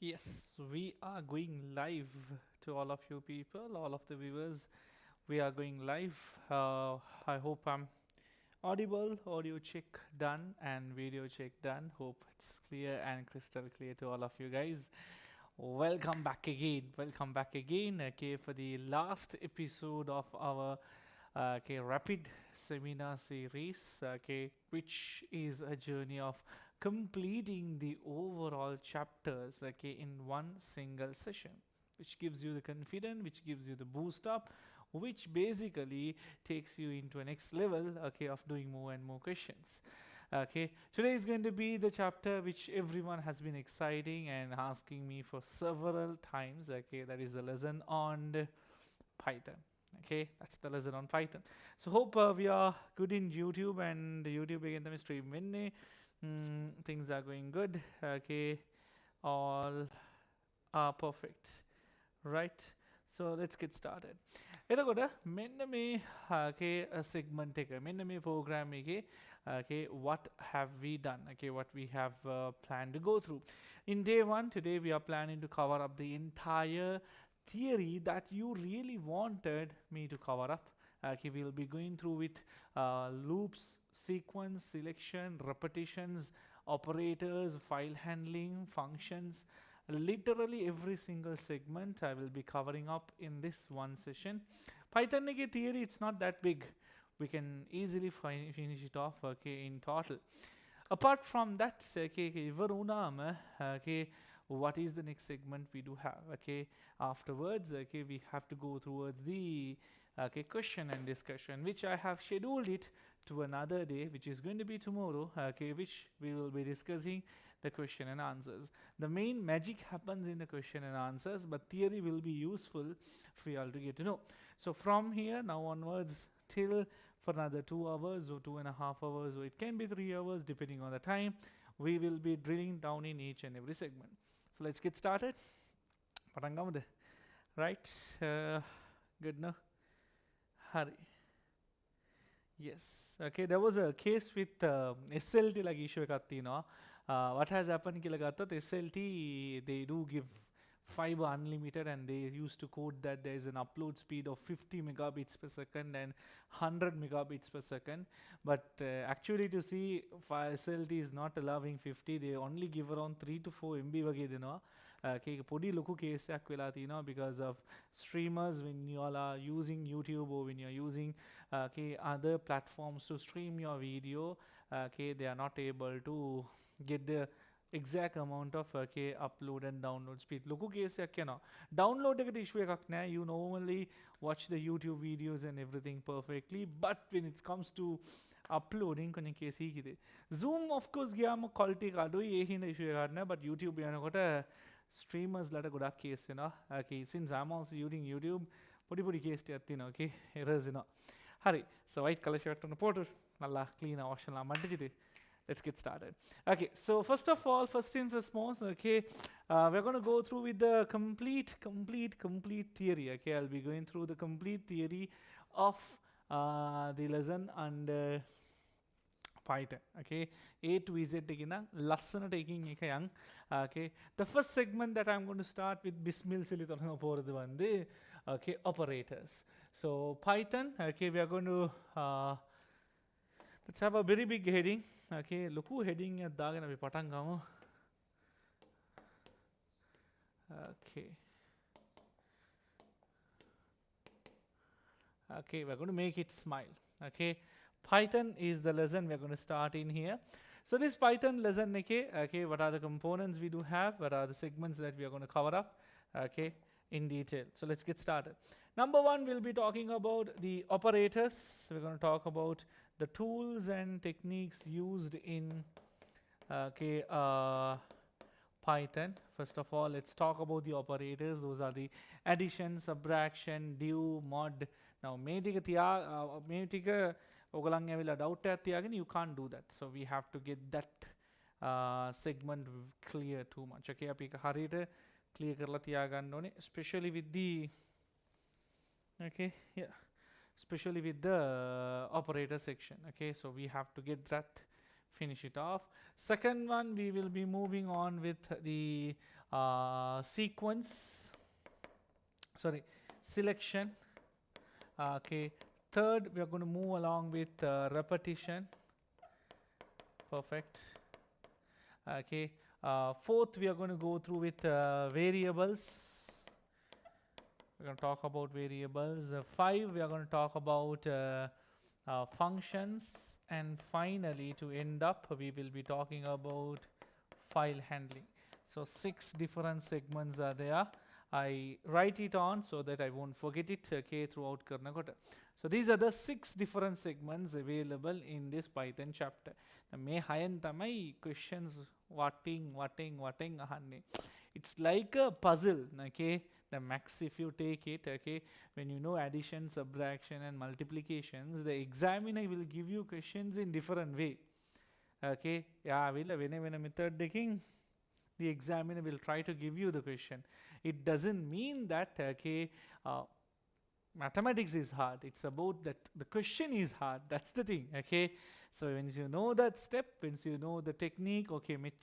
Yes, we are going live to all of you people, all of the viewers. We are going live. I hope I'm audible, audio check done, and video check done. Hope it's clear and crystal clear to all of you guys. Welcome back again. Welcome back again. Okay, for the last episode of our rapid seminar series, which is a journey of completing the overall chapters, in one single session, which gives you the confidence, which gives you the boost up, which basically takes you into a next level, of doing more and more questions. Today is going to be the chapter which everyone has been exciting and asking me for several times. That is the lesson on the Python. That's the lesson on Python. So hope we are good in YouTube and the YouTube again the stream winne. Things are going good. All are perfect. Right. So let's get started. එතකොට මෙන්න මේ segment එක මෙන්න මේ program එකේ what have we done, what we have planned to go through. In day one, today we are planning to cover up the entire theory that you really wanted me to cover up. We'll be going through with loops, sequence, selection, repetitions, operators, file handling, functions. Literally every single segment I will be covering up in this one session. Python theory, it's not that big. We can easily finish it off in total. Apart from that, what is the next segment we do have? Afterwards, we have to go towards the question and discussion, which I have scheduled it to another day, which is going to be tomorrow, which we will be discussing the question and answers. The main magic happens in the question and answers, but theory will be useful for you all to get to know. So from here now onwards till for another 2 hours or 2.5 hours, or it can be 3 hours depending on the time, we will be drilling down in each and every segment. So let's get started. Right? Good no? Hurry. Yes. There was a case with SLT like issue what has happened SLT, they do give fiber unlimited, and they used to quote that there is an upload speed of 50 megabits per second and 100 megabits per second, but actually to see SLT is not allowing 50, they only give around 3 to 4 MB wage denawa. Podi loku case because of streamers, when you all are using YouTube or when you are using other platforms to stream your video, they are not able to get the exact amount of upload and download speed. Loku case download eකට issue එකක් නෑ. You normally watch the YouTube videos and everything perfectly, but when it comes to uploading කොනේ case එකේ Zoom of course ගියාම quality එක අඩුයි, ඒ හින්දා issue එකක් නෑ. But YouTube යනකොට streamers ලට ගොඩක් case වෙනවා. Since I'm also using YouTube, පොඩි case ටිකක් තියෙනවා. Errors එනවා. හරි. So white color shirt on the portal. நல்லா clean wash ලා මඩිචිතේ. Let's get started. So first of all, first things first, we're going to go through with the complete theory. I'll be going through the complete theory of the lesson and Python. A to Z lesson taking yang. The first segment that I'm going to start with Bismil operators. So Python, we are going to let's have a very big heading. Loku heading at dagan අපි පටන් ගමු. We're going to make it smile. Python is the lesson we're going to start in here. So this Python lesson, what are the components we do have? What are the segments that we are going to cover up? In detail. So let's get started. Number one, we'll be talking about the operators. We're going to talk about the tools and techniques used in Python. First of all, let's talk about the operators. Those are the addition, subtraction, div, mod. Now, you can't do that. So we have to get that segment clear too much. Clear කරලා තියාගන්න ඕනේ, especially with the especially with the operator section. So we have to get that finish it off. Second one, we will be moving on with the sequence, sorry, selection. Okay. Third, we are going to move along with repetition. Perfect. Okay. Fourth, we are going to go through with variables. We're going to talk about variables. Five, we are going to talk about functions. And finally, to end up, we will be talking about file handling. So 6 different segments are there. I write it on so that I won't forget it, okay, throughout Karnakota. So these are the 6 different segments available in this Python chapter. May hayan tamai questions watting ahanne. It's like a puzzle, okay. The max, if you take it, okay, when you know addition, subtraction and multiplications, the examiner will give you questions in different way. Okay, yeah, when a method taking, the examiner will try to give you the question. It doesn't mean that, okay, mathematics is hard. It's about that the question is hard. That's the thing, okay. So once you know that step, once you know the technique, okay, once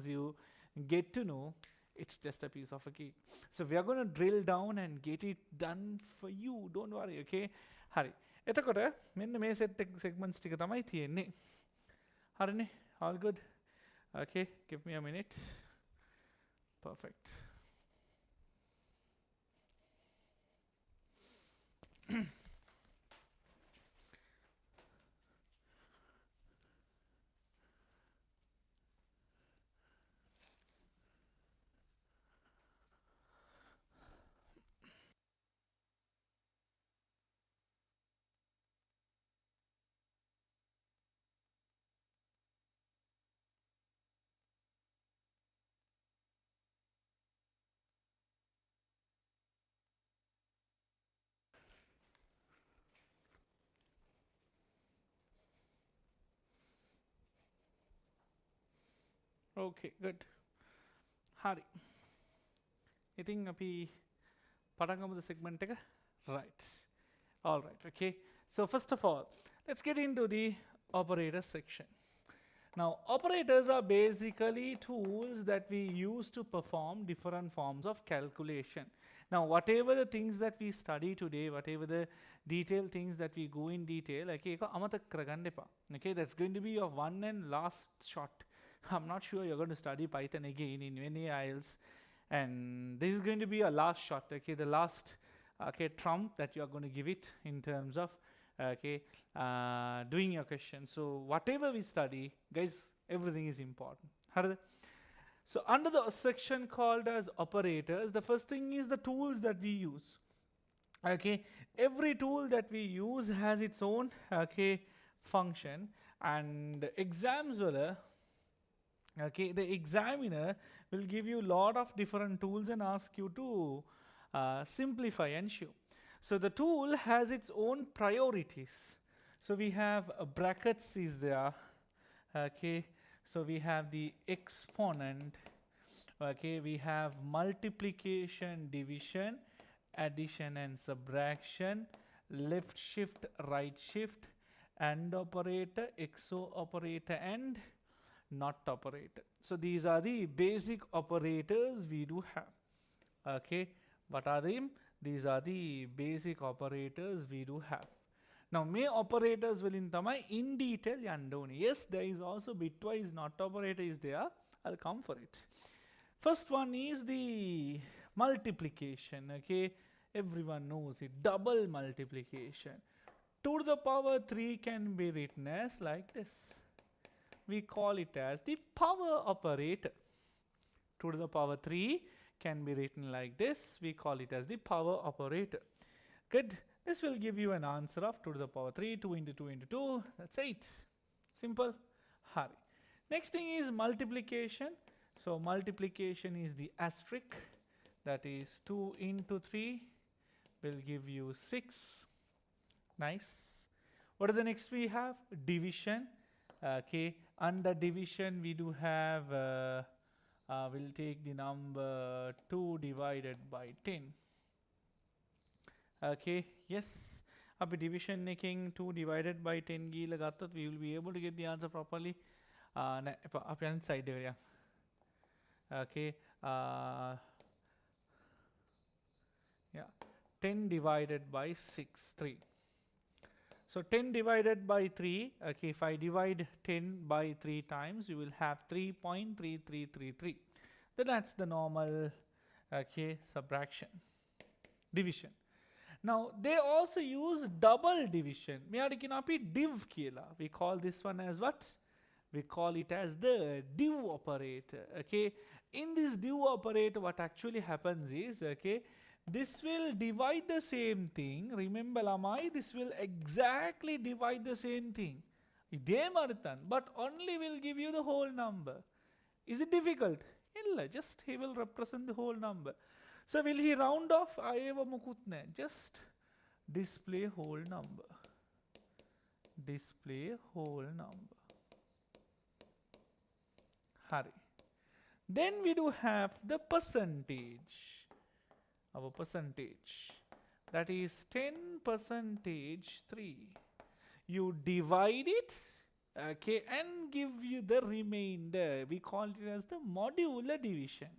you get to know, it's just a piece of a cake. So we are going to drill down and get it done for you. Don't worry, okay. Hari. Etakota, men me set segments tika tamai thiyenne. Harine, all good. Okay, give me a minute. Perfect. Okay, good. Hari. I think api padangam the segment teka. Right. All right. Okay. So first of all, let's get into the operator section. Now, operators are basically tools that we use to perform different forms of calculation. Now, whatever the things that we study today, whatever the detailed things that we go in detail, okay, that's going to be your one and last shot. I'm not sure you're going to study Python again in many IELTS, and this is going to be a last shot, okay, the last trump that you are going to give it in terms of okay, doing your question. So whatever we study, guys, everything is important. So under the section called as operators, the first thing is the tools that we use. Okay, every tool that we use has its own okay function, and exams will okay, the examiner will give you a lot of different tools and ask you to simplify and show. So the tool has its own priorities. So we have brackets is there, okay. So we have the exponent, okay. We have multiplication, division, addition and subtraction, left shift, right shift, AND operator, XO operator and NOT operator. So these are the basic operators we do have, okay. What are them? These are the basic operators we do have. Now, may operators will in detail yandoni. Yes, there is also bitwise NOT operator is there. I'll come for it. First one is the multiplication, okay. Everyone knows it. Double multiplication. 2 to the power 3 can be written as like this. We call it as the power operator. 2 to the power 3 can be written like this. We call it as the power operator. Good. This will give you an answer of 2 to the power 3, 2 into 2 into 2. That's 8. Simple. Hari. Next thing is multiplication. So multiplication is the asterisk. That is 2 into 3 will give you 6. Nice. What is the next we have? Division. Okay. Under division we do have we'll take the number 2 divided by 10. Okay, yes. අපි division එකෙන් 2 divided by 10 ගිහලා ගත්තොත් we will be able to get the answer properly. නෑ අපි අනිත් side එකට යමු. Okay. Yeah. 10 divided by 6, 3. So 10 divided by 3, okay, if I divide 10 by 3 times, you will have 3.3333. Then that's the normal, okay, subtraction, division. Now they also use double division. Div kila. We call this one as what? We call it as the div operator. Okay. In this div operator, what actually happens is, okay, this will divide the same thing. Remember, Lamai, this will exactly divide the same thing. But only will give you the whole number. Is it difficult? Just he will represent the whole number. So will he round off? Just display whole number. Display whole number. Hurry. Then we do have the percentage. Our percentage. That is 10 percentage 3. You divide it, okay, and give you the remainder. We call it as the modular division.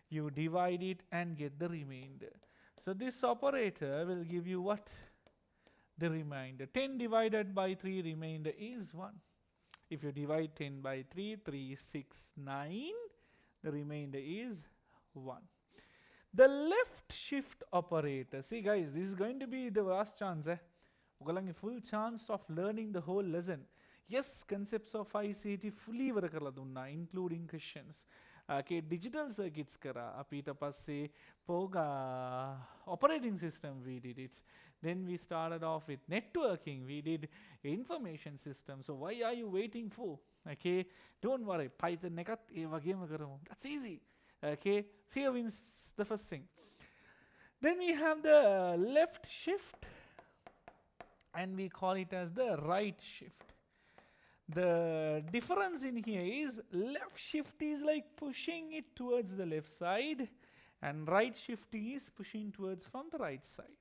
You divide it and get the remainder. So this operator will give you what? The remainder. 10 divided by 3, remainder is 1. If you divide 10 by 3, 3, 6, 9, the remainder is 1. The left shift operator. See guys, this is going to be the last chance. Full chance of learning the whole lesson. Yes, concepts of ICT fully including questions. Okay, digital circuits kara. Apita passe poga operating system we did it. Then we started off with networking. We did information system. So why are you waiting for? Okay, don't worry. Python nekat eva game karamu. That's easy. Okay, here wins the first thing. Then we have the left shift, and we call it as the right shift. The difference in here is left shift is like pushing it towards the left side, and right shift is pushing towards from the right side.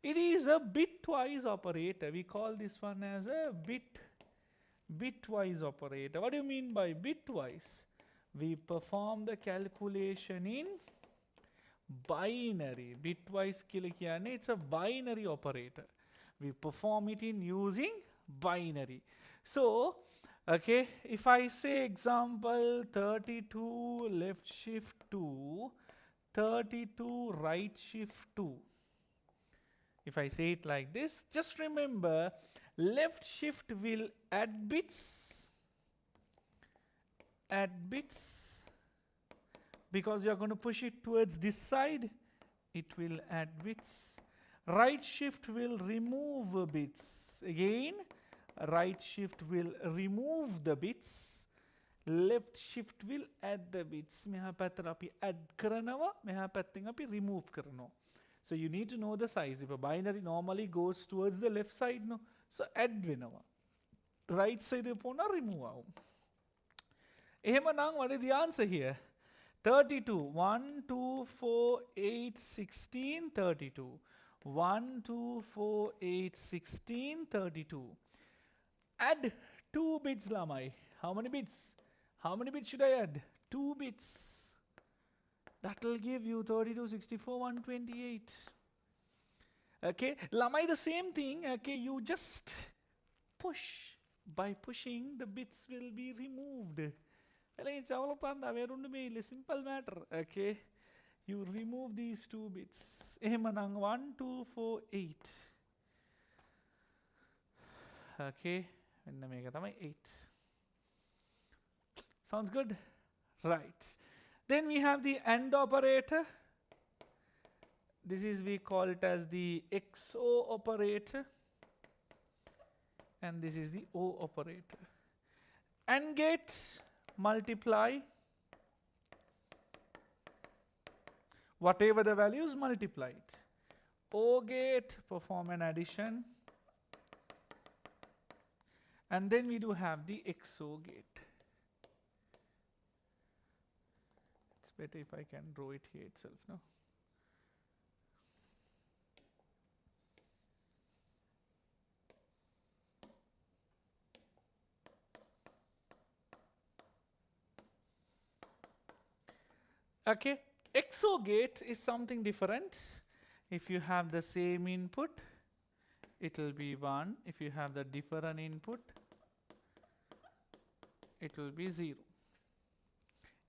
It is a bitwise operator. We call this one as a bitwise operator. What do you mean by bitwise? We perform the calculation in binary. Bitwise kila it's a binary operator. We perform it in using binary. So, okay, if I say example 32 left shift 2, 32 right shift 2. If I say it like this, just remember left shift will add bits because you are going to push it towards this side. It will add bits. Right shift will remove bits. Again, right shift will remove the bits. Left shift will add the bits. Meha පැත්තට අපි add කරනවා, මෙහා පැත්තෙන් අපි remove කරනවා. So you need to know the size. If a binary normally goes towards the left side, no, so add වෙනවා. Right side upon remove out. එහෙමනම් what is the answer here? 32. 1, 2, 4, 8, 16, 32. 1, 2, 4, 8, 16, 32. Add 2 bits, Lamai. How many bits? How many bits should I add? 2 bits. That will give you 32, 64, 128. Okay, Lamai, the same thing. Okay, you just push. By pushing, the bits will be removed. Simple matter. Okay, you remove these 2 bits. 1, 2, 4, 8. Okay, 8. Sounds good? Right. Then we have the AND operator. This is, we call it as the XO operator. And this is the O operator. AND gate, multiply. Whatever the values, multiply it. O gate, perform an addition. And then we do have the XO gate. It's better if I can draw it here itself, no? Okay, XOR gate is something different. If you have the same input, it will be 1. If you have the different input, it will be 0.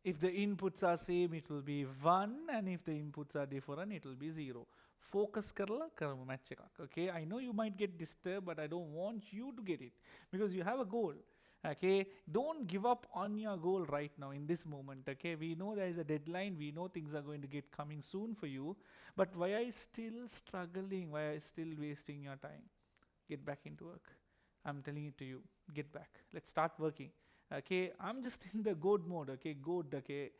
If the inputs are same, it will be 1, and if the inputs are different, it will be 0. Focus karla karma match ekak. Okay, I know you might get disturbed, but I don't want you to get it because you have a goal. Okay, don't give up on your goal right now in this moment. Okay, we know there is a deadline, we know things are going to get coming soon for you, but why are you still struggling? Why are you still wasting your time? Get back into work. I'm telling it to you, get back. Let's start working. Okay, I'm just in the God mode. Okay, good. Okay,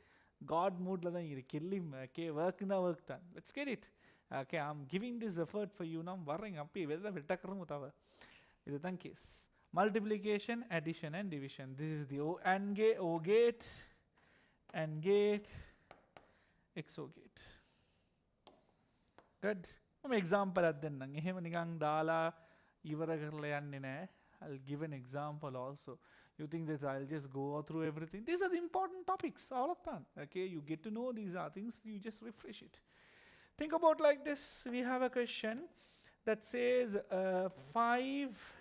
God mode la dhaan kill him. Okay, work na work done. Let's get it. Okay, I'm giving this effort for you now. Varring appi vedha vettakkaram utava. Idu dhaan case. Multiplication, addition, and division. This is the O gate, AND gate, XOR gate. Good. Example adden nang. Ehema nigang dala ivara karla yanne naha. I'll give an example also. You think that I'll just go through everything? These are the important topics. All of them. Okay, you get to know these are things. You just refresh it. Think about like this. We have a question that says 5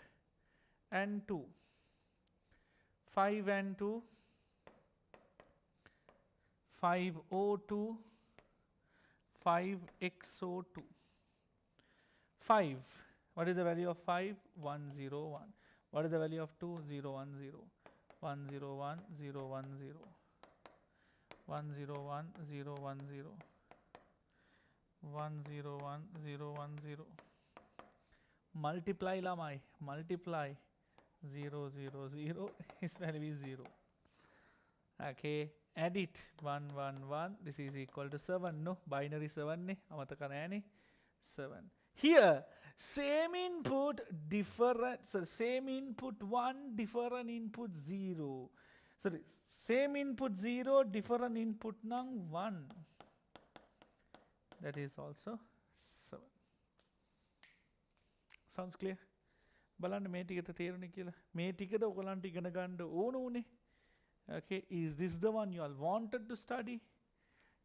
and 2. 5 and 2. 5O2. 5XO2. 5. What is the value of 5? 101. What is the value of 2? 0, 1, 0. 1, 0, 1, 0, 1, 0. 1, 0, 1, 0, 1, 0. 1, 0, 1, 0, 1, 0. Multiply lamai. Multiply. 0, 0, 0. His value is 0. Okay. Add it. 1, 1, 1. This is equal to 7. No? Binary 7. Ne? Amatakana 7. Here, same input, different, so same input 1, different input 0. So same input 0, different input nang 1. That is also 7. Sounds clear? බලන්න මේ ටිකට තේරුණේ කියලා. මේ ටිකද ඔයගලන්ට ඉගෙන ගන්න ඕන උනේ. Okay, is this the one you all wanted to study?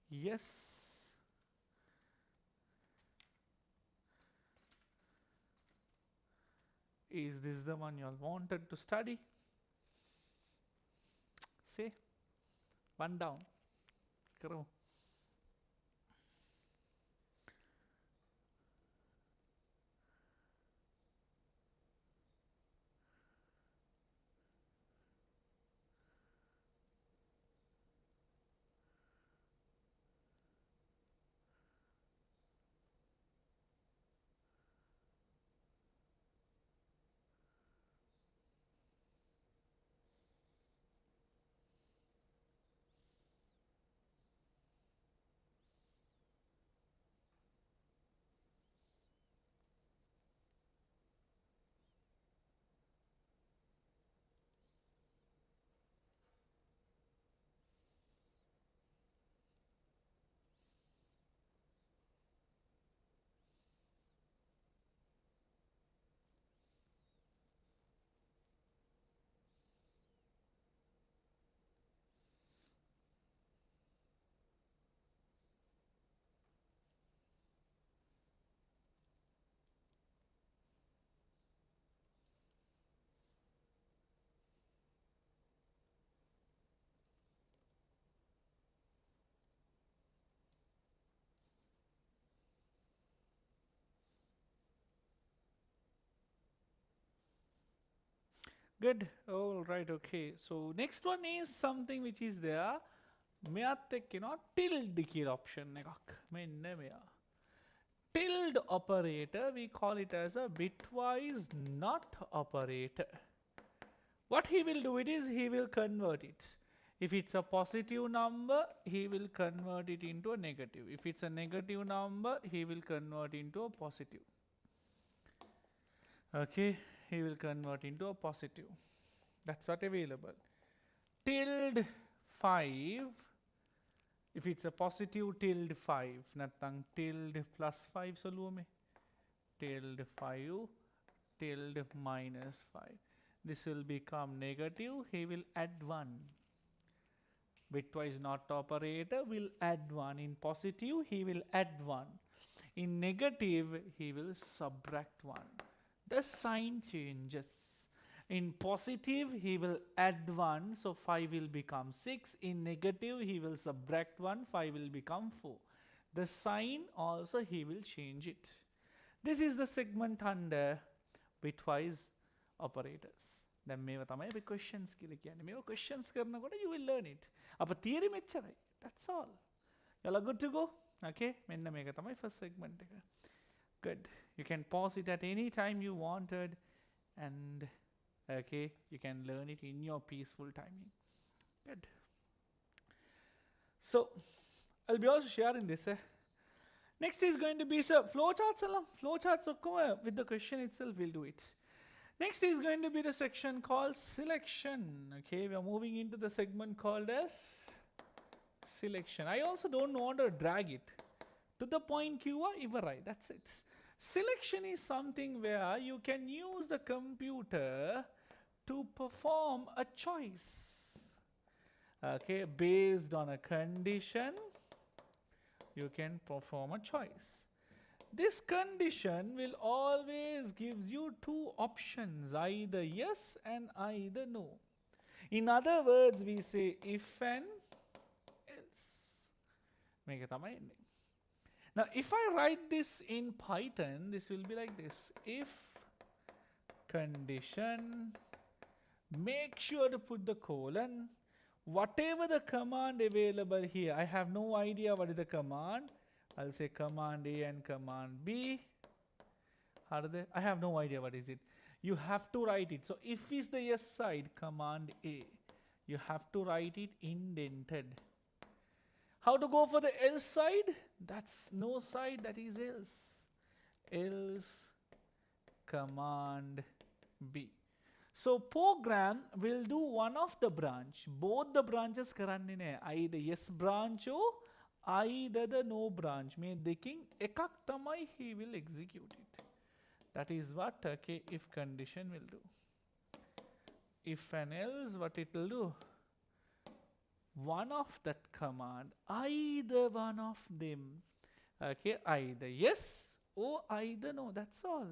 Yes. Is this the one you all wanted to study? Say, one down. Karo. Good. All right. Okay. So next one is something which is there. මෙයත් එක්කෙනවා tilde කියලා option එකක්. මෙන්න මෙයා. Tilde operator, we call it as a bitwise not operator. What he will do it is he will convert it. If it's a positive number, he will convert it into a negative. If it's a negative number, he will convert into a positive. Okay, he will convert into a positive. That's what available. Tilde 5. If it's a positive, tilde 5. Nattang tilde plus 5 solume. Tilde 5, tilde minus 5. This will become negative. He will add 1. Bitwise not operator will add 1. In positive, he will add 1. In negative, he will subtract 1. The sign changes. In positive, he will add 1, so 5 will become 6. In negative, he will subtract 1, 5 will become 4. The sign also he will change it. This is the segment under bitwise operators. දැන් මේවා තමයි අපි questions කියලා කියන්නේ. මේවා questions කරනකොට you will learn it. අප theory මෙච්චරයි. That's all. Y'all are good to go? Okay? මෙන්න මේක තමයි first segment එක. Good. You can pause it at any time you wanted and okay, you can learn it in your peaceful timing. Good. So, I'll be also sharing this. Next is going to be flowcharts. Flowcharts with the question itself, we'll do it. Next is going to be the section called selection. Okay, we are moving into the segment called as selection. I also don't want to drag it. To the point QA, Ivarai, that's it. Selection is something where you can use the computer to perform a choice. Okay, based on a condition, you can perform a choice. This condition will always gives you two options, either yes and either no. In other words, we say if and else. Now, if I write this in Python, this will be like this. If condition, make sure to put the colon. Whatever the command available here, I have no idea what is the command. I'll say command A and command B. How are they? I have no idea what is it. You have to write it. So if is the yes side, command A. You have to write it indented. How to go for the else side? That's no side, that is else. Else command B. So program will do one of the branch. Both the branches karanne naha. Either yes branch or either the no branch. Me deking ekak tamai he will execute it. That is what okay, if condition will do. If and else, what it will do? One of that command, either one of them, okay, either yes or either no, that's all.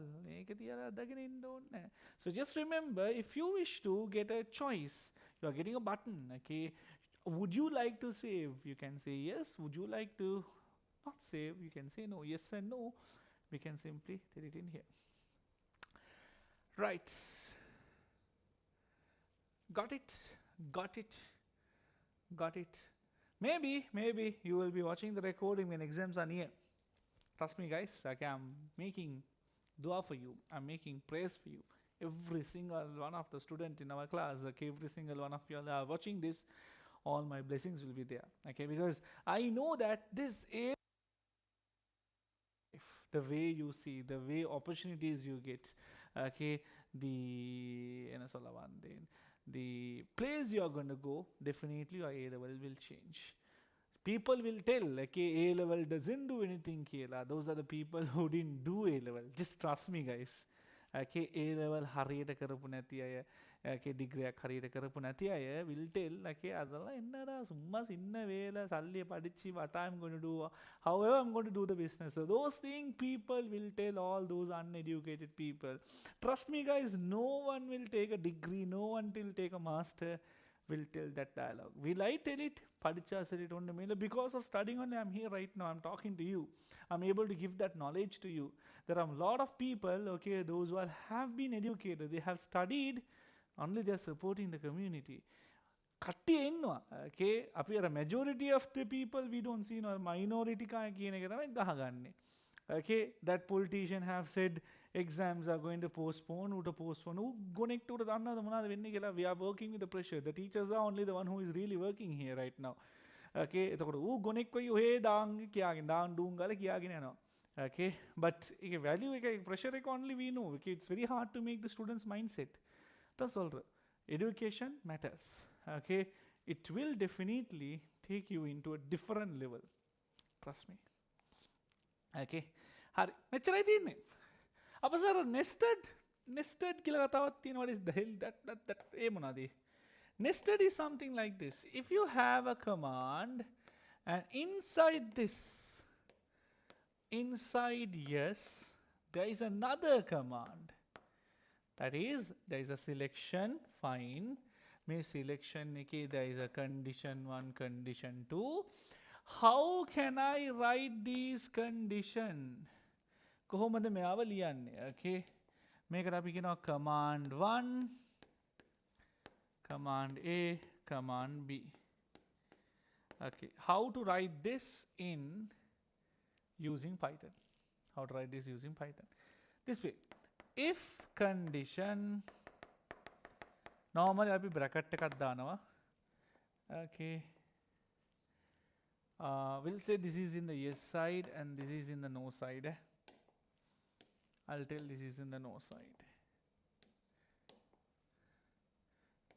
So just remember, if you wish to get a choice, you are getting a button, okay, would you like to save? You can say yes. Would you like to not save? You can say no. Yes and no, we can simply tell it in here. Right. Got it? Got it? Got it? Maybe you will be watching the recording when exams are near. Trust me, guys. Okay, I'm making dua for you. I'm making prayers for you. Every single one of the students in our class, okay, every single one of you are watching this, all my blessings will be there. Okay, because I know that this is the way you see, the way opportunities you get, okay, the place you are going to go, definitely your A level will change. People will tell, okay, A level doesn't do anything, Kela. Those are the people who didn't do A level. Just trust me, guys. Okay, A level hariyata karapu nathi aya, okay, degree hariyata karapu nathi aya will tell, okay, adala ennada summa sinna vela salli padichi what I'm going to do, however I'm going to do the business. So those things people will tell all those uneducated people. Trust me, guys, no one will take a degree, no one will take a master will tell that dialogue. Will I tell it? Padicha said it on the mail. Because of studying only, I'm here right now. I'm talking to you. I'm able to give that knowledge to you. There are a lot of people, okay, those who have been educated, they have studied, only they are supporting the community. Okay, a majority of the people we don't see, no minority okay, that politician have said exams are going to postpone. We are working with the pressure. The teachers are only the one who is really working here right now. Okay, okay, but value pressure only we know. Okay, it's very hard to make the students' mindset. That's all. Education matters. Okay, it will definitely take you into a different level. Trust me. Okay, hari මෙච්චරයි තියෙන්නේ. අප සර nested කියලා කතාවක් තියෙනවා. What is the hell that ඒ මොනවාද? Nested is something like this. If you have a command and inside yes, there is another command. That is, there is a selection, fine. May selection niki, there is a condition 1, condition 2. How can I write these condition? කොහොමද මෙයාව ලියන්නේ? Okay. මේකට අපි කියනවා command 1, command A, command B. Okay. How to write this in using Python? How to write this using Python? This way. If condition, normally අපි bracket එකක් දානවා. Okay. We'll say this is in the yes side and this is in the no side. I'll tell this is in the no side.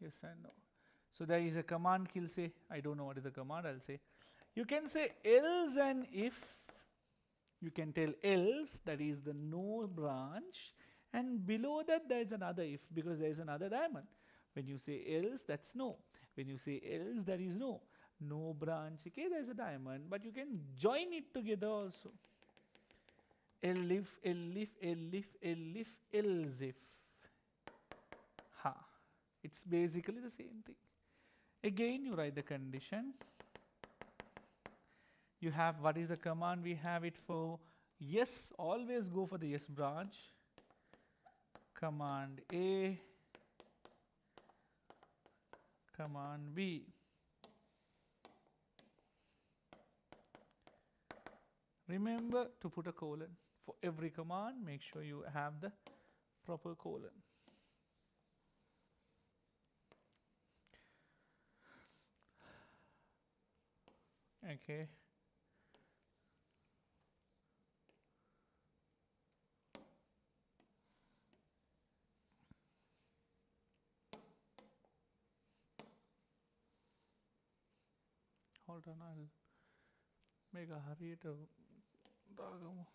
Yes and no. So there is a command he'll say, I don't know what is the command, I'll say. You can say else and if. You can tell else, that is the no branch, and below that there is another if, because there is another diamond. When you say else, that's no. When you say else, there is no. No branch, okay, there is a diamond, but you can join it together also. Elif, Elif, Elif, Elif, else if. Ha. It's basically the same thing. Again, you write the condition. You have, what is the command? We have it for yes, always go for the yes branch. Command A, command B. Remember to put a colon. For every command, make sure you have the proper colon. Okay. Hold on, I'll make a hurry to දාගමු.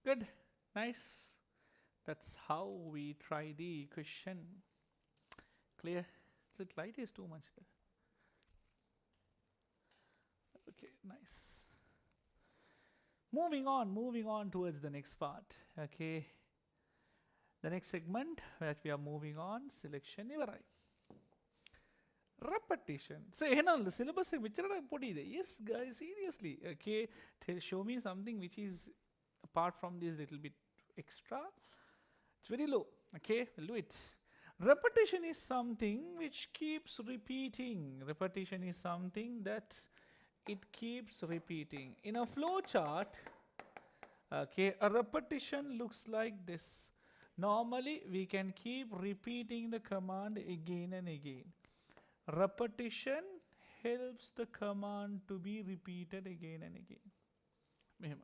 Good, nice. That's how we try the question. Clear? The light is too much there. Okay, nice. Moving on towards the next part. Okay. The next segment that we are moving on, selection ivarai. Repetition. So, the syllabus is yes, guys, seriously. Okay, show me something which is apart from this little bit extra. It's very low. Okay, we'll do it. Repetition is something which keeps repeating. Repetition is something that it keeps repeating. In a flow chart, okay, a repetition looks like this. Normally, we can keep repeating the command again and again. Repetition helps the command to be repeated again and again.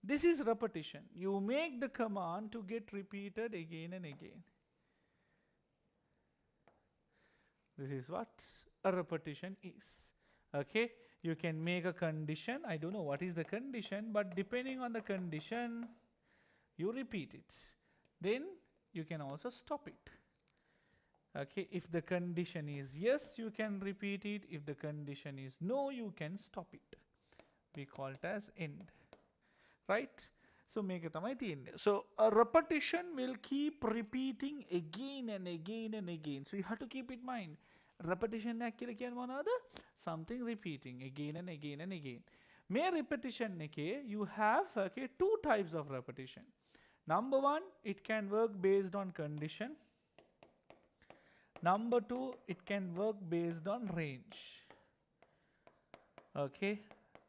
This is repetition. You make the command to get repeated again and again. This is what a repetition is. Okay, you can make a condition. I don't know what is the condition, but depending on the condition, you repeat it. Then you can also stop it. Okay, if the condition is yes, you can repeat it. If the condition is no, you can stop it. We call it as end. Right? So make it a So a repetition will keep repeating again and again and again. So you have to keep it in mind. Repetition something repeating again and again and again. May repetition you have two types of repetition. Number one, it can work based on condition. Number two, it can work based on range. Okay.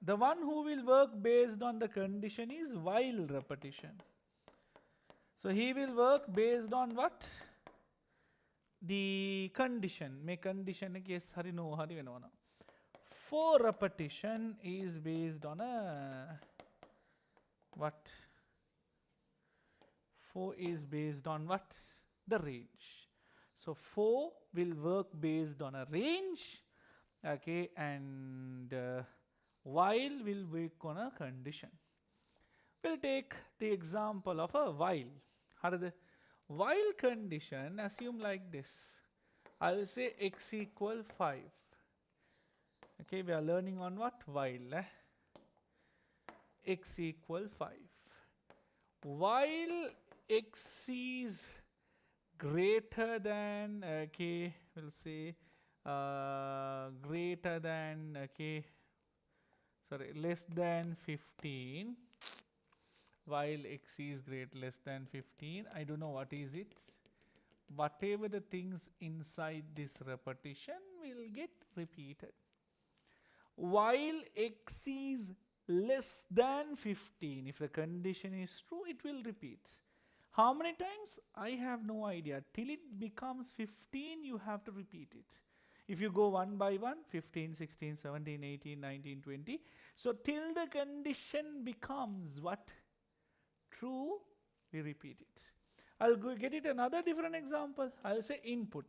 The one who will work based on the condition is while repetition. So he will work based on what? The condition. May condition yes, hari no, hari venona. 4 repetition is based on a what? 4 is based on what? The range. So 4 will work based on a range, okay, and while will work on a condition. We'll take the example of a while. How do the while condition assume like this? I will say x equal 5. Okay, we are learning on what? While. X equal 5. While x is greater than, okay, we'll say greater than, okay, sorry, less than 15. While x is less than 15, I don't know what is it. Whatever the things inside this repetition will get repeated. While x is less than 15, if the condition is true, it will repeat. How many times? I have no idea. Till it becomes 15, you have to repeat it. If you go one by one, 15, 16, 17, 18, 19, 20. So till the condition becomes what? True, we repeat it. I'll go get it another different example. I'll say input.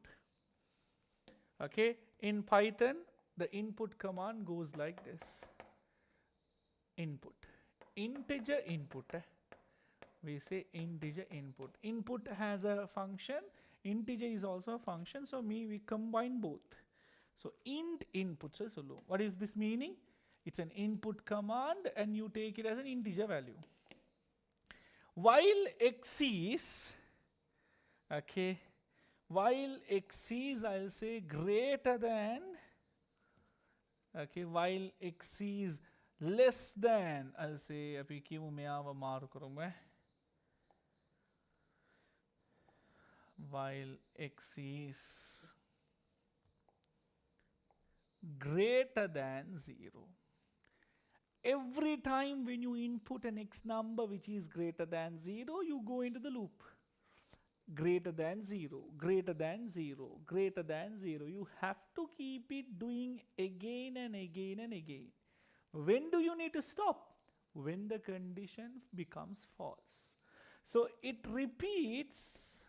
Okay, in Python, the input command goes like this. Input. Integer input. We say integer input. Input has a function. Integer is also a function. So we combine both. So int input. So what is this meaning? It's an input command and you take it as an integer value. While x is, okay, while x is, I'll say greater than, okay, while x is less than, I'll say, while x is greater than 0. Every time when you input an x number which is greater than 0, you go into the loop. Greater than 0, greater than 0, greater than 0. You have to keep it doing again and again and again. When do you need to stop? When the condition becomes false. So it repeats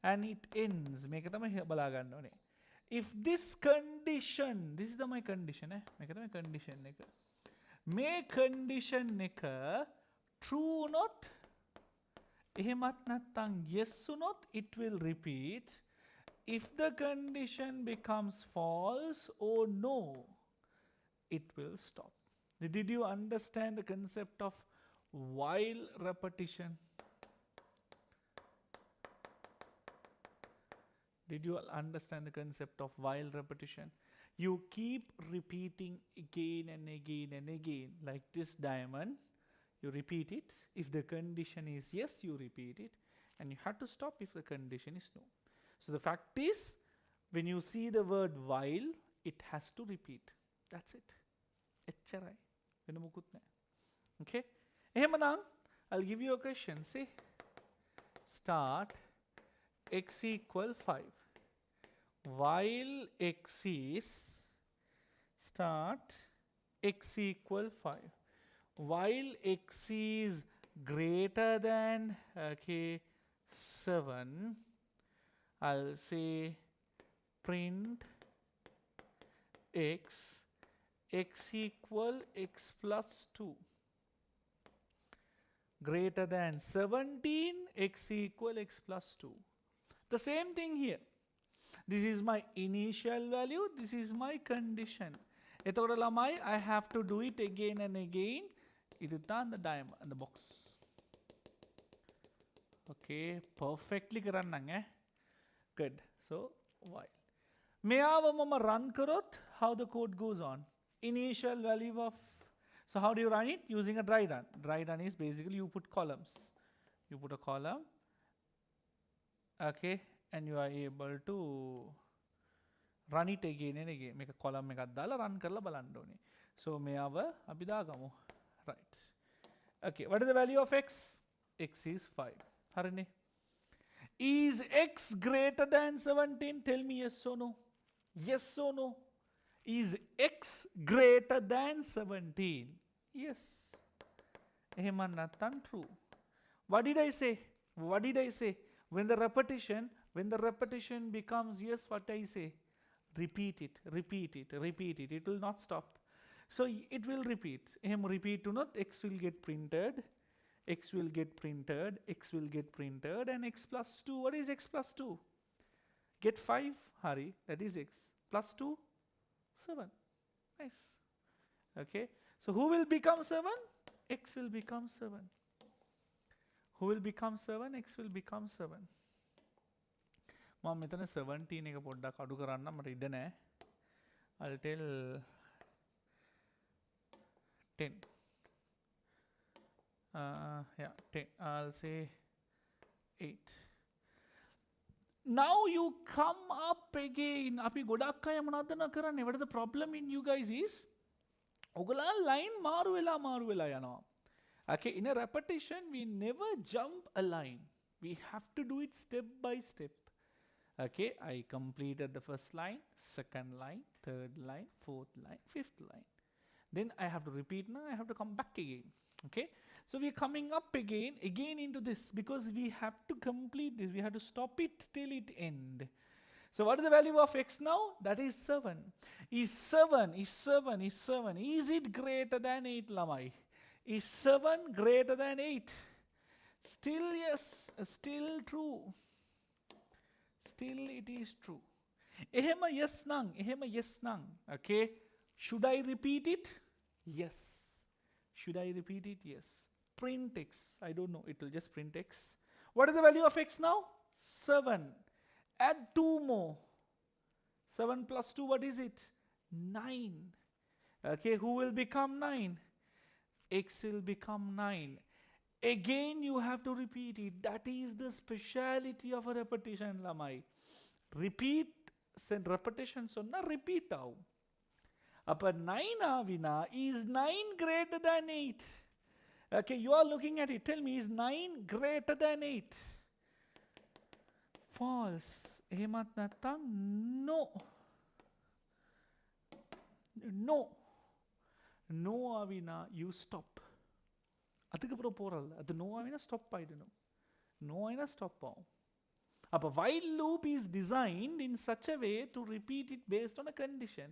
and it ends. If this condition, this is my condition, may condition true not, yes or not, it will repeat. If the condition becomes false or no, it will stop. Did you understand the concept of while repetition? Did you understand the concept of while repetition? You keep repeating again and again and again, like this diamond. You repeat it. If the condition is yes, you repeat it. And you have to stop if the condition is no. So the fact is, when you see the word while, it has to repeat. That's it. Okay? I'll give you a question. See? Start x equal 5. While x is, start x equal 5. While x is greater than, okay, 7, I'll say print x equal x plus 2. Greater than 17, x equal x plus 2. The same thing here. This is my initial value, this is my condition. I have to do it again and again. This is the diamond and the box. Okay, perfectly good. So while run karot, how the code goes on. Initial value of, so how do you run it? Using a dry run. Dry run is basically you put columns. You put a column, okay, and you are able to run it again and again. Make a column run karla balandoni. So abidagamu. Right. Okay, what is the value of x? X is 5. Harane. Is x greater than 17? Tell me yes or no. Yes or no. Is x greater than 17? Yes. එහෙම නැත්නම් true. What did I say? What did I say? When the repetition becomes yes, what I say? Repeat it, repeat it, repeat it. It will not stop. So it will repeat. Repeat to not x will get printed, x will get printed, x will get printed, and x plus 2. What is x plus 2? Get 5, Hari. That is x. Plus 2, 7. Nice. Okay. So who will become 7? X will become 7. Who will become 7? X will become 7. මම මෙතන 17 එක පොඩ්ඩක් අඩු කරන්න මට ඉඩ නැහැ. I'll tell 10. Yeah, 10. I'll say 8. Now you come up again. අපි ගොඩක් අය මොනවද කරන්නේ? What is the problem in you guys is ඔයගොල්ලෝ line මාරු වෙලා යනවා. Okay, in a repetition we never jump a line. We have to do it step by step. Okay, I completed the first line, second line, third line, fourth line, fifth line. Then I have to repeat now, I have to come back again. Okay, so we are coming up again into this because we have to complete this. We have to stop it till it end. So what is the value of x now? That is 7. Is 7. Is it greater than 8, Lamai? Is 7 greater than 8? Still yes, still true. Still it is true. Ehema yes nang. Okay. Should I repeat it? Yes. Should I repeat it? Yes. Print x. I don't know. It will just print x. What is the value of x now? 7. Add 2 more. 7 plus 2, what is it? 9. Okay. Who will become 9? X will become 9. Again you have to repeat it. That is the speciality of a repetition, Lamai. Repeat, send repetition, so na repeat out. Upper 9 avina, is 9 greater than 8? Okay, you are looking at it. Tell me, is 9 greater than 8? False. Emat natang no. No. No avina, you stop. அதுக்கப்புறம் போறல்ல அது no ஆயினா stop ஆயிடணும் no ஆயினா stop ஆகும் அப்ப while loop is designed in such a way to repeat it based on a condition.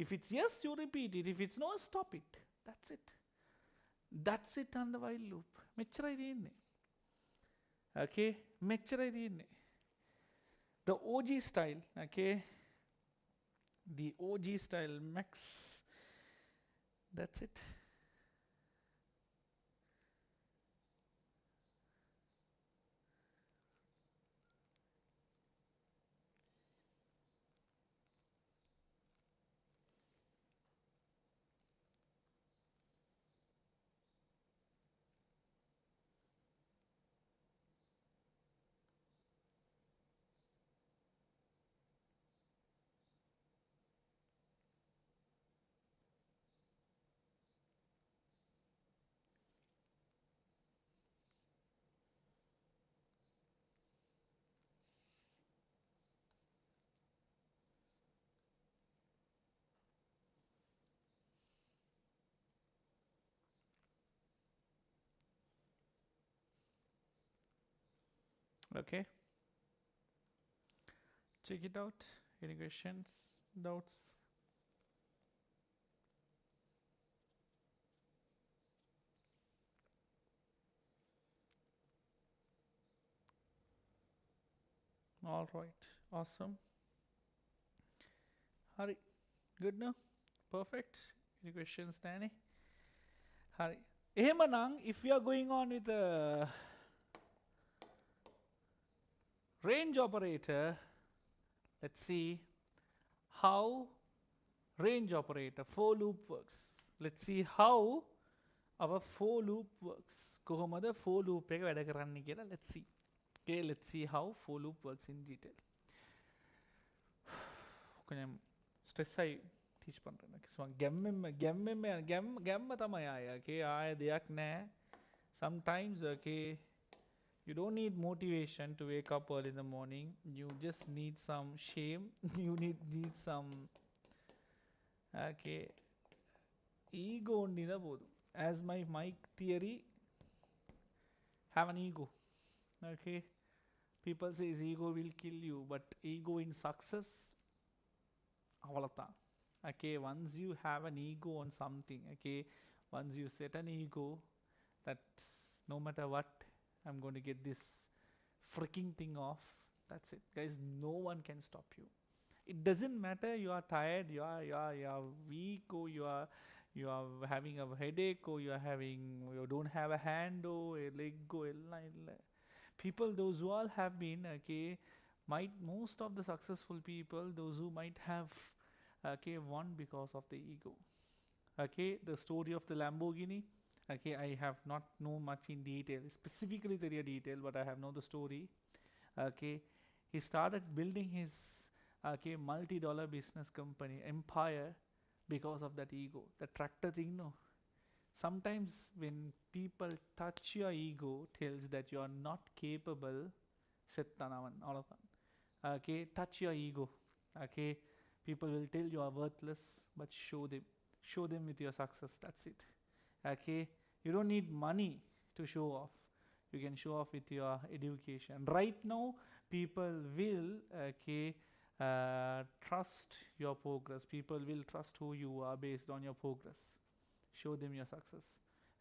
If it's yes, you repeat it. If it's no, stop it. That's it on the while loop. මෙච්චරයි තියෙන්නේ. Okay, මෙච්චරයි තියෙන්නේ. The OG style, okay, the OG style max. That's it. Okay, check it out. Any questions, doubts? All right, awesome. Hari, good now? Perfect. Any questions, Danny? Hari. Ehemanang, if we are going on with the range operator, let's see how range operator for loop works. Let's see how our for loop works. කොහොමද for loop එක වැඩ කරන්නේ කියලා let's see. Okay, let's see how for loop works in detail. கொஞ்சம் stress ஆகி teach பண்றேன். So ගැම්ම තමයි ආය. Okay, ආය දෙයක් නැහැ. Sometimes okay, you don't need motivation to wake up early in the morning. You just need some shame. You need some Okay, ego undina bodu. As my mic theory, have an ego. Okay, people says ego will kill you, but ego in success, avalata. Okay, once you have an ego on something, okay, once you set an ego that no matter what, I'm going to get this freaking thing off. That's it, guys. No one can stop you. It doesn't matter you are tired, you are weak, or you are having a headache, or you don't have a hand or a leg or people those who all have been okay, might most of the successful people, those who might have okay won because of the ego. Okay, the story of the Lamborghini. Okay, I have not know much in detail, specifically the real detail, but I have know the story. Okay, he started building his okay multi-dollar business company empire because of that ego, the tractor thing. No, sometimes when people touch your ego, tells that you are not capable, settanavan all of that. Okay, touch your ego. Okay, people will tell you are worthless, but show them with your success. That's it. Okay, you don't need money to show off. You can show off with your education. Right now people will okay trust your progress. People will trust who you are based on your progress. Show them your success.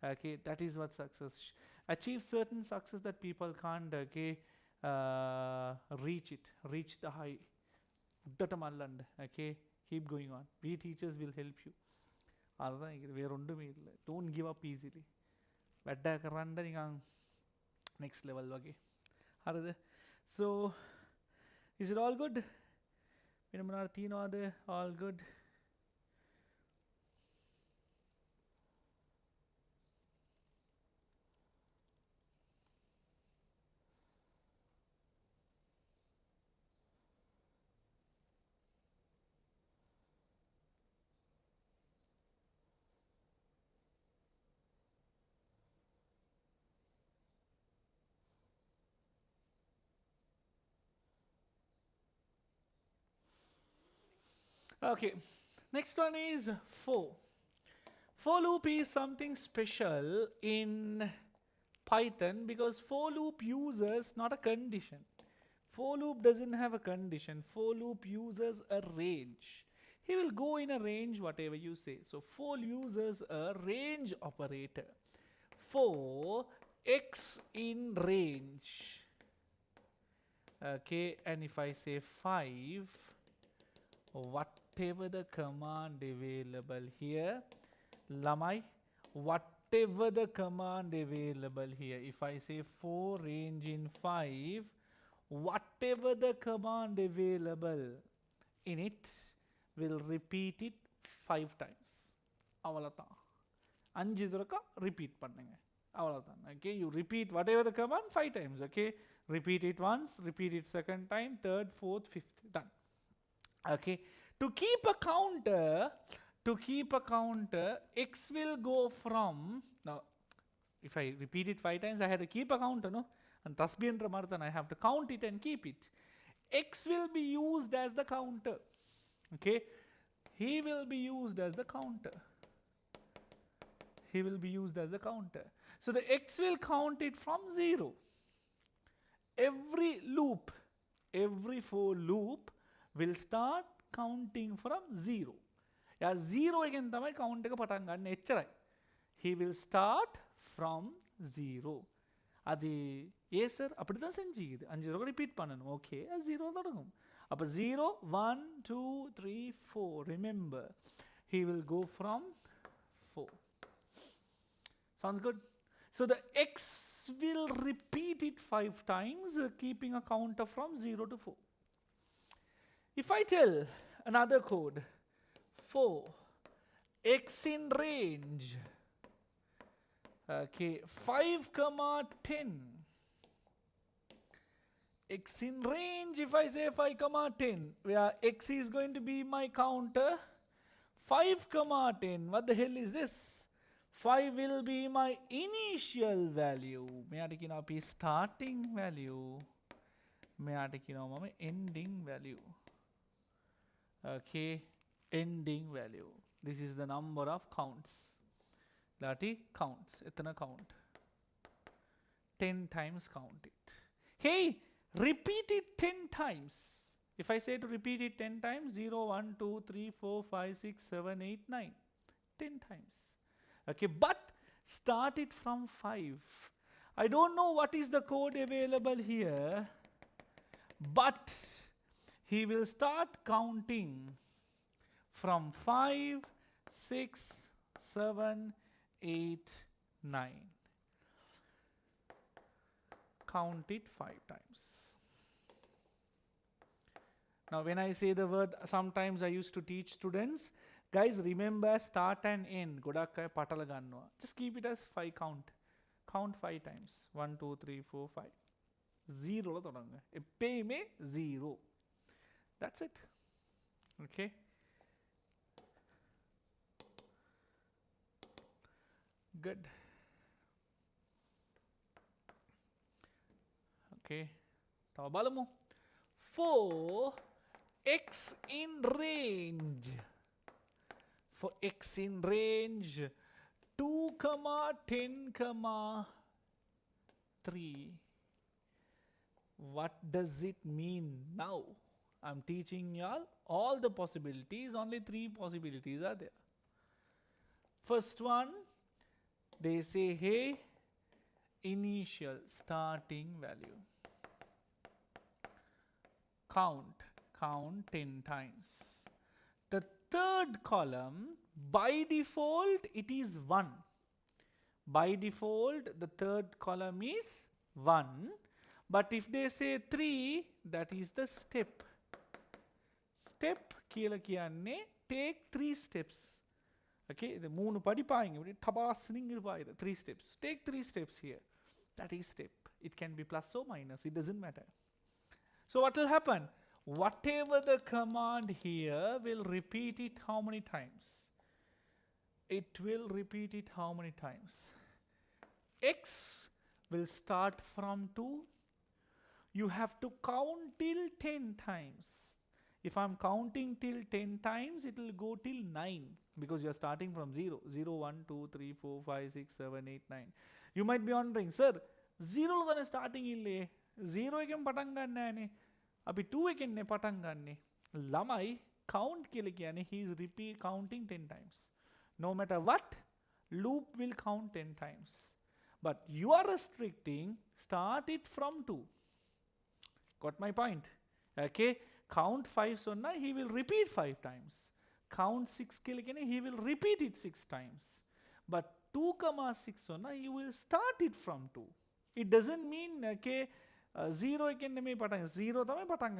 Okay, that is what success. Achieve certain success that people can't okay reach it, reach the high. Okay, keep going on. We teachers will help you. அதுதான் இது வேற ஒன்றுமே இல்லை. Don't give up easily. வெட்டாக்கிறanda நீங்கள் next level okay. அடுது so is it all good? நம்ம தீனோ அது all good. Okay, next one is for. For loop is something special in Python because for loop uses not a condition. For loop doesn't have a condition. For loop uses a range. He will go in a range whatever you say. So for uses a range operator. For x in range. Okay, and if I say 5, whatever the command available here, lamai, whatever the command available here, if I say for range in 5, whatever the command available in it will repeat it 5 times. Avalatan. 5 தடவை repeat பண்ணுங்க. அவ்வளவுதான். Okay, you repeat whatever the command 5 times. Okay, repeat it once, repeat it second time, third, fourth, fifth, done. Okay, to keep a counter, x will go from, now if I repeat it 5 times I have to keep a counter, no, and tasbihன்ற மாதிரி தான் I have to count it and keep it. X will be used as the counter. Okay, he will be used as the counter. He will be used as the counter. So the x will count it from 0. Every loop, every for loop will start counting from 0. Yeah, 0 again tamai count එක පටන් ගන්න එච්චරයි. He will start from 0. அது ஏ sir அப்படி தான் செஞ்சுக்குது. 5 தடவை repeat பண்ணணும். Okay, அது 0 தொடங்கும். அப்போ 0, 1, 2, 3, 4. Remember, he will go from 4. Sounds good? So the x will repeat it 5 times, keeping a counter from 0 to 4. If I tell another code, for x in range, okay, 5 comma 10. X in range, if I say 5 comma 10, where x is going to be my counter, 5 comma 10, what the hell is this? 5 will be my initial value. මෙයාට කියනවා අපි starting value. මෙයාට කියනවා මම ending value. Okay, ending value. This is the number of counts. That is counts. Etana count. 10 times count it. Hey, repeat it 10 times. If I say to repeat it 10 times, 0, 1, 2, 3, 4, 5, 6, 7, 8, 9. 10 times. Okay, but start it from 5. I don't know what is the code available here, but he will start counting from 5, 6, 7, 8, 9. Count it 5 times. Now when I say the word, sometimes I used to teach students, guys, remember start and end. Just keep it as 5 count. Count 5 times. 1, 2, 3, 4, 5. 0. 0. That's it. Okay. Good. Okay. Tawa balamu. For x in range. For x in range 2, 10, 3. What does it mean now? I'm teaching y'all all the possibilities. Only 3 possibilities are there. First one, they say, hey, initial starting value. Count 10 times. The third column, by default, it is 1. By default, the third column is 1. But if they say 3, that is the step. Step, take 3 steps. Okay, the moon padipaying, 3 steps. Take 3 steps here. That is step. It can be plus or minus, it doesn't matter. So what will happen? Whatever the command here will repeat it how many times? It will repeat it how many times? X will start from 2. You have to count till 10 times. If I'm counting till 10 times, it will go till 9 because you are starting from 0. 0, 1, 2, 3, 4, 5, 6, 7, 8, 9. You might be wondering, sir, 0 is starting ille. 0 ekam patanganne. Abhi 2 ekenne patanganne. Lamai count kiyane he is counting 10 times. No matter what, loop will count 10 times. But you are restricting, start it from 2. Got my point? Okay. Count 5 sonna, he will repeat 5 times. Count 6 he will repeat it 6 times. But 2, 6 sonna, he will start it from 2. It doesn't mean, okay, 0 0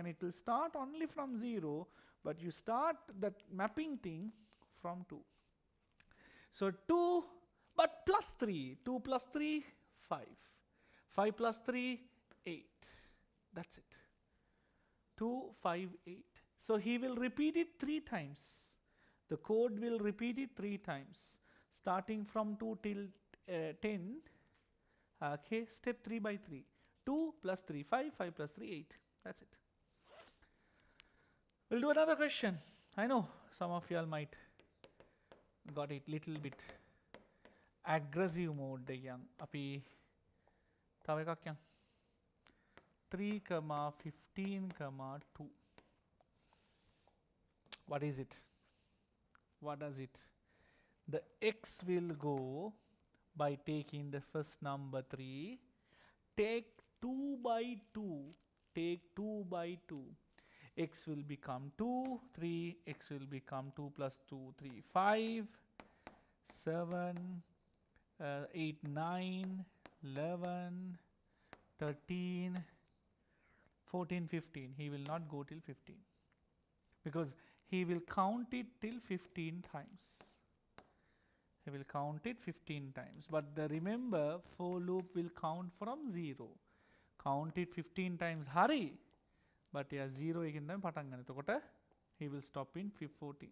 it will start only from 0, but you start that mapping thing from 2. So 2, but plus 3. 2 plus 3, 5. 5 plus 3, 8. That's it. 2, 5, 8. So he will repeat it 3 times. The code will repeat it 3 times. Starting from 2 till 10. Okay, step 3 by 3. 2 plus 3, 5. 5 plus 3, 8. That's it. We'll do another question. I know some of y'all might got it little bit aggressive mode yang. Api tahu ekak yang 3, 15, 2. What is it? What does it? The x will go by taking the first number 3. Take 2 by 2. Take 2 by 2. X will become 2, 3. X will become 2 plus 2, 3, 5, 7, 8, 9, 11, 13, 14, 15. He will not go till 15 because he will count it till 15 times. He will count it 15 times. But remember, for loop will count from 0. Count it 15 times. Hurry! But yeah, 0 again, he will stop in 14.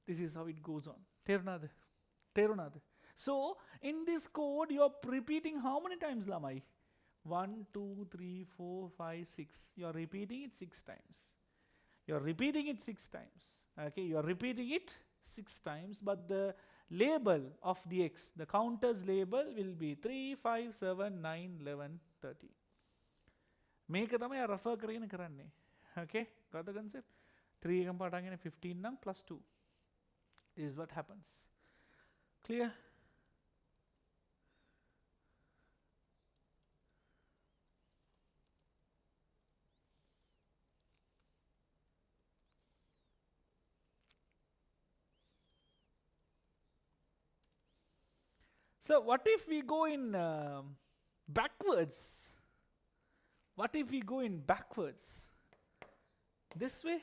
This is how it goes on. Terunade. So, in this code, you are repeating how many times, Lamai? 1, 2, 3, 4, 5, 6. You are repeating it 6 times. You are repeating it 6 times. Okay, you are repeating it 6 times, but the label of the x, the counter's label will be 3, 5, 7, 9, 11, 13. මේක තමයි refer කරගෙන කරන්නේ. Okay, got the concept? 3 එකම පාට අරගෙන 15 නම් plus 2 is what happens. Clear? So what if we go in backwards? What if we go in backwards? This way?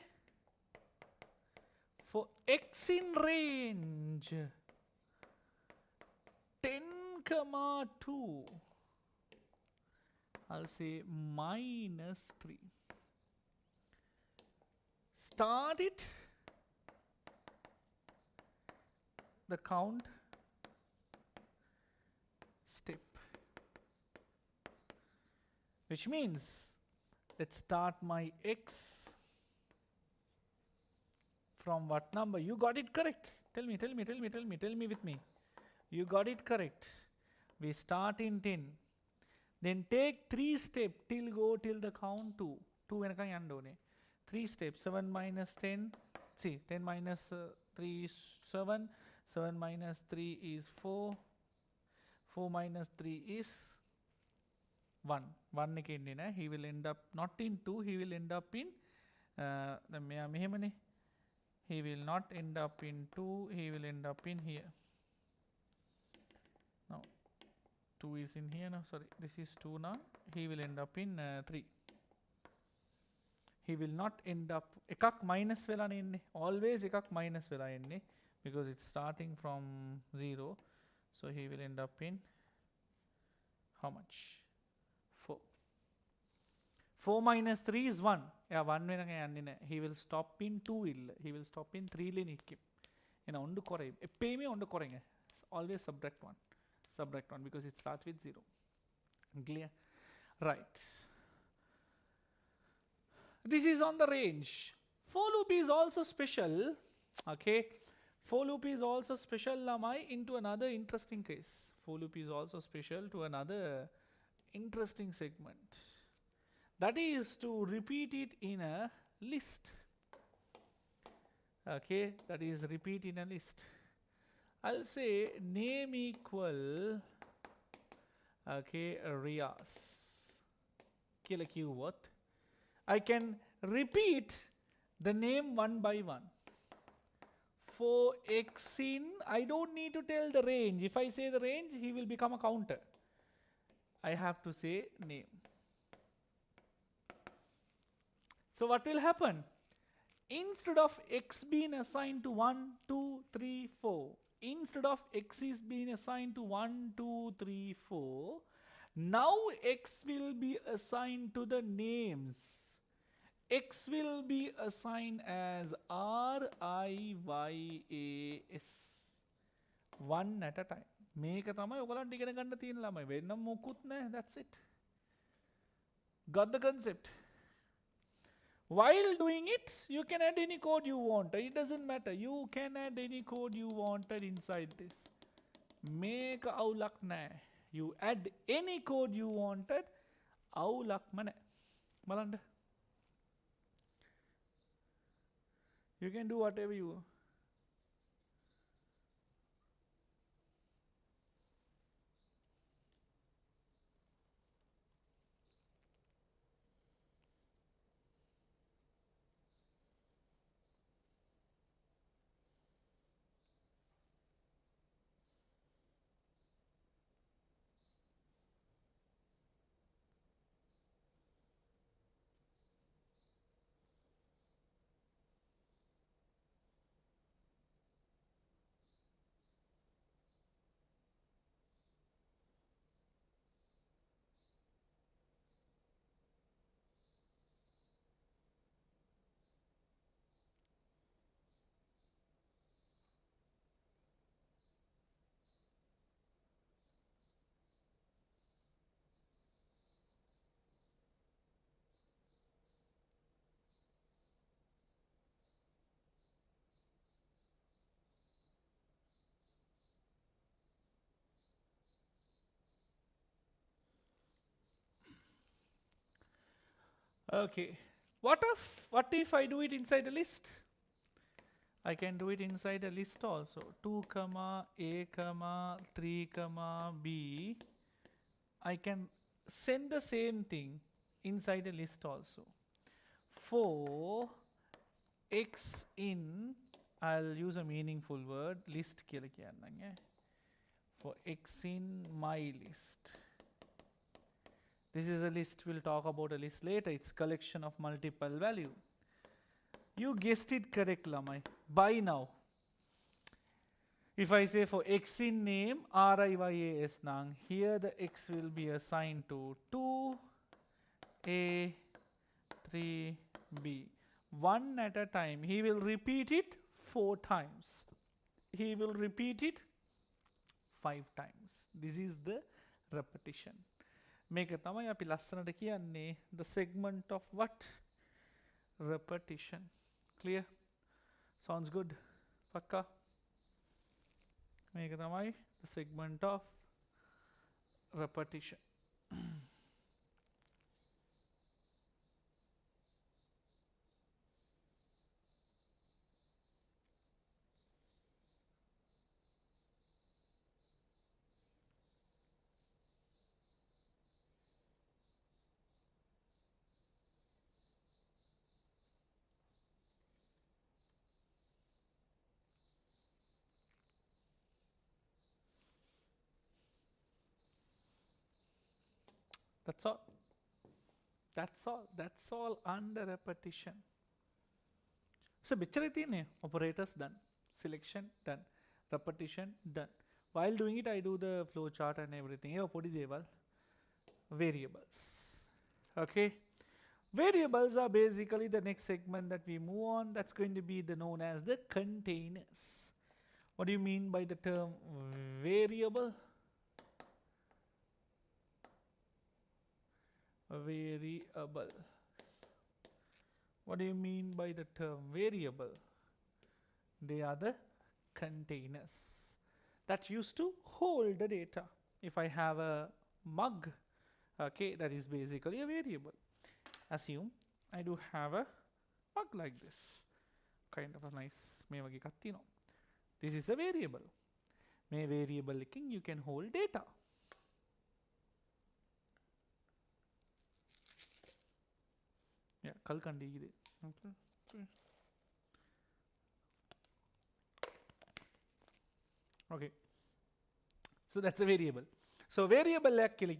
For x in range 10, 2, I'll say minus 3. Start it, the count step, which means let's start my x from what number? You got it correct. Tell me with me. You got it correct. We start in 10. Then take 3 steps till go till the count 2. 2 venaka yanda one. 3 steps. 7 minus 10. See, 10 minus 3 is 7. 7 minus 3 is 4. 4 minus 3 is 1. 1 එක ඉන්නේ නැහැ. He will end up not in 2. He will end up in දැන් මෙයා මෙහෙමනේ. He will not end up in 2. He will end up in here. Now 2 is in here now. Sorry, this is 2 now. He will end up in 3. He will not end up එකක් minus වෙලානේ එන්නේ. Always එකක් minus වෙලා එන්නේ because it's starting from 0. So he will end up in how much? 4. 4 minus 3 is 1. Yeah, 1 වෙනකන් යන්නේ නැහැ. He will stop in 2 ඉල්ල. He will stop in 3 ලෙන එකේ. එන ඔන්න කරේ. එපේමේ ඔන්න කරෙන්. Always subtract 1. Subtract 1 because it starts with 0. Clear? Right. This is on the range. For loop is also special. Okay. For loop is also special, lamai, into another interesting case. For loop is also special to another interesting segment. That is to repeat it in a list. Okay, that is repeat in a list. I'll say name equal, okay, Riyas. Kila keyword. I can repeat the name one by one. For x in, I don't need to tell the range. If I say the range, he will become a counter. I have to say name. So what will happen? Instead of x being assigned to 1, 2, 3, 4, instead of x is being assigned to 1, 2, 3, 4, now x will be assigned to the names. X will be assigned as RIYAS. One at a time. මේක තමයි ඔයගලන්ට ඉගෙන ගන්න තියෙන ළමයි. වෙන මොකුත් නැහැ. That's it. Got the concept? While doing it, you can add any code you want. It doesn't matter. You can add any code you wanted inside this. මේක අවුලක් නැහැ. You add any code you wanted. අවුලක්ම නැහැ. බලන්න. You can do whatever you want. Okay. What if I do it inside a list? I can do it inside a list also. 2 comma a comma 3 comma b. I can send the same thing inside a list also. For x in, I'll use a meaningful word, list kiyala. For x in my list. This is a list, we'll talk about a list later. It's collection of multiple value. You guessed it correct, Lamai. By now. If I say for x in name, RIYAS nang, here the x will be assigned to 2A, 3B. One at a time. He will repeat it 4 times. He will repeat it 5 times. This is the repetition. Make a තමයි අපි ලස්සනට කියන්නේ the segment of what? Repetition. Clear? Sounds good? Pakka? Make a තමයි the segment of repetition. That's all. That's all. That's all under repetition. So, bichare operators done, selection done, repetition done. While doing it, I do the flow chart and everything. Variables. Okay. Variables are basically the next segment that we move on. That's going to be known as the containers. What do you mean by the term variable? Variable. What do you mean by the term variable? They are the containers that used to hold the data. If I have a mug, okay, that is basically a variable. Assume I do have a mug like this, kind of a nice මේ වගේ එකක් තියෙනවා. This is a variable. මේ variable එකකින් you can hold data. Yeah, Kandy ಇದೆ. Okay. So that's a variable. So variable actually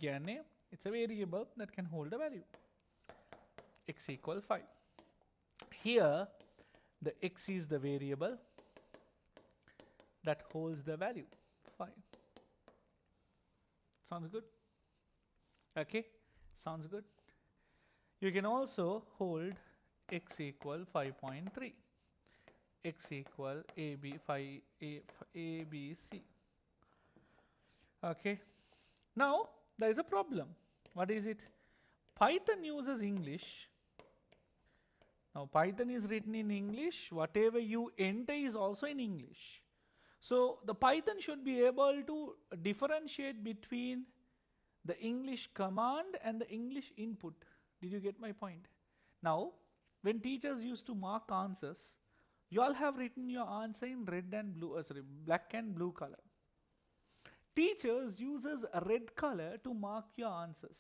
it's a variable that can hold a value. X equal 5. Here the x is the variable that holds the value 5. Sounds good? Okay, sounds good. You can also hold x equal 5.3, x equal ABC. Okay. Now there is a problem. What is it? Python uses English. Now Python is written in English. Whatever you enter is also in English. So the Python should be able to differentiate between the English command and the English input. Did you get my point? Now, when teachers used to mark answers, you all have written your answer in red and blue, black and blue color. Teachers uses a red color to mark your answers.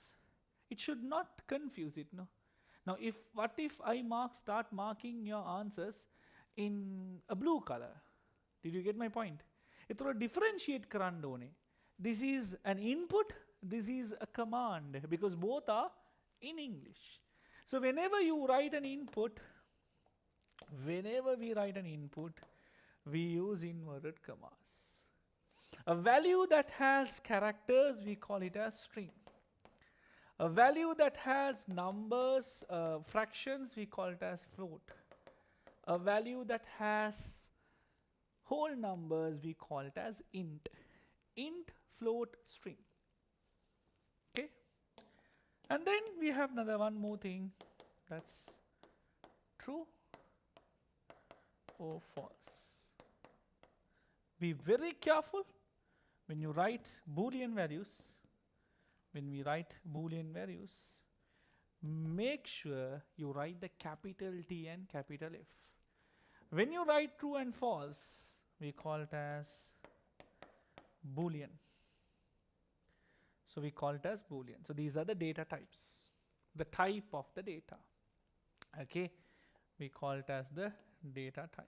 It should not confuse it, no? Now, what if I start marking your answers in a blue color? Did you get my point? It will differentiate karandone. This is an input, this is a command, because both are in English. So whenever you write an input, whenever we write an input, we use inverted commas. A value that has characters, we call it as string. A value that has numbers, fractions, we call it as float. A value that has whole numbers, we call it as int. Int, float, string. Okay? And then we have another one more thing, that's true or false. Be very careful when you write Boolean values. When we write Boolean values, make sure you write the capital T and capital F. When you write true and false, we call it as Boolean. So we call it as Boolean. So these are the data types, the type of the data. Okay, we call it as the data type.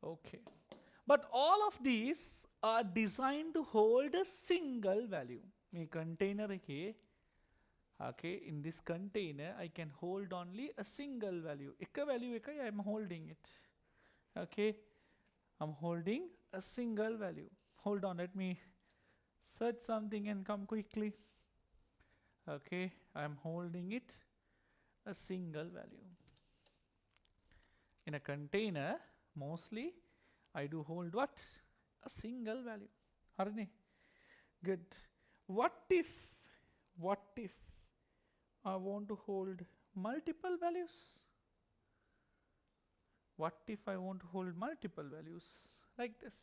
Okay, but all of these are designed to hold a single value. Me container ke, okay, in this container I can hold only a single value. Ekka value ekka I am holding it. Okay, I'm holding a single value. Hold on, let me search something and come quickly. Okay, I'm holding it a single value. In a container, mostly I do hold what? A single value. Harne? Good. What if I want to hold multiple values? What if I want to hold multiple values like this?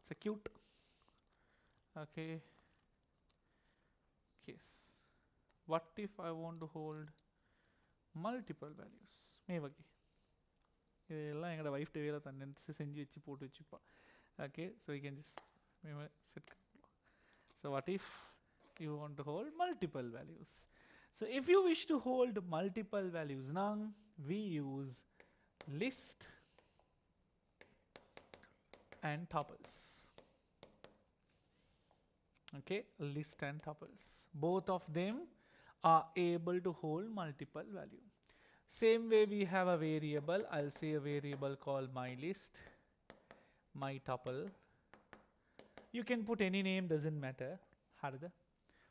It's a cute. Okay. Yes. What if I want to hold multiple values? Mevagi. இதெல்லாம் எங்களோட வைஃப்ட வேலை தண்ணி செஞ்சு வச்சு போட்டு வச்சுப்பா. Okay, so you can just set. So what if you want to hold multiple values? So if you wish to hold multiple values, now we use list and tuples. Okay, list and tuples. Both of them are able to hold multiple value. Same way we have a variable. I'll say a variable called my list, my tuple. You can put any name, doesn't matter. Harda.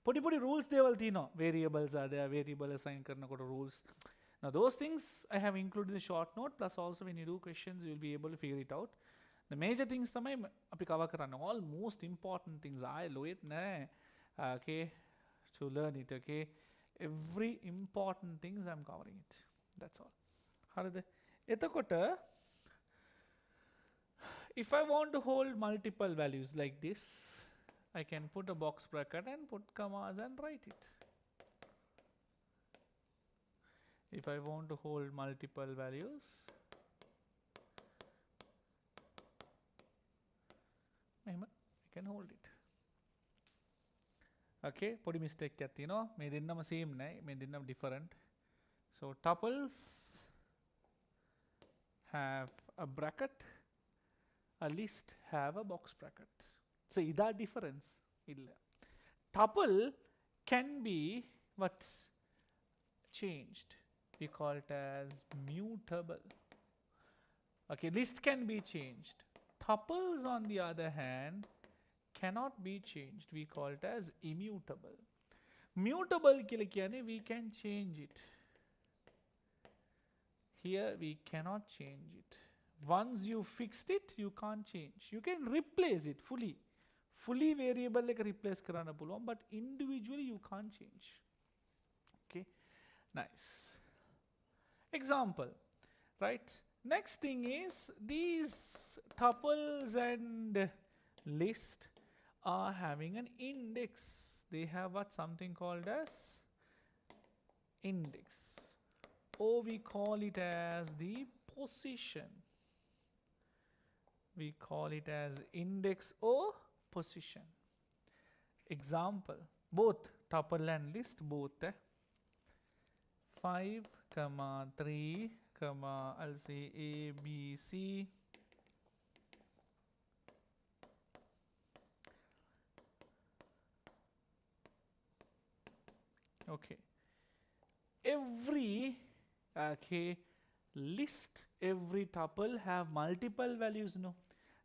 Put rules they will know. Variables are there, variable assign karna koda rules. Now those things I have included in the short note, plus also when you do questions you will be able to figure it out. The major things tamai api cover karana. All most important things I know it na. Okay, to learn it. Okay, every important things I'm covering it. That's all. Harada. Etakota. If I want to hold multiple values like this, I can put a box bracket and put commas and write it. If I want to hold multiple values, I can hold it. Okay, put a mistake you know, may dinna same nay, may dinna different. So tuples have a bracket, a list have a box bracket. So ida difference illa. Tuple can be what's changed. We call it as mutable. Okay, list can be changed. Tuples on the other hand cannot be changed. We call it as immutable. Mutable we can change it. Here we cannot change it. Once you fixed it, you can't change. You can replace it fully. Fully variable like replace karana pulvam, but individually you can't change. Okay, nice. Example, right? Next thing is these tuples and list are having an index. They have what something called as index. Or we call it as the position. We call it as index or position. Example, both tuple and list both 5, 3, I'll say A, B, C. Okay. Every list, every tuple have multiple values, no?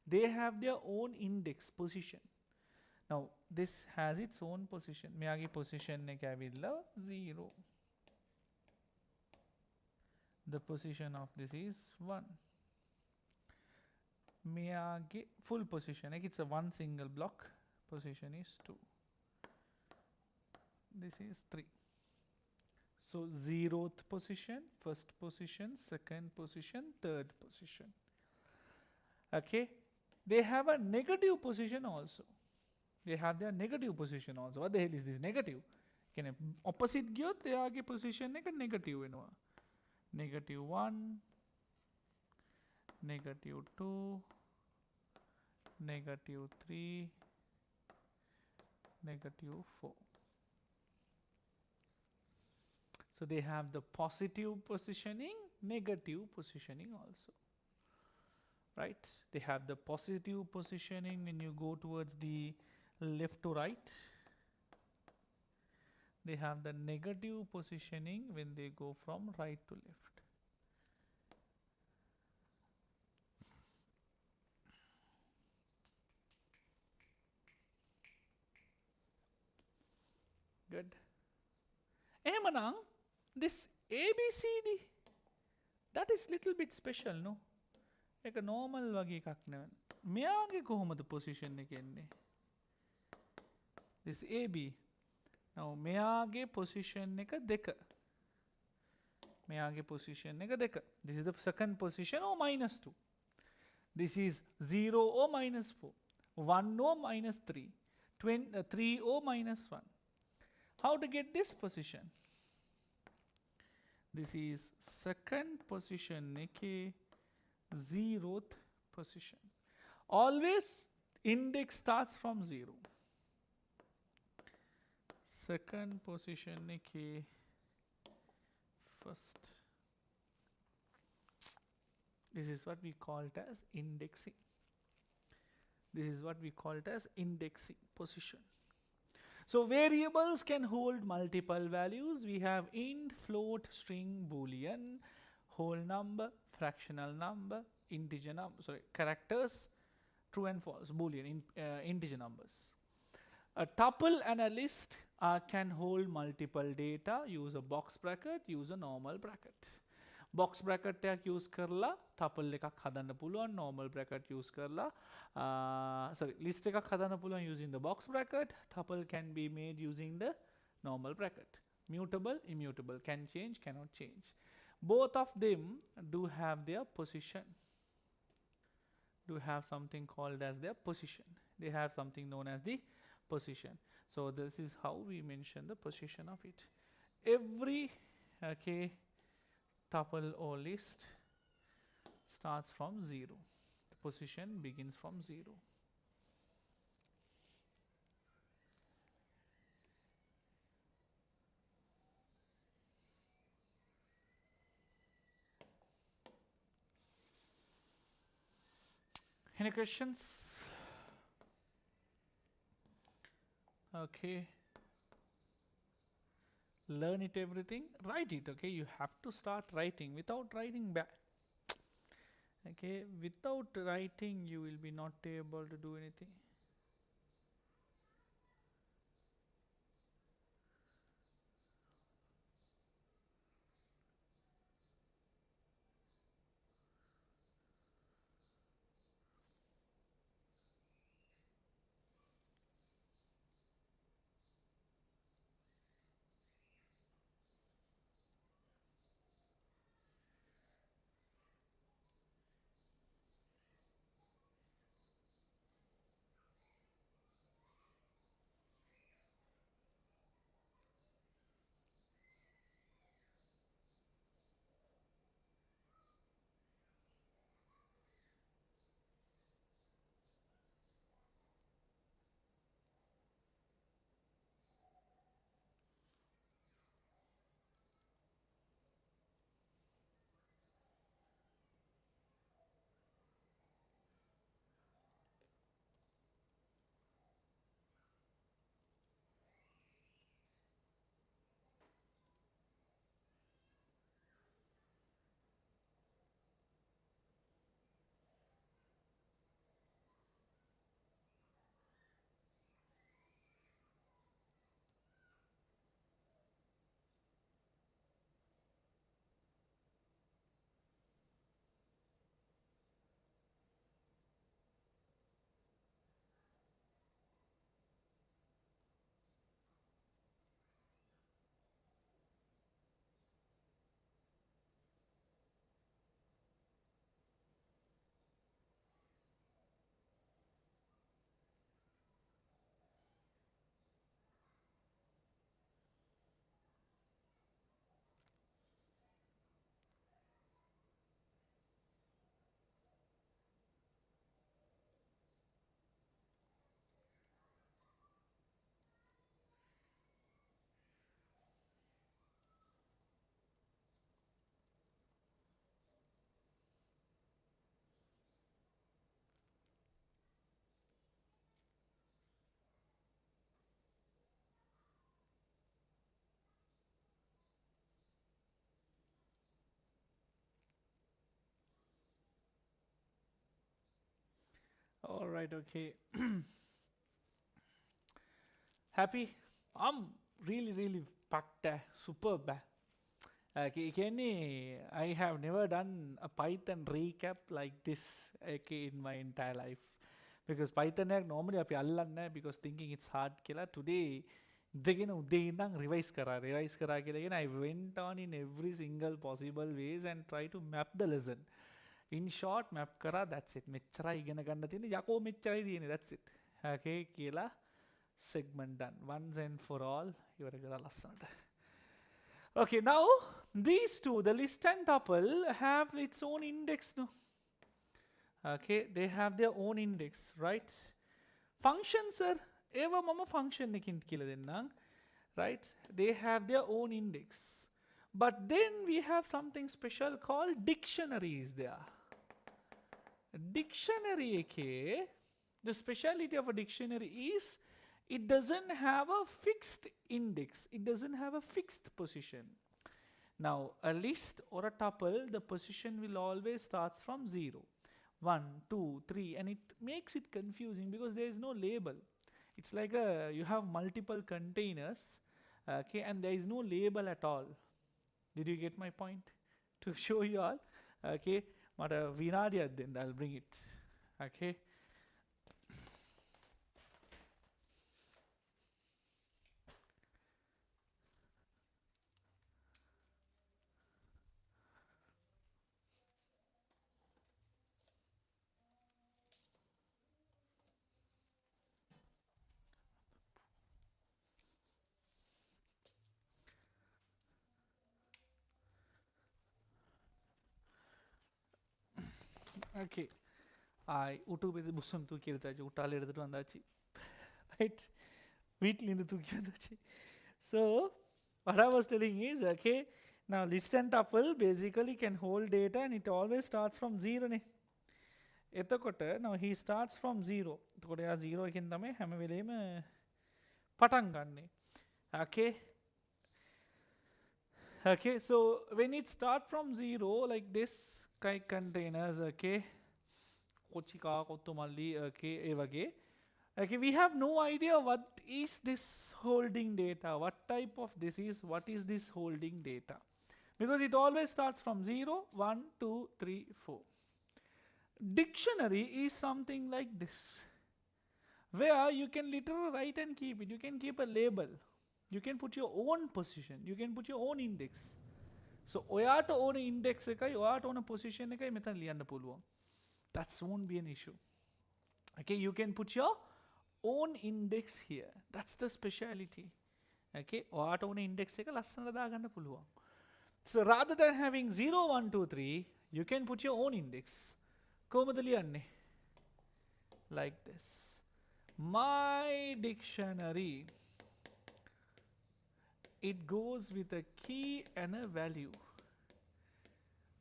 They have their own index position. Now this has its own position. Miyagi position ne kya 0. The position of this is 1. Miyagi full position, like it's a one single block. Position is 2. This is 3. So 0th position, first position, second position, third position. Okay, they have a negative position also. They have their negative position also. What the hell is this negative? Can opposite gyot they are position එක negative වෙනවා. -1, -2, -3, -4. So they have the positive positioning, negative positioning also. Right? They have the positive positioning when you go towards the left to right. They have the negative positioning when they go from right to left. Good. එහෙමනම් this ABCD, that is little bit special, no? එක normal වගේ එකක් නෙවෙයි. මෙයාගේ කොහොමද position එක එන්නේ? This AB. Now මෙයාගේ position එක 2. මෙයාගේ position එක 2. This is the second position or -2. This is 0 or -4. 1 or -3. 3 or -1. How to get this position? This is second position neke 0th position. Always index starts from 0. Second position neke first. This is what we call it as indexing. This is what we call it as indexing position. So variables can hold multiple values. We have int, float, string, boolean, whole number, fractional number, integer number, characters, true and false, boolean, integer numbers. A tuple and a list can hold multiple data. Use a box bracket, use a normal bracket. Box bracket එකක් use කරලා tuple එකක් හදන්න පුළුවන්. Normal bracket use කරලා list එකක් හදන්න පුළුවන් using the box bracket. Tuple can be made using the normal bracket. Mutable, immutable, can change, cannot change. Both of them do have their position. Do have something called as their position. They have something known as the position. So this is how we mention the position of it. Every tuple or list starts from 0. The position begins from 0. Any questions? Okay. Learn it everything, write it. Okay, you have to start writing. Without writing back, okay, without writing you will be not able to do anything. right, okay. Happy? I'm really packed, superb. Okay, Kenny, I have never done a Python recap like this, okay, in my entire life. Because Python normally අපි අල්ලන්නේ because thinking it's hard කියලා. Today ඉඳගෙන උදේ ඉඳන් revise කරා කියලා කියන I went on in every single possible ways and try to map the lesson. In short, map කරා, that's it. මෙච්චරයි ඉගෙන ගන්න තියෙන්නේ. යකෝ මෙච්චරයි තියෙන්නේ, that's it. Okay කියලා segment done. Once and for all. ඉවර කරලා ලස්සනට. Okay, now these two, the list and tuple, have its own index, no? Okay, they have their own index, right? Functions, sir, eva mama function ekin kila dennan, right? They have their own index. But then we have something special called dictionaries there. Dictionary eke, the speciality of a dictionary is it doesn't have a fixed index. It doesn't have a fixed position. Now, a list or a tuple, the position will always starts from 0. 1, 2, 3, and it makes it confusing because there is no label. It's like you have multiple containers, okay, and there is no label at all. Did you get my point? To show you all, okay, but Vinadiya then I'll bring it, okay. Okay, I YouTube is busum tu kirtachi utale eduthu vandachi, right? Weekly indu thooki vandachi. So what I was telling is, okay, now list and tuple basically can hold data and it always starts from 0 ne. එතකොට now he starts from 0. එතකොට එයා 0 එකෙන් තමයි හැම වෙලේම පටන් ගන්නෙ. Okay. Okay, so when it start from 0 like this kind containers, okay, kochika kotumalli, okay, e wage, okay, we have no idea what is this holding data, what type of this is, what is this holding data, because it always starts from 0, 1, 2, 3, 4. Dictionary is something like this, where you can literally write and keep it. You can keep a label, you can put your own position, you can put your own index. So ඔයාට ඕන index එකයි ඔයාට ඕන position එකයි මෙතන ලියන්න පුළුවන්. That won't be an issue. Okay, you can put your own index here. That's the speciality. Okay, ඔයාට ඕන index එක ලස්සනට දාගන්න පුළුවන්. So rather than having 0, 1, 2, 3, you can put your own index. කොහොමද ලියන්නේ? Like this. My dictionary. It goes with a key and a value.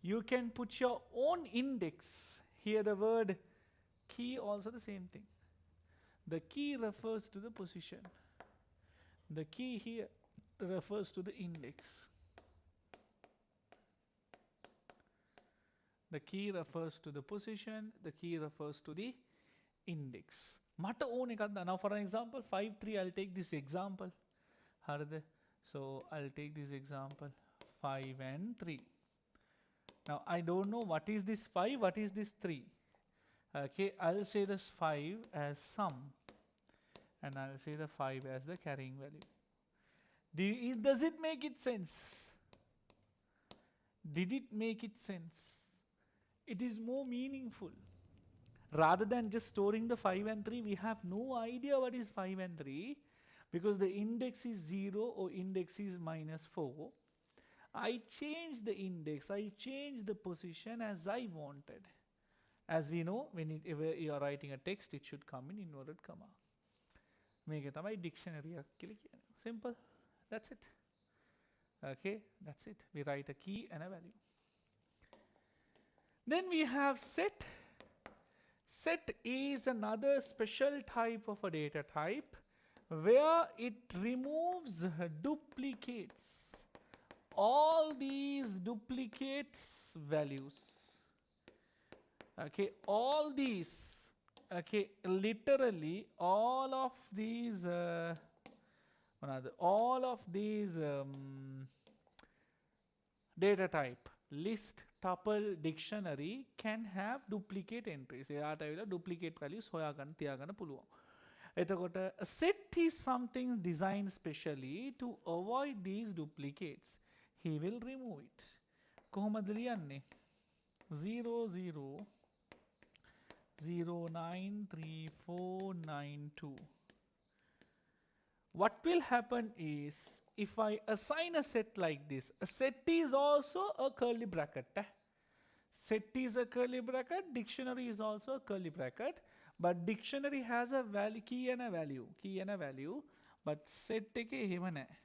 You can put your own index. Here the word key also the same thing. The key refers to the position. The key here refers to the index. The key refers to the position. The key refers to the index. මට ඕන එකක් දාන්න. Now for an example 5, 3, I'll take this example. හරිද? So I'll take this example 5 and 3. Now I don't know what is this 5, what is this 3. Okay, I'll say this 5 as sum and I'll say the 5 as the carrying value. Does it make it sense? Did it make it sense? It is more meaningful. Rather than just storing the 5 and 3, we have no idea what is 5 and 3. Because the index is 0 or index is -4, I change the index, I change the position as I wanted. As we know, whenever you are writing a text, it should come in inverted comma. මේක තමයි dictionary කියලා කියන්නේ. Simple. That's it. Okay, that's it. We write a key and a value. Then we have set. Set is another special type of a data type, where it removes duplicates, all these duplicates values. Okay, all these Okay, literally all of these data type list tuple dictionary can have duplicate entries. එයාට ඇවිල්ලා duplicate values හොයාගන්න තියාගන්න පුළුවන්. එතකොට a set is something designed specially to avoid these duplicates. He will remove it. කොහොමද ලියන්නේ? 00093492. What will happen is, if I assign a set like this, a set is also a curly bracket. Set is a curly bracket, dictionary is also a curly bracket, but dictionary has a value, key and a value, but set එක එහෙම නැහැ.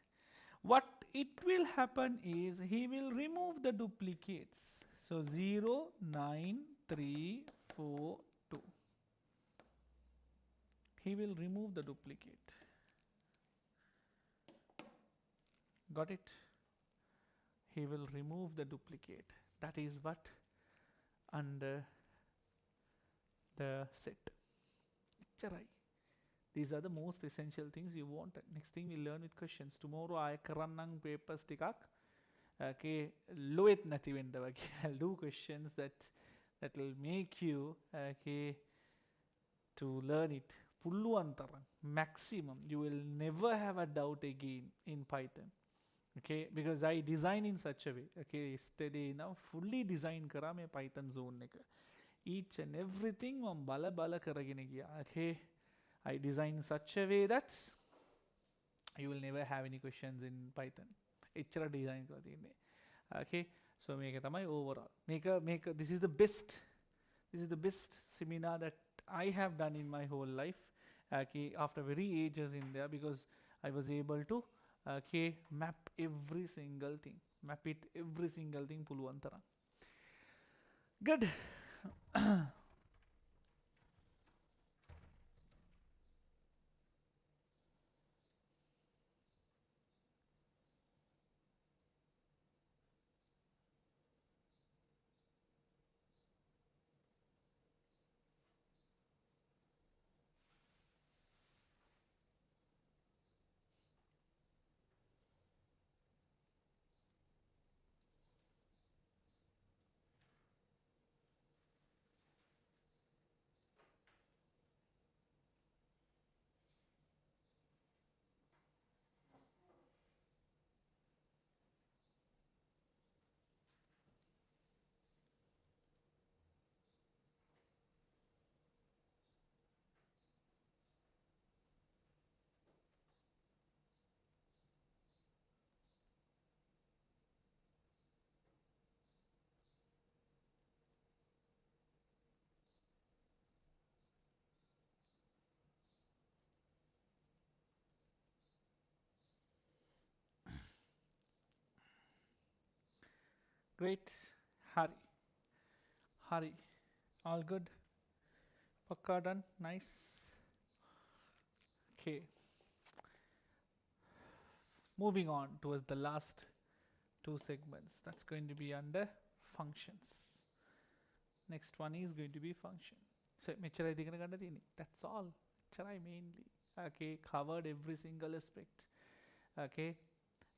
What it will happen is, he will remove the duplicates. So 09342. He will remove the duplicate. Got it? He will remove the duplicate. That is what under the set. These are the most essential things you want. Next thing we'll learn with questions. Tomorrow I karannang papers ටිකක් okay ලොවෙත් නැති වෙන්න වගේ. I'll do questions that will make you okay to learn it පුළුවන් තරම් maximum. You will never have a doubt again in Python. Okay, because I design in such a way. Okay, yesterday now fully design kara me Python zone එක. Each and everything මම බල කරගෙන ගියා. Okay, I design in such a way that you will never have any questions in Python. එච්චර design කරලා තියෙන්නේ. Okay, so මේක තමයි overall. This is the best seminar that I have done in my whole life. Okay, after very ages in there, because I was able to okay map every single thing පුළුවන් තරම්. Good. Great. Hari. All good? Pakka done? Nice. Okay. Moving on towards the last two segments. That's going to be under functions. Next one is going to be function. So, මෙච්චරයි ඉගෙන ගන්න තියෙන්නේ. That's all. මෙච්චරයි mainly. Okay, covered every single aspect. Okay.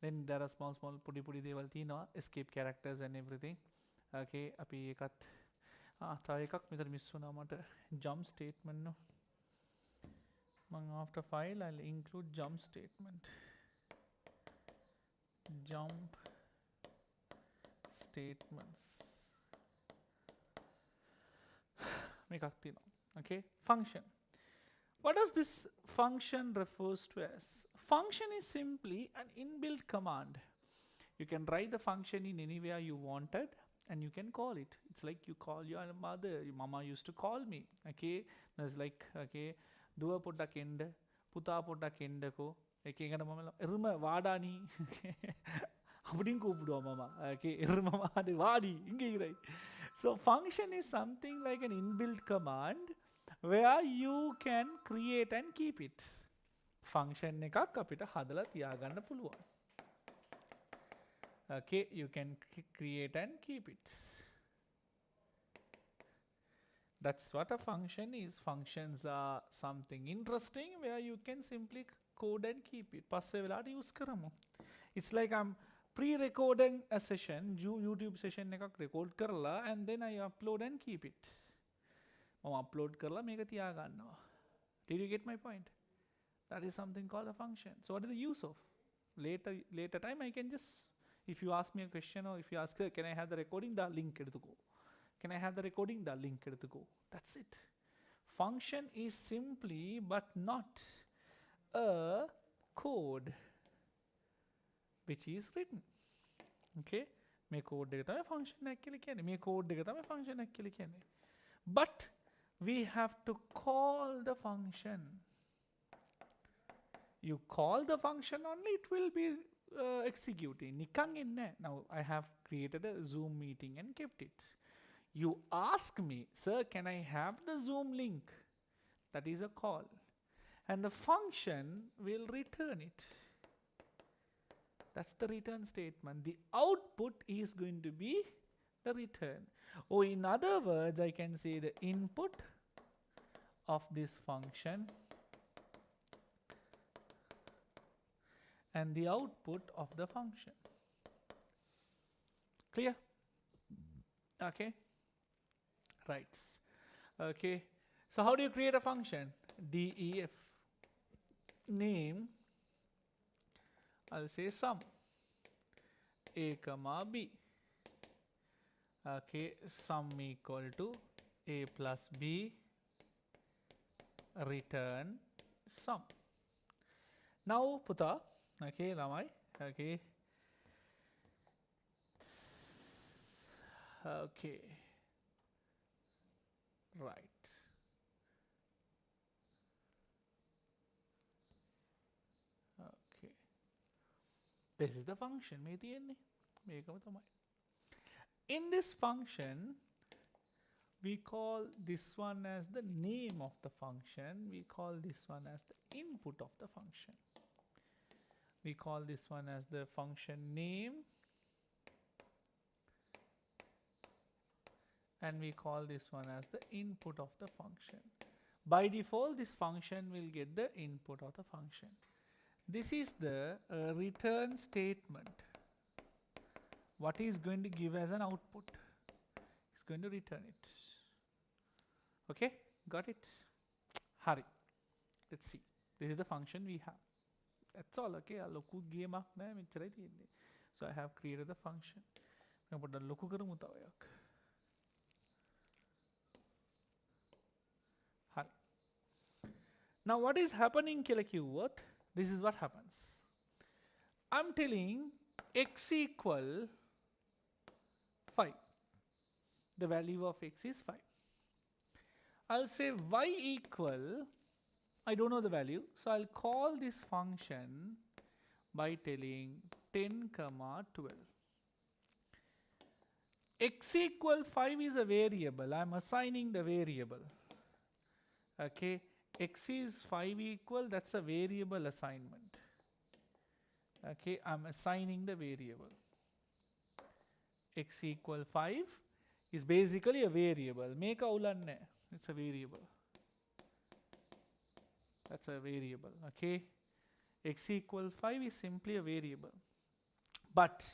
Then there are small pudi දේවල් තියෙනවා, escape characters and everything. Okay, අපි එකත් තව එකක් මෙතන මිස් වුණා මට, jump statement no. මම after file I'll include jump statement. Jump statements. මේකක් තියෙනවා. Okay, function. What does this function refers to as? Function is simply an inbuilt command. You can write the function in anywhere you wanted and you can call it. It's like you call your mother. Your mama used to call me. Okay, there's like okay duwa poddak enda, puta poddak endako. එකකට මම එරුම වාඩානි අපිටින් කූපුඩුවා මම. Okay, එරුම වාඩි ඉංගේ ඉරයි. So function is something like an inbuilt command where you can create and keep it. Function එකක් අපිට හදලා තියාගන්න පුළුවන්. Okay, you can create and keep it. That's what a function is. Functions are something interesting where you can simply code and keep it. පස්සේ වෙලාවට use කරමු. It's like I'm pre-recording a session, YouTube session එකක් record කරලා and then I upload and keep it. මම upload කරලා මේක තියාගන්නවා. Did you get my point? That is something called a function. So what is the use of? Later time I can just, if you ask me a question or if you ask, can I have the recording, the link எடுத்துக்கோ. Can I have the recording, the link எடுத்துக்கோ. That's it. Function is simply but not a code which is written. Okay? මේ code එක තමයි function එක කියලා කියන්නේ. මේ code එක තමයි function එක කියලා කියන්නේ. But we have to call the function. You call the function only, it will be executing. නිකන් එන්නේ. Now I have created a Zoom meeting and kept it. You ask me, sir, can I have the Zoom link? That is a call. And the function will return it. That's the return statement. The output is going to be the return. Or in other words, I can say the input of this function and the output of the function. Clear? Okay. Right. Okay. So how do you create a function? Def. Name. I'll say sum. A comma b. Okay. Sum equal to a plus b. Return sum. Now puta. Okay, lamai. Okay. Okay. Right. Okay. This is the function. In this function, we call this one as the name of the function. We call this one as the input of the function. We call this one as the function name, and we call this one as the input of the function. By default, this function will get the input of the function. This is the return statement. What is going to give as an output? It's going to return it. Okay, got it? Hari. Let's see. This is the function we have. That's all. Okay, ලොකු ගේමක් නෑ මෙච්චරයි තියෙන්නේ. So I have created the function. මම පොඩ්ඩක් ලොකු කරමු තව එකක්. හරි. Now what is happening කියලා කිව්වොත්, this is what happens. I'm telling x equal 5. The value of x is 5. I'll say y equal, I don't know the value, so I'll call this function by telling 10, 12. X equal 5 is a variable. I'm assigning the variable. Okay, x is 5 equal, that's a variable assignment. Okay, I'm assigning the variable. X equal 5 is basically a variable. Make a ulanne. It's a variable. That's a variable. Okay, x equal 5 is simply a variable. But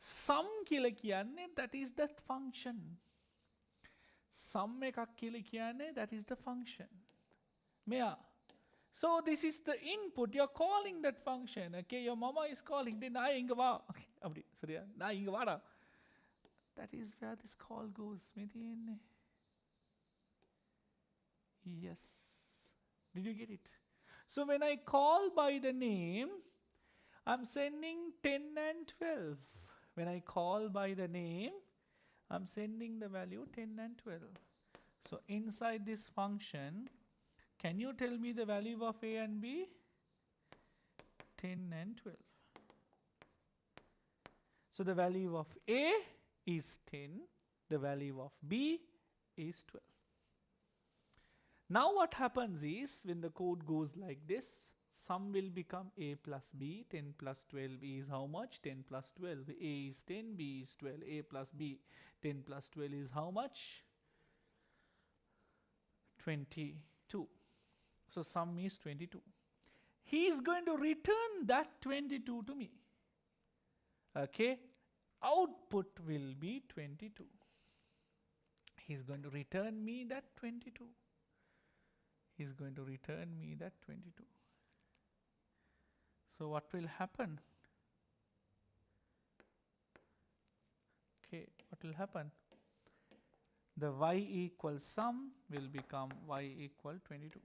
sum කියලා කියන්නේ, that is that function. Sum එකක් කියලා කියන්නේ, that is the function. මෙයා. So this is the input. You're calling that function. Okay, your mama is calling. Then நான் இங்க வா. அப்படி சரியா? நான் இங்க வாடா. That is where this call goes. මෙතින්නේ. Yes. Did you get it? So when I call by the name, I'm sending 10 and 12. When I call by the name, I'm sending the value 10 and 12. So inside this function, can you tell me the value of A and B? 10 and 12. So the value of A is 10, the value of B is 12. Now what happens is, when the code goes like this, sum will become A plus B. 10 plus 12 is how much? 10 plus 12. A is 10, B is 12. A plus B, 10 plus 12 is how much? 22. So sum is 22. He is going to return that 22 to me. Okay, output will be 22. He is going to return me that 22. He is going to return me that 22. So what will happen? Okay, what will happen? The y equals sum will become y equal 22.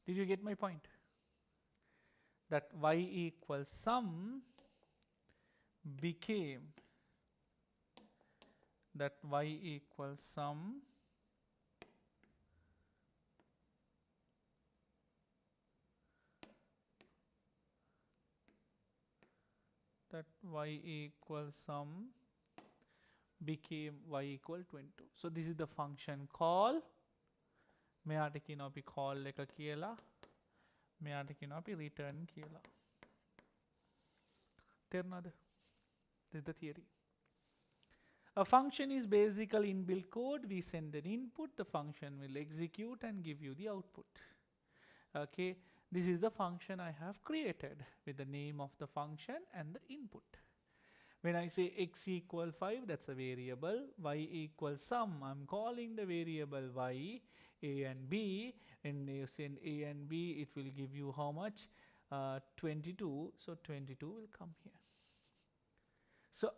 Did you get my point? That y equals sum became that y equals sum that y equals sum became y equal 22. So this is the function call. මෙයාට කියන අපි call එක කියලා. මෙයාට කියන අපි return කියලා. තේරුණාද? This is the theory. A function is basically inbuilt code. We send an input, the function will execute and give you the output. Okay, this is the function I have created with the name of the function and the input. When I say x equal 5, that's a variable. Y equals sum, I'm calling the variable y, a and b, and you send a and b, it will give you how much? 22. So 22 will come here. So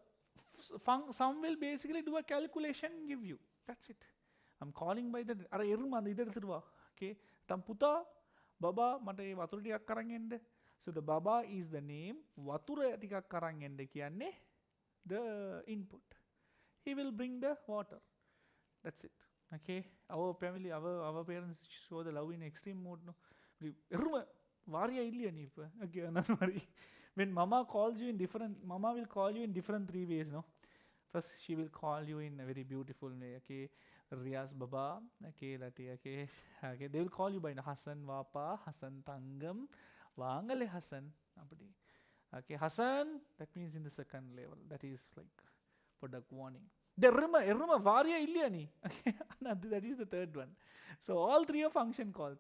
sum will basically do a calculation and give you. That's it. I'm calling by the okay. Tamputa baba mata e wathura ටිකක් අරන් එන්න. So the baba is the name. Wathura ටිකක් අරන් එන්න කියන්නේ the input. He will bring the water. That's it. Okay. Our family, our parents show the love in extreme mode. No. Okay, another worry. When mama calls you in different, mama will call you in different three ways. No. First, she will call you in a very beautiful way. Okay, Riyas Baba. Okay, okay. Okay, they will call you by Hassan Wapa, Hassan Tangam, Wangale Hassan. Okay, Hassan. That means in the second level. That is like product warning. Erruma varia illiyani. Okay, that is the third one. So all three are function called.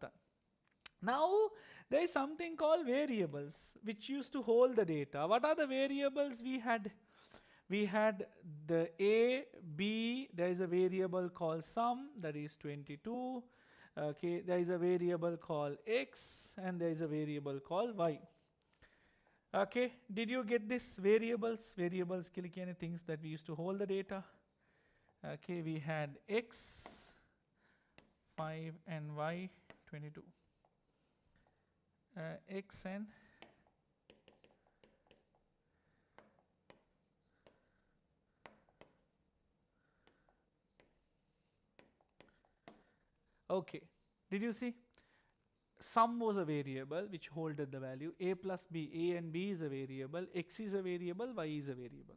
Now there is something called variables which used to hold the data. What are the variables we had? We had the a, b, there is a variable called sum, that is 22. Okay, there is a variable called x, and there is a variable called y. Okay, did you get this? Variables things that we used to hold the data. Okay, we had x 5 and y 22. X and okay, did you see? Sum was a variable which holded the value. A plus b, a and b is a variable, x is a variable, y is a variable.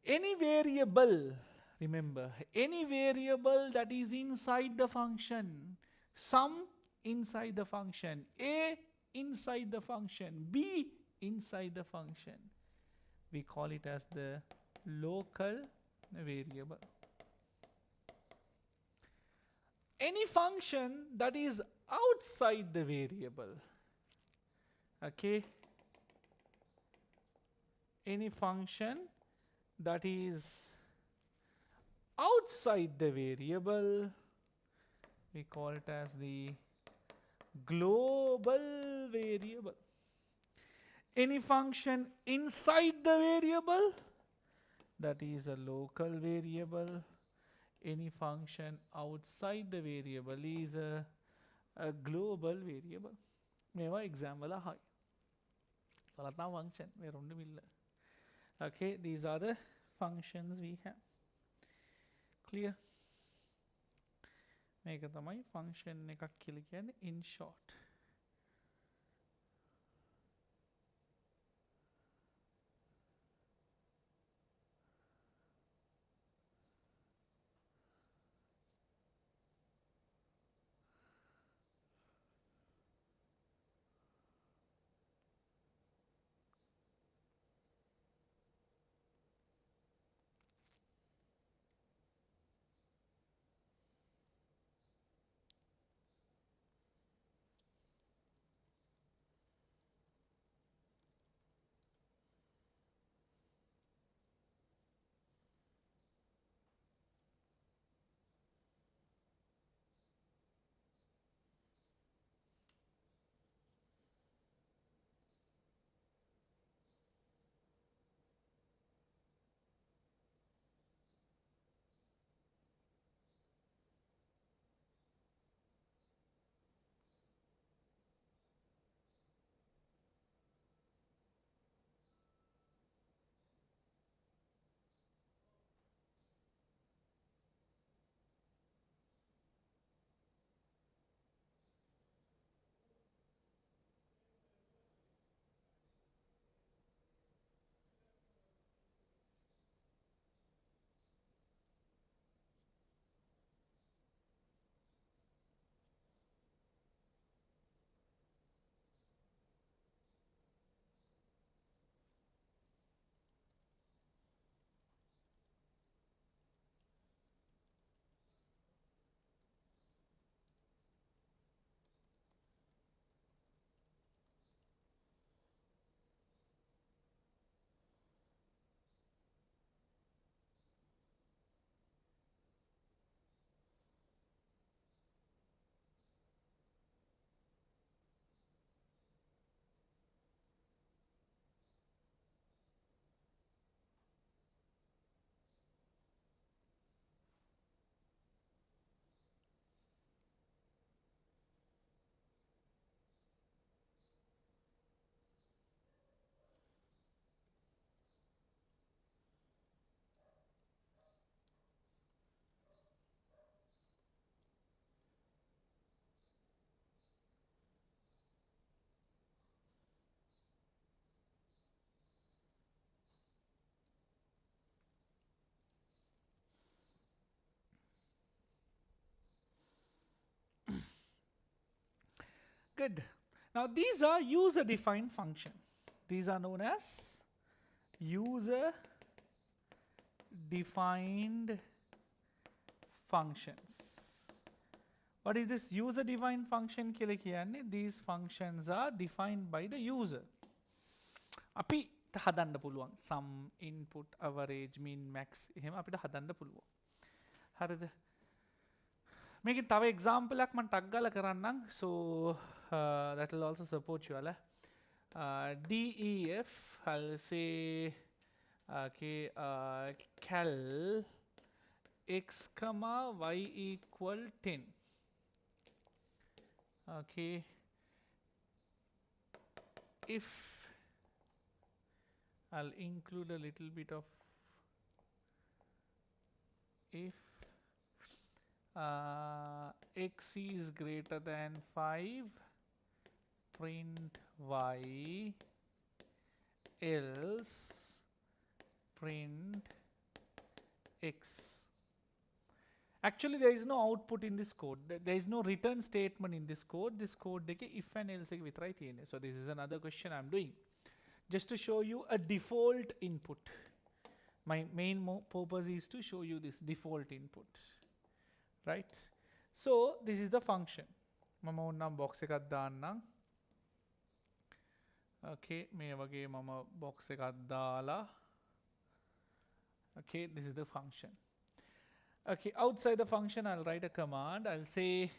Any variable, remember, any variable that is inside the function, sum inside the function, a inside the function, b inside the function, we call it as the local variable. Any function that is outside the variable, okay, any function that is outside the variable, we call it as the global variable. Any function inside the variable, that is a local variable. Any function outside the variable is a global variable. Meva example a high. Function. Okay, these are the functions we have. Clear? Make a function in short. Good. Now these are user defined function. These are known as user defined functions. What is this user defined function කියලා කියන්නේ? These functions are defined by the user. අපි හදන්න පුළුවන් sum, input, average, min, max එහෙම අපිට හදන්න පුළුවන්. හරිද? මේකෙන් තව example එකක් මම ටක් ගාලා කරන්නම්. So that will also support you all. DEF, I'll say okay, cal x comma y equal 10. Okay, if I'll include a little bit of if x is greater than 5, print y, else print x. Actually there is no output in this code. There is no return statement in this code. This code dekhe if and else එක විතරයි තියෙන්නේ. So this is another question I'm doing just to show you a default input. My main purpose is to show you this default input, right? So this is the function. මම ඕනම් box එකක් දාන්නම්. Okay, මේ වගේ මම box එකක් දාලා. Okay, this is the function. Okay, outside the function I'll write a command. I'll say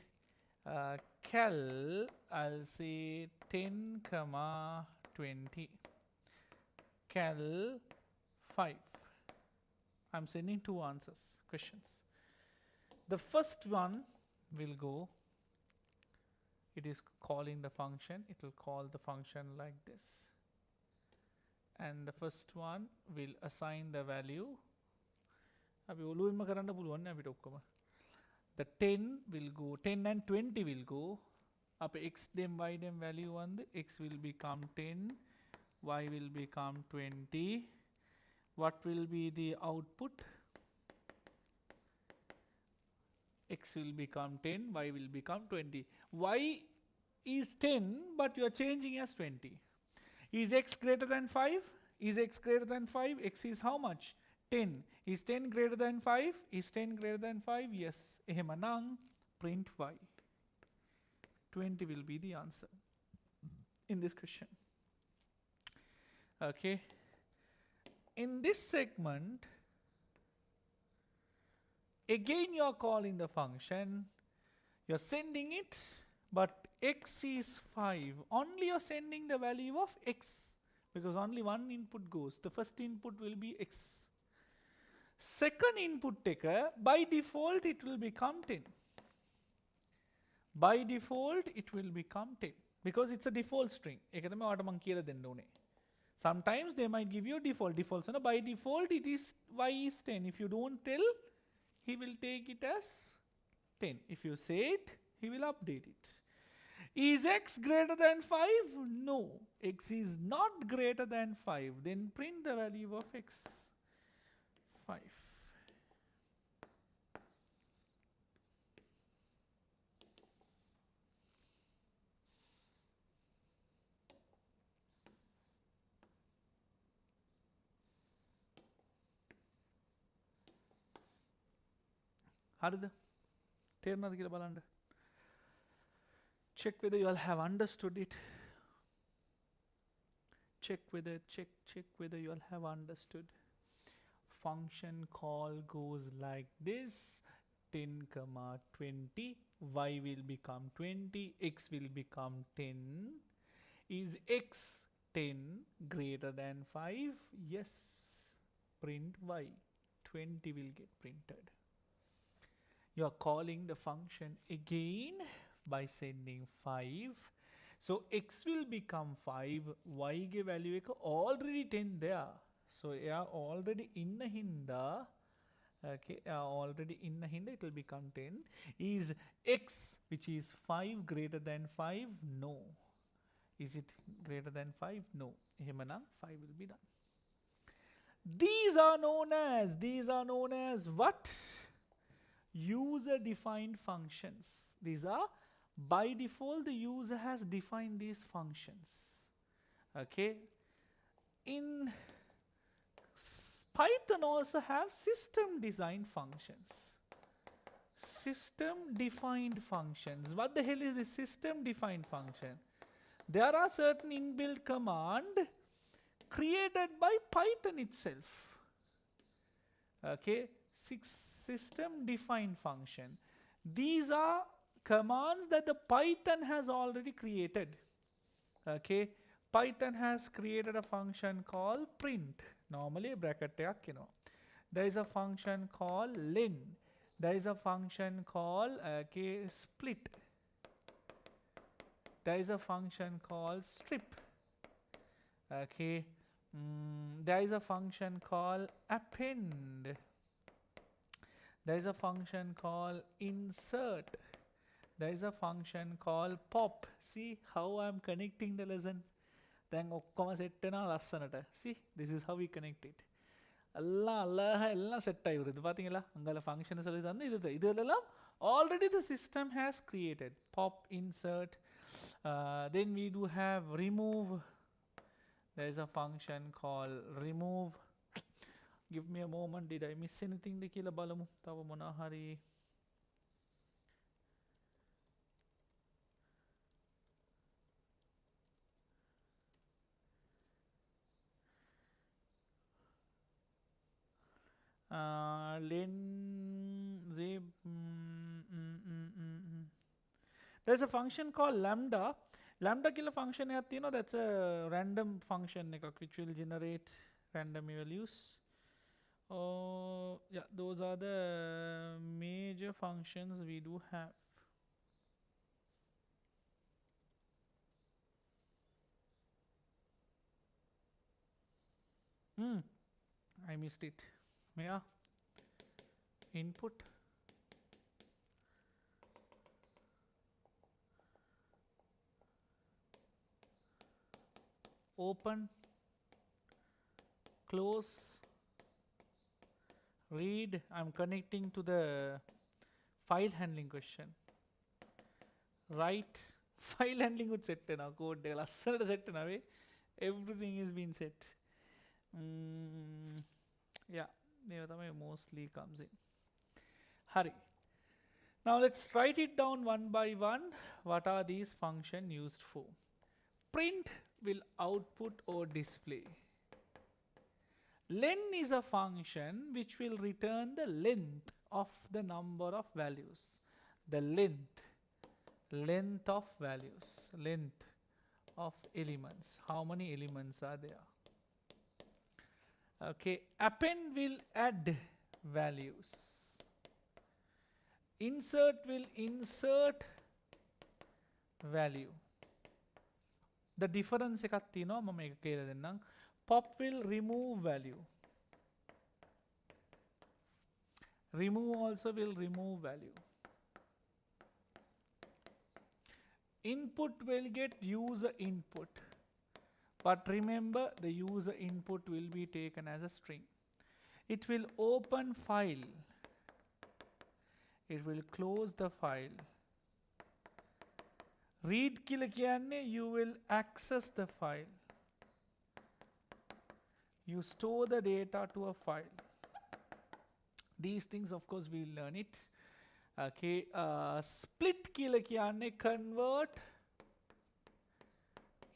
cal, I'll say 10 comma 20, cal 5. I'm sending two answers, questions. The first one will go, it is calling the function, it will call the function like this. And the first one will assign the value. The 10 will go, 10 and 20 will go. Up x dem y dem value one, x will become 10, y will become 20. What will be the output? X will become 10, y will become 20. Y is 10, but you are changing as 20. Is x greater than 5? Is x greater than 5? X is how much? 10. Is 10 greater than 5? Is 10 greater than 5? Yes. එහෙම නම් print y. 20 will be the answer in this question. Okay. In this segment, again you are calling the function, you are sending it, but x is 5. Only you are sending the value of x because only one input goes. The first input will be x. Second input taker, by default it will become 10. By default it will become 10 because it's a default string. Sometimes they might give you default. So no, by default it is y is 10. If you don't tell, he will take it as 10. If you say it, he will update it. Is x greater than 5? No. X is not greater than 5. Then print the value of x. 5. හරිද? තේරුණාද කියලා බලන්න. Check whether you all have understood it. Check whether you all have understood. Function call goes like this: 10 comma 20, y will become 20, x will become 10. Is x 10 greater than 5? Yes. Print y. 20 will get printed. You are calling the function again by sending 5. So x will become 5, y ge value එක already 10 there. So yeah, already in the hinda, okay, already in the hinda it will become 10. Is x, which is 5, greater than 5? No. Is it greater than 5? No. එහෙම නම් 5 will be done. These are known as what? User defined functions. These are By default, the user has defined these functions. Okay. In Python also have system design functions. System defined functions. What the hell is the system defined function? There are certain inbuilt command created by Python itself. Okay, system defined function. These are commands that the Python has already created. Okay, Python has created a function called print. Normally bracket there is a function called len. There is a function called split. There is a function called strip. Okay, there is a function called append. There is a function called insert. There is a function called pop. See how I am connecting the lesson. Then okkoma set වෙනවා ලස්සනට. See, this is how we connect it. எல்லாம் set ஆகி வருது பாத்தீங்களா? அங்கல function சொல்லி தந்து இதெல்லாம் already the system has created. Pop, insert. Then we do have remove. There is a function called remove. Give me a moment. Did I miss anything? ද කියලා බලමු. තව මොනවා හරි len zip. There's a function called lambda. Lambda killer function එකක් තියෙනවා. That's a random function එකක් which will generate random values. Oh yeah, those are the major functions we do have. I missed it. Yeah, input, open, close, read. I'm connecting to the file handling question. Write. File handling would set now code set away. Everything is being set. Yeah, mostly comes in. Hurry. Now let's write it down one by one. What are these functions used for? Print will output or display. Len is a function which will return the length of the number of values. The length of values, length of elements. How many elements are there? Okay, append will add values. Insert will insert value. The difference එකක් තියෙනවා මම මේක කියලා දෙන්නම්. Pop will remove value. Remove also will remove value. Input will get user input. But remember, the user input will be taken as a string. It will open file. It will close the file. Read කියලා කියන්නේ you will access the file. You store the data to a file. These things, of course, we'll learn it. Okay, split කියලා කියන්නේ convert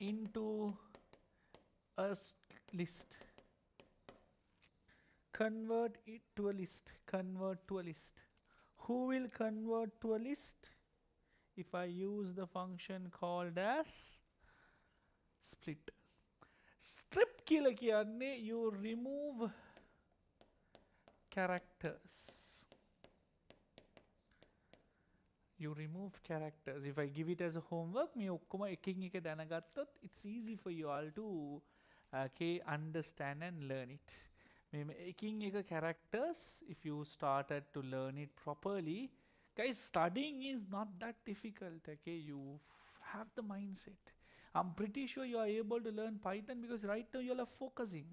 into a list. Convert it to a list. Convert to a list. Who will convert to a list? If I use the function called as split. Strip කියලා කියන්නේ you remove characters. You remove characters. If I give it as a homework, මේ ඔක්කොම එකින් එක දැනගත්තොත් it's easy for you all to understand and learn it. මේ එකින් එක characters, if you started to learn it properly, guys, studying is not that difficult. Okay, you have the mindset. I'm pretty sure you are able to learn Python because right now you all are focusing.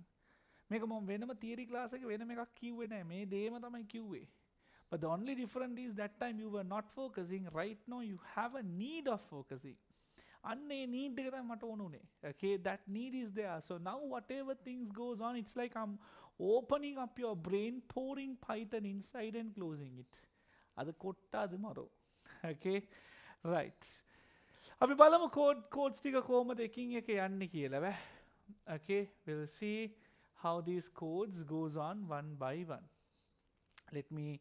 මේක මම වෙනම theory class එකේ වෙනම එකක් කිව්වේ නැහැ. මේ දේම තමයි කිව්වේ. But the only difference is that time you were not focusing. Right now you have a need of focusing. Need okay, that need is there. So now whatever things goes on, it's like I'm opening up your brain, pouring Python inside and closing it. Adu kottadu maro. Okay, right. අපි බලමු codes ටික කොහොමද එකින් එක යන්නේ කියලා. Okay, we'll see how these codes goes on one by one. Let me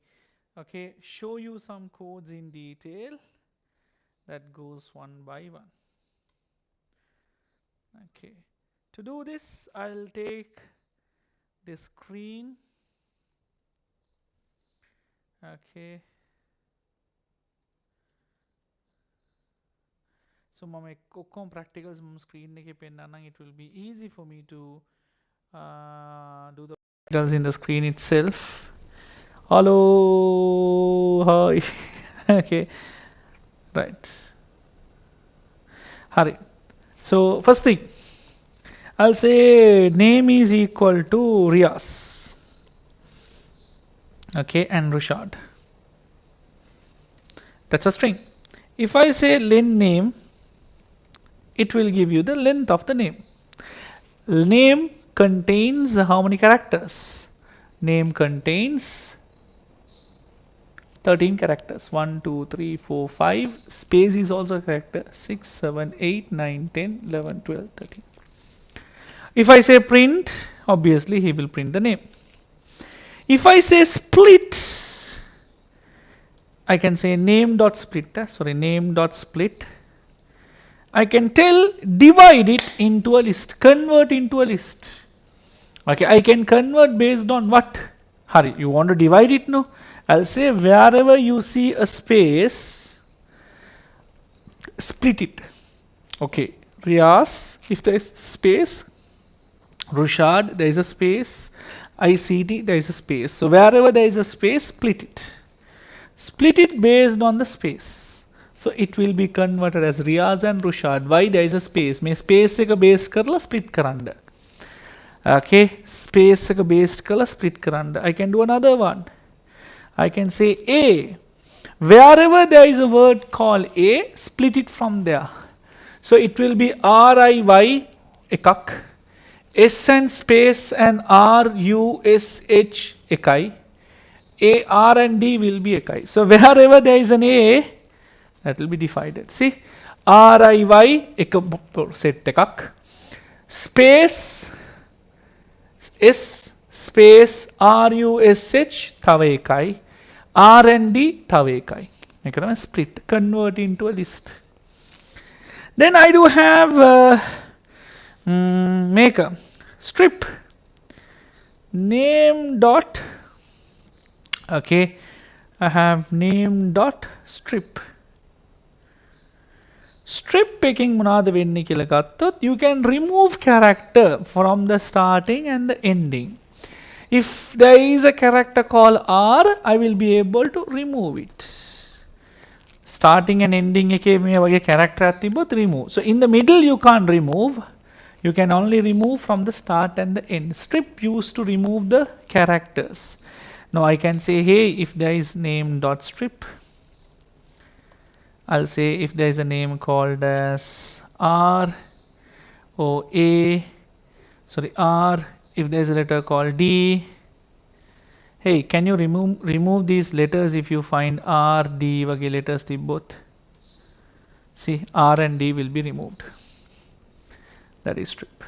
show you some codes in detail that goes one by one. Okay, to do this I'll take the screen. Okay, so mama okkom practicals screen එකේ පෙන්නන්න, it will be easy for me to do the practicals in the screen itself. Hello, hi. Okay, right. Hari. So first thing, I'll say name is equal to Riyas, okay, and Rushard. That's a string. If I say len name, it will give you the length of the name. Name contains how many characters? Name contains 13 characters. 1, 2, 3, 4, 5. Space is also a character. 6, 7, 8, 9, 10, 11, 12, 13. If I say print, obviously he will print the name. If I say split, I can say name.split. Name.split. I can tell divide it into a list, convert into a list. Okay, I can convert based on what? Hurry, you want to divide it? No, I'll say wherever you see a space, split it. Okay, Riyas, if there is space, Rushard, there is a space, ICT, there is a space. So wherever there is a space, split it. Split it based on the space. So it will be converted as Riyas and Rushard. Why? There is a space. May space එක base කරලා split කරන්න. Okay, space එක base කරලා split කරන්න. I can do another one. I can say A. Wherever there is a word called A, split it from there. So it will be RIY එකක්, S and space and RUSH එකයි, A, R and D will be එකයි. So wherever there is an A, that will be divided. See, RIY එක set එකක්, space S space RUSH තව එකයි, R and D තව එකයි. මේක තමයි split, convert into a list. Then I do have make a strip name dot. Okay, I have name dot strip. Strip picking මොනවාද වෙන්නේ කියලා ගත්තොත්, you can remove character from the starting and the ending. If there is a character called R, I will be able to remove it. Starting and ending එකේ මේ වගේ character එකක් තිබ්බොත් remove. So in the middle you can't remove. You can only remove from the start and the end. Strip used to remove the characters. Now I can say, hey, if there is name dot strip, I'll say if there is a name called as R or A, sorry, R, if there is a letter called D, hey, can you remove these letters if you find R, D wage letters both? See, R and D will be removed. That is strip.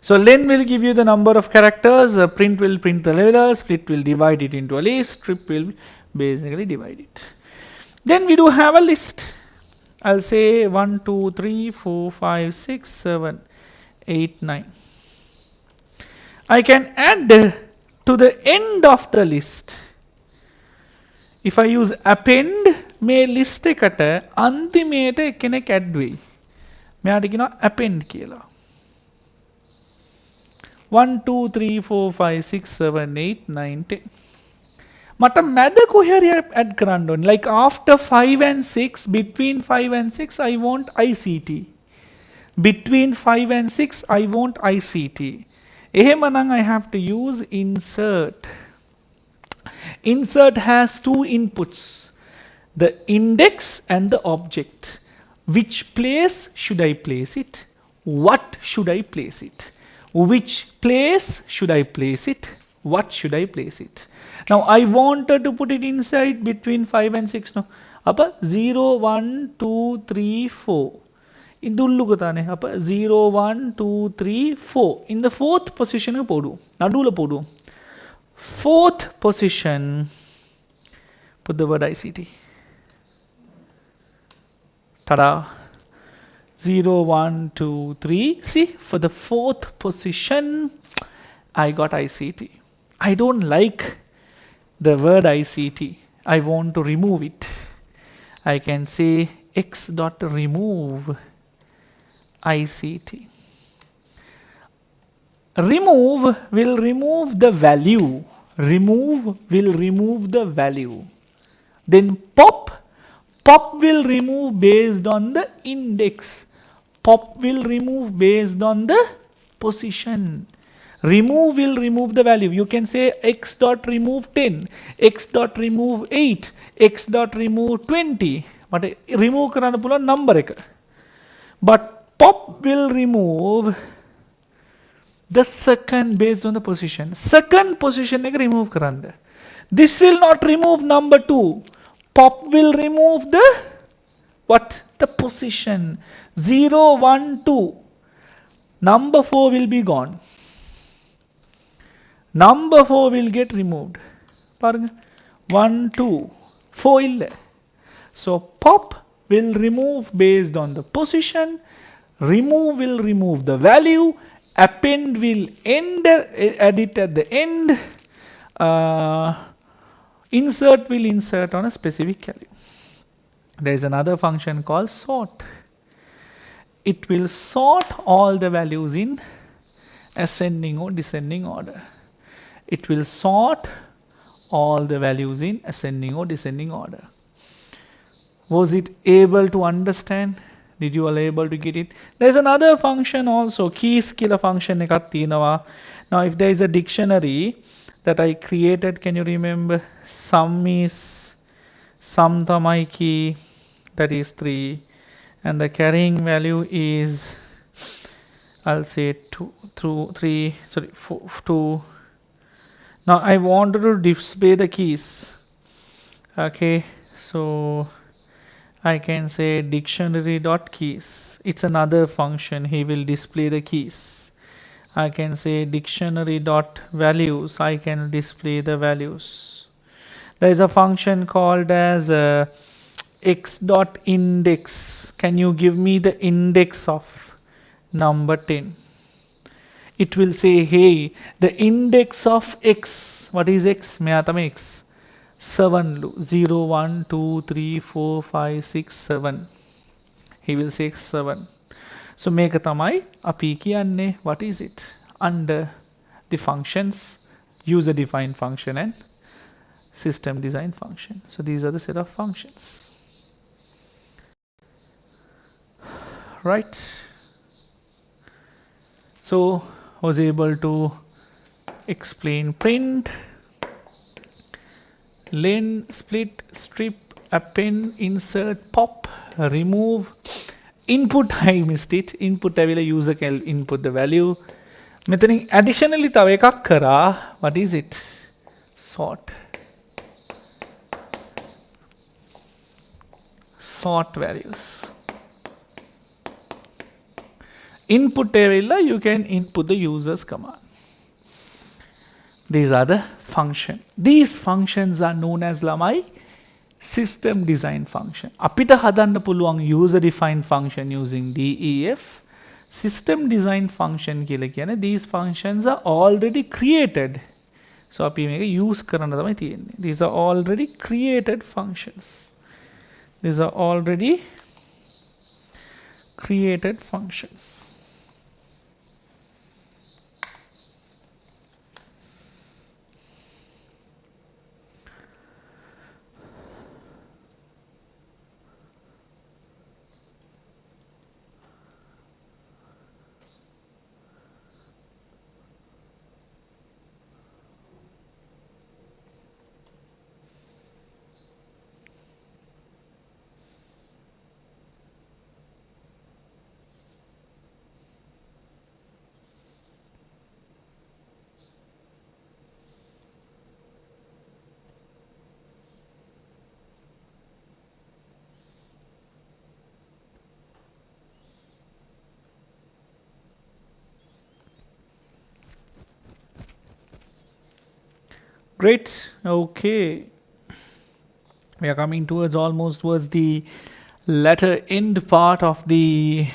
So len will give you the number of characters, print will print the letters, split will divide it into a list, strip will basically divide it. Then we do have a list. I'll say 1, 2, 3, 4, 5, 6, 7, 8, 9. I can add to the end of the list. If I use append, මේ list එකට අන්තිමයට කෙනෙක් add වෙයි. මෙයාට කියනවා append කියලා. 1, 2, 3, 4, 5, 6, 7, 8, 9, 10. මට මැද කොහරි add කරන්න ඕනේ. Like after 5 and 6, between 5 and 6, I want ICT. Between 5 and 6, I want ICT. එහෙමනම් I have to use insert. Insert has two inputs, the index and the object. Which place should I place it? What should I place it? Which place should I place it? What should I place it? Now I wanted to put it inside between 5 and 6. No. Appa 0, 1, 2, 3, 4. In 0, 1, 2, 3, 4. In the fourth position, nadula podu. Fourth position, put the word ICT. Tada. 0, 1, 2, 3. See, for the fourth position, I got ICT. I don't like the word ICT. I want to remove it. I can say x dot remove ICT. Remove will remove the value. Remove will remove the value. Then pop will remove based on the index. Pop will remove based on the position. Remove will remove the value. You can say x dot remove 10, x dot remove 8, x dot remove 20. But remove karana pula number ek. But pop will remove the second based on the position. Second position ek remove karanda. This will not remove number 2. Pop will remove the what? The position. 0, 1, 2. Number 4 will be gone. Number 4 will get removed. 1, 2, 4 illa. So pop will remove based on the position. Remove will remove the value. Append will add it at the end. Insert will insert on a specific value. There is another function called sort. It will sort all the values in ascending or descending order. It will sort all the values in ascending or descending order. Was it able to understand? Did you all able to get it? There's another function also, keys killer function. Now if there is a dictionary that I created, can you remember? Sum is sum thamai key, that is 3, and the carrying value is, I'll say 2, 2. Now I wanted to display the keys. Okay, so I can say dictionary.keys. It's another function. He will display the keys. I can say dictionary.values. I can display the values. There is a function called as x.index. Can you give me the index of number 10? It will say, hey, the index of x. What is x? X. 7. 0, 1, 2, 3, 4, 5, 6, 7. He will say 7. So make a tamai api kiyanne. What is it? Under the functions, user defined function and system design function. So these are the set of functions. Right. So I was able to explain print, len, split, strip, append, insert, pop, remove, input. I missed it. Input avila user can input the value. Methani additionally thawa ekak kara. What is it? Sort. Sort values. Input avila you can input the user's command. These are the function. These functions are known as lamai system design function. Apita hadanna puluwan user defined function using DEF. System design function kiyala kiyane these functions are already created. So api meka use karanna thamai tiyenne. These are already created functions. These are already created functions. Great. Okay. We are coming towards almost towards the latter end part of the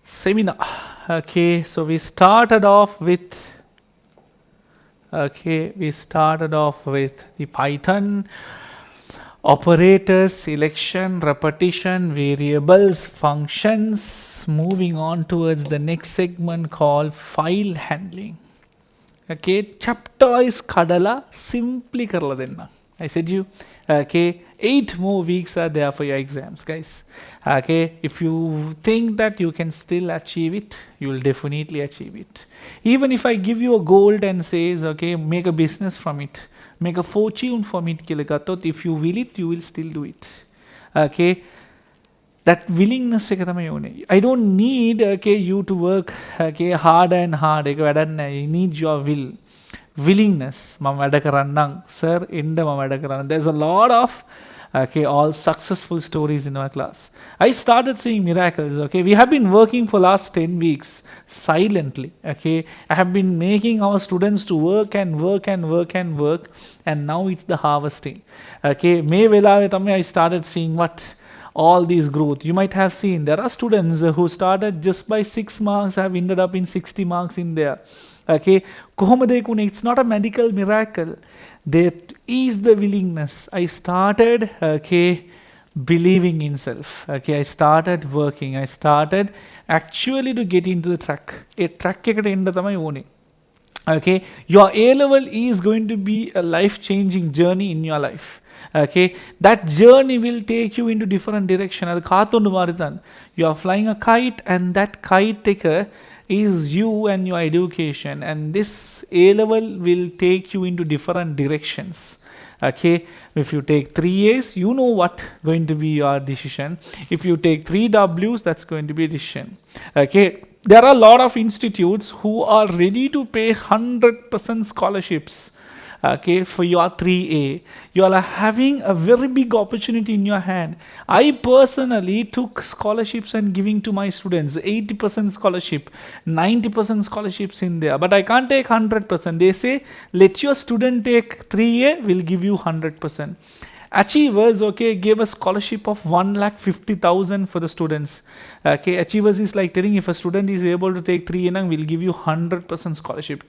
seminar. Okay, so we started off with the Python operators, selection, repetition, variables, functions. Moving on towards the next segment called file handling. Okay, chapter is kadala, simply karla denna. I said you, okay, 8 more weeks are there for your exams, guys. Okay, if you think that you can still achieve it, you will definitely achieve it. Even if I give you a goal and says, okay, make a business from it, make a fortune from it, if you will it, you will still do it. Okay, that willingness එක තමයි ඕනේ. I don't need you to work hard and hard. ඒක වැඩක් නැහැ. You need your will. Willingness. මම වැඩ කරන්නම්. Sir, එන්න මම වැඩ කරන්න. There's a lot of all successful stories in our class. I started seeing miracles. Okay, we have been working for last 10 weeks silently. Okay, I have been making our students to work and work and work and work, and now it's the harvesting. Okay, May velawe තමයි I started seeing what all these growth. You might have seen there are students who started just by 6 marks have ended up in 60 marks in there. Okay, it's not a medical miracle. There is the willingness. I started believing in self. Okay, I started working. I started actually to get into the track. A track okay, your A level is going to be a life-changing journey in your life. Okay, that journey will take you into different direction. You are flying a kite, and that kite taker is you and your education, and this A level will take you into different directions. Okay, if you take 3 A's, you know what going to be your decision. If you take 3 W's, that's going to be a decision. Okay, there are a lot of institutes who are ready to pay 100% scholarships, okay, for your 3A. You are having a very big opportunity in your hand. I personally took scholarships and giving to my students 80% scholarship, 90% scholarships in there, but I can't take 100%. They say let your student take 3A, we'll give you 100%. Achievers, okay, gave a scholarship of 1,50,000 for the students. Okay, Achievers is like telling if a student is able to take 3 we'll give you 100% scholarship.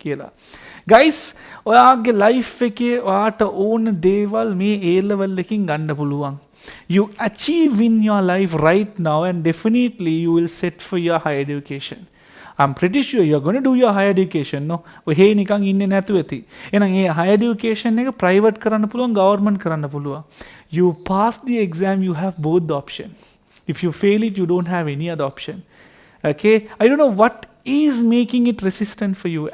Guys, ඔයාගේ life එකේ ඔයාට ඕන දේවල් මේ A level එකකින් ගන්න පුළුවන්. You achieve in your life right now, and definitely you will set for your higher education. I'm pretty sure you're going to do your higher education, no? ඔහේ නිකන් ඉන්නේ නැතුව ඇති. එහෙනම් මේ higher education එක private කරන්න පුළුවන්, government කරන්න පුළුවන්. You pass the exam, you have both the option. If you fail it, you don't have any other option. Okay, I don't know what is making it resistant for you.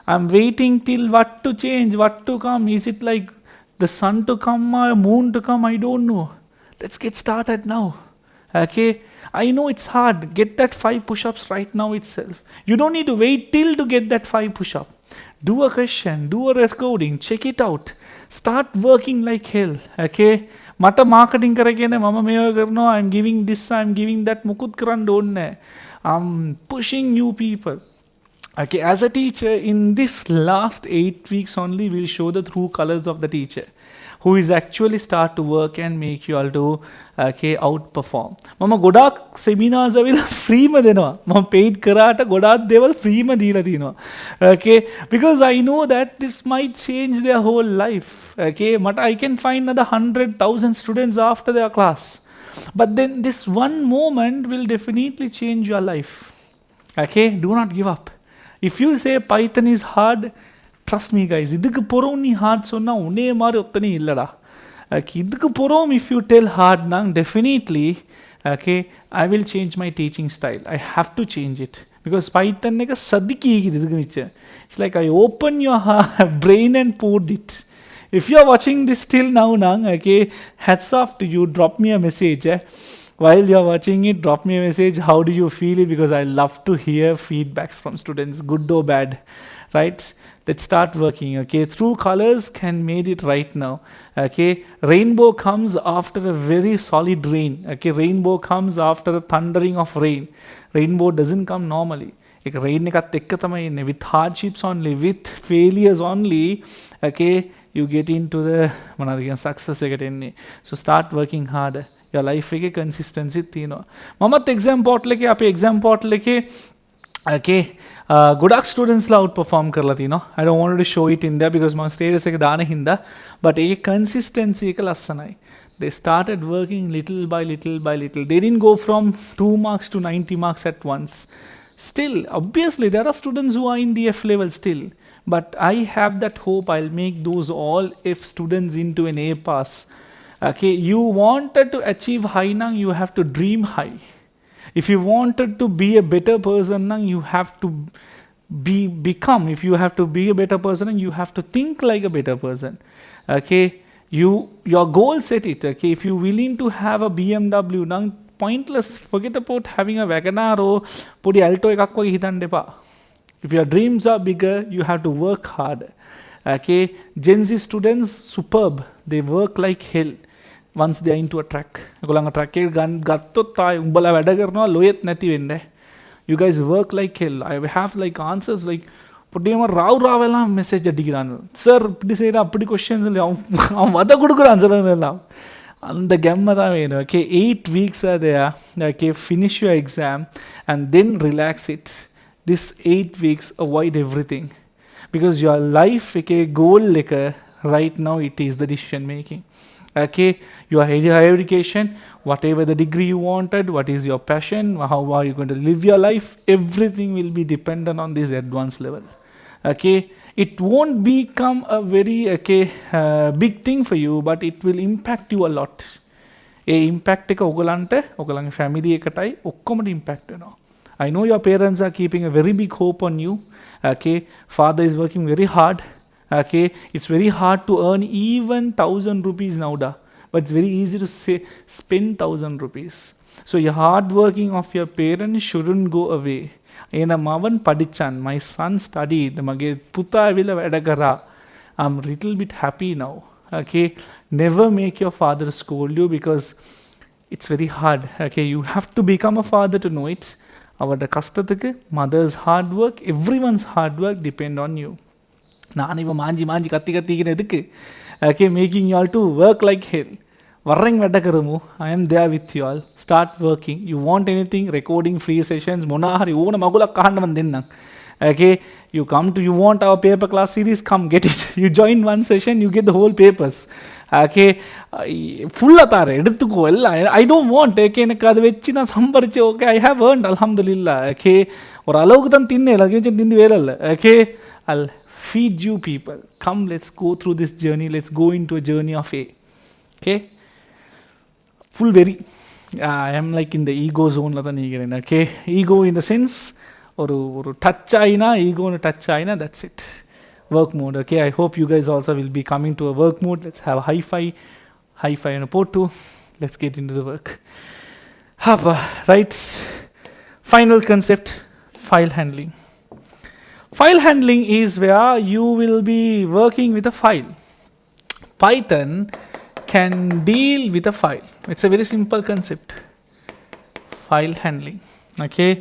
I'm waiting till what to change, what to come. Is it like the sun to come or moon to come? I don't know. Let's get started now. Okay, I know it's hard. Get that 5 push-ups right now itself. You don't need to wait till to get that 5 push-up. Do a question, do a recording, check it out. Start working like hell. Okay, mata marketing karagena mama mewa karno, I'm giving this, I'm giving that, mukut karan donne. I'm pushing new people. Okay, as a teacher, in this last 8 weeks only, we'll show the true colors of the teacher, who is actually start to work and make you all to outperform. Mama godak seminars avila free ma denawa. Mama paid karata godak deval free ma deela dinawa. Okay, because I know that this might change their whole life. Okay, but I can find another 100,000 students after their class. But then this one moment will definitely change your life. Okay, do not give up. If you say Python is hard, trust me guys, idukku porom nee hard sonna une mari ottane illada. Okay, idukku porom if you tell hard nang, definitely okay, I will change my teaching style. I have to change it, because Python එක සදිකී ඉදක විච්ච. It's like I open your brain and poured it. If you are watching this till now, nang, okay, hats off to you. Drop me a message. While you are watching it, drop me a message. How do you feel it? Because I love to hear feedbacks from students, good or bad, right? Let's start working. Okay, True Colors can made it right now. Okay, rainbow comes after a very solid rain. Okay, rainbow comes after a thundering of rain. Rainbow doesn't come normally. එක rain එකත් එක්ක තමයි එන්නේ, with hardships only, with failures only. Okay, you get into the මොනවද කියන success එකට එන්නේ. So start working harder. your life එකේ consistency තියෙනවා. මමත් exam portal එකේ අපේ exam portal එකේ okay ගොඩක් students ලා outperform කරලා තිනවා. I don't want to show it in there because මම status එක දාන හින්දා, but ඒ consistency එක ලස්සනයි. They started working little by little by little. They didn't go from 2 marks to 90 marks at once. Still, obviously there are students who are in the F level still, but I have that hope I'll make those all F students into an A pass. Okay, you wanted to achieve high now, you have to dream high. If you wanted to be a better person now, you have to become. If you have to be a better person, you have to think like a better person. Okay, your goal, set it. Okay, if you're willing to have a BMW now, pointless, forget about having a Wagoner or podi alto එකක් වගේ හිතන්න එපා. If your dreams are bigger, you have to work hard. Okay, Gen Z students, superb. They work like hell once they are into a track. ඒගොල්ලන්ගේ track එක ගත්තොත් ආයි උඹලා වැඩ කරනවා ලොයෙත් නැති වෙන්නේ. You guys work like hell. I have like answers like පොඩිම රාව් වෙලා message අඩිගිරනවා. Sir இப்படி செய்யற அப்படி questions இல்ல அவன் வத கொடுக்குற answer எல்லாம். அந்த கெம்ம தான் வேணும். Okay, 8 weeks are there. Okay, finish your exam and then relax it. This 8 weeks, avoid everything. Because your life, okay, goal like right now, it is the decision making. Okay, your higher education, whatever the degree you wanted, what is your passion, how are you going to live your life, everything will be dependent on this advanced level. Okay, it won't become a very big thing for you, but it will impact you a lot. A impact එක ඔයගලන්ට ඔයගලන්ගේ family එකටයි ඔක්කොමද impact වෙනවා. I know your parents are keeping a very big hope on you. Okay, father is working very hard. Okay, it's very hard to earn even 1,000 rupees now, but it's very easy to spend 1,000 rupees. So your hard working of your parents shouldn't go away. එන මවන් පඩිච්චන්, my son studied, මගේ පුතා ඇවිල්ලා වැඩ කරා. I'm little bit happy now. Okay, never make your father scold you because it's very hard. Okay, you have to become a father to know it. அவட கஷ்டத்துக்கு mother's hard work, everyone's hard work depend on you. நான் இவ மாஞ்சி கத்திக்கிற எதுக்கு? Okay, making you all to work like hell. வர்றேங்க වැඩ කරමු. I am there with you all. Start working. You want anything, recording free sessions, මොනාහරි ඕන මගුලක් අහන්න මන් දෙන්නම්. Okay, you want our paper class series, come get it. You join one session, you get the whole papers. Okay, full அதார எடுத்துக்கோ எல்லாம். I don't want. Okay, எனக்கு அது வெச்சு நான் சம்பாரிச்சு okay, I have earned alhamdulillah. Okay, ஒரு அளவுக்கு தான் தின்னே, எல்லாத்தையும் தின்னு வேற இல்ல. Okay, I'll feed you people. Come, let's go through this journey. Let's go into a journey of A. Okay, full very. I am like in the ego zone. Okay, ego in the sense, or touch aina, ego in touch aina. That's it. Work mode. Okay, I hope you guys also will be coming to a work mode. Let's have a hi-fi and a port 2. Let's get into the work. Right. Final concept: file handling. File handling is where you will be working with a file. Python can deal with a file. It's a very simple concept. File handling. Okay,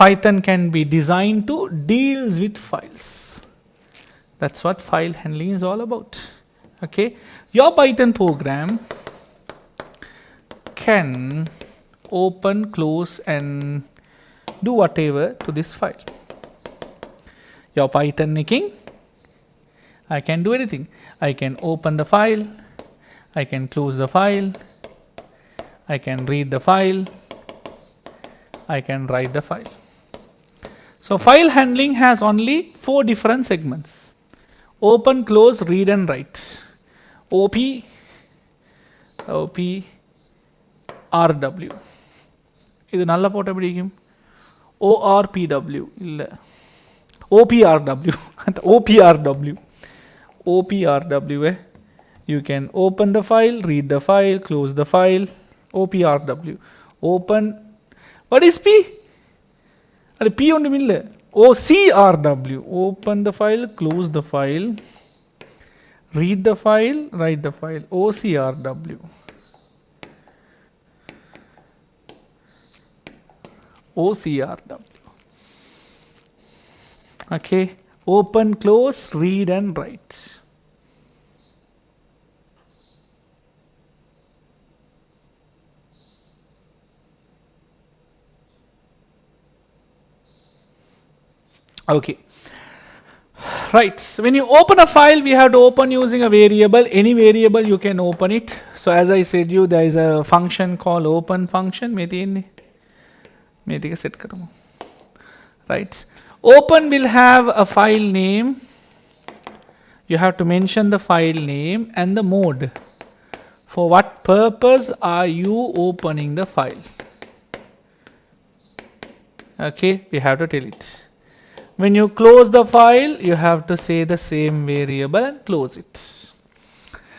Python can be designed to deals with files. That's what file handling is all about. Okay, your Python program can open, close and do whatever to this file. Your Python nicking, I can do anything. I can open the file, I can close the file, I can read the file, I can write the file. So file handling has only 4 different segments: open, close, read and write. OP, RW. இது நல்ல போட்ட எப்படி இருக்கும்? ORPW இல்ல, OPRW. OPRW. You can open the file, read the file, close the file. OPRW. Open. What is P? P on the middle. OCRW. Open the file, close the file, read the file, write the file. OCRW. OCRW. Okay, open, close, read and write. Okay, right. So when you open a file, we have to open using a variable. Any variable you can open it. So as I said you, there is a function called open function. Set करूँ. Right. Open will have a file name. You have to mention the file name and the mode. For what purpose are you opening the file? Okay, we have to tell it. When you close the file, you have to say the same variable and close it.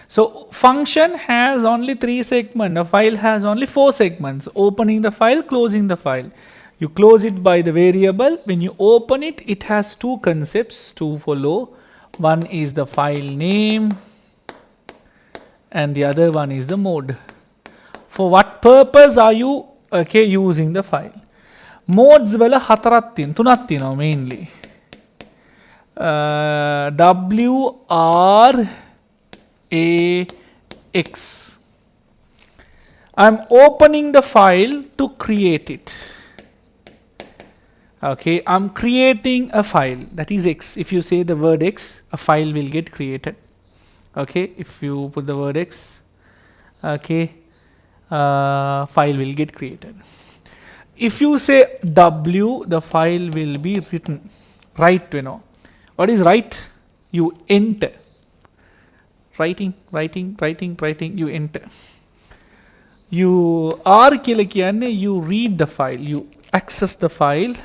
So function has only 3 segments. A file has only 4 segments. Opening the file, closing the file. You close it by the variable. When you open it, it has 2 concepts to follow. One is the file name and the other one is the mode. For what purpose are you using the file? Modes වල හතරක් තියෙනවා තුනක් තියෙනවා mainly. WRAX. I'm opening the file to create it. Okay, I'm creating a file, that is X. If you say the word X, a file will get created. Okay, if you put the word X, okay, file will get created. If you say W, the file will be written. Write, you know. What is write? You enter. Writing, you enter. You R කියලා කියන්නේ you read the file, you access the file,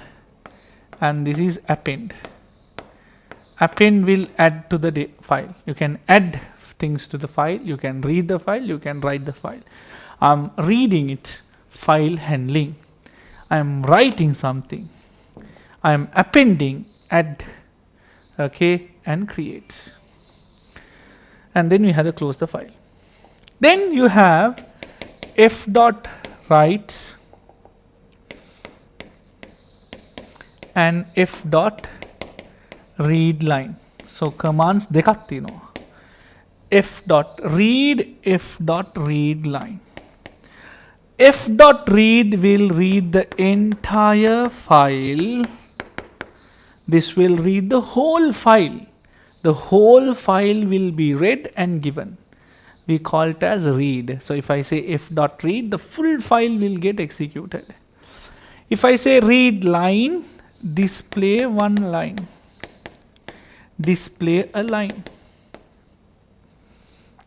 and this is append. Append will add to the file. You can add things to the file, you can read the file, you can write the file. I'm reading it, file handling. I'm writing something. I'm appending, add, okay, and create. And then we have to close the file. Then you have f.write and f.read line. So commands දෙකක් තියෙනවා. f.read, f.read line. f.read will read the entire file. This will read the whole file. The whole file will be read and given. We call it as read. So if I say f.read, the full file will get executed. If I say read line, display one line. Display a line.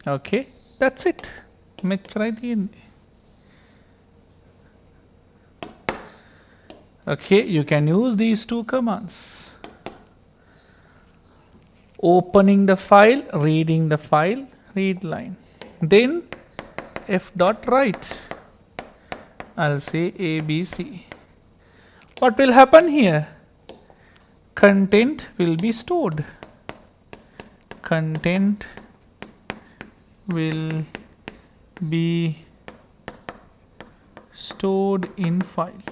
Okay, that's it. Okay, you can use these 2 commands. Opening the file, reading the file, read line. Then f.write. I'll say ABC. What will happen here? Content will be stored. Content will be stored in file.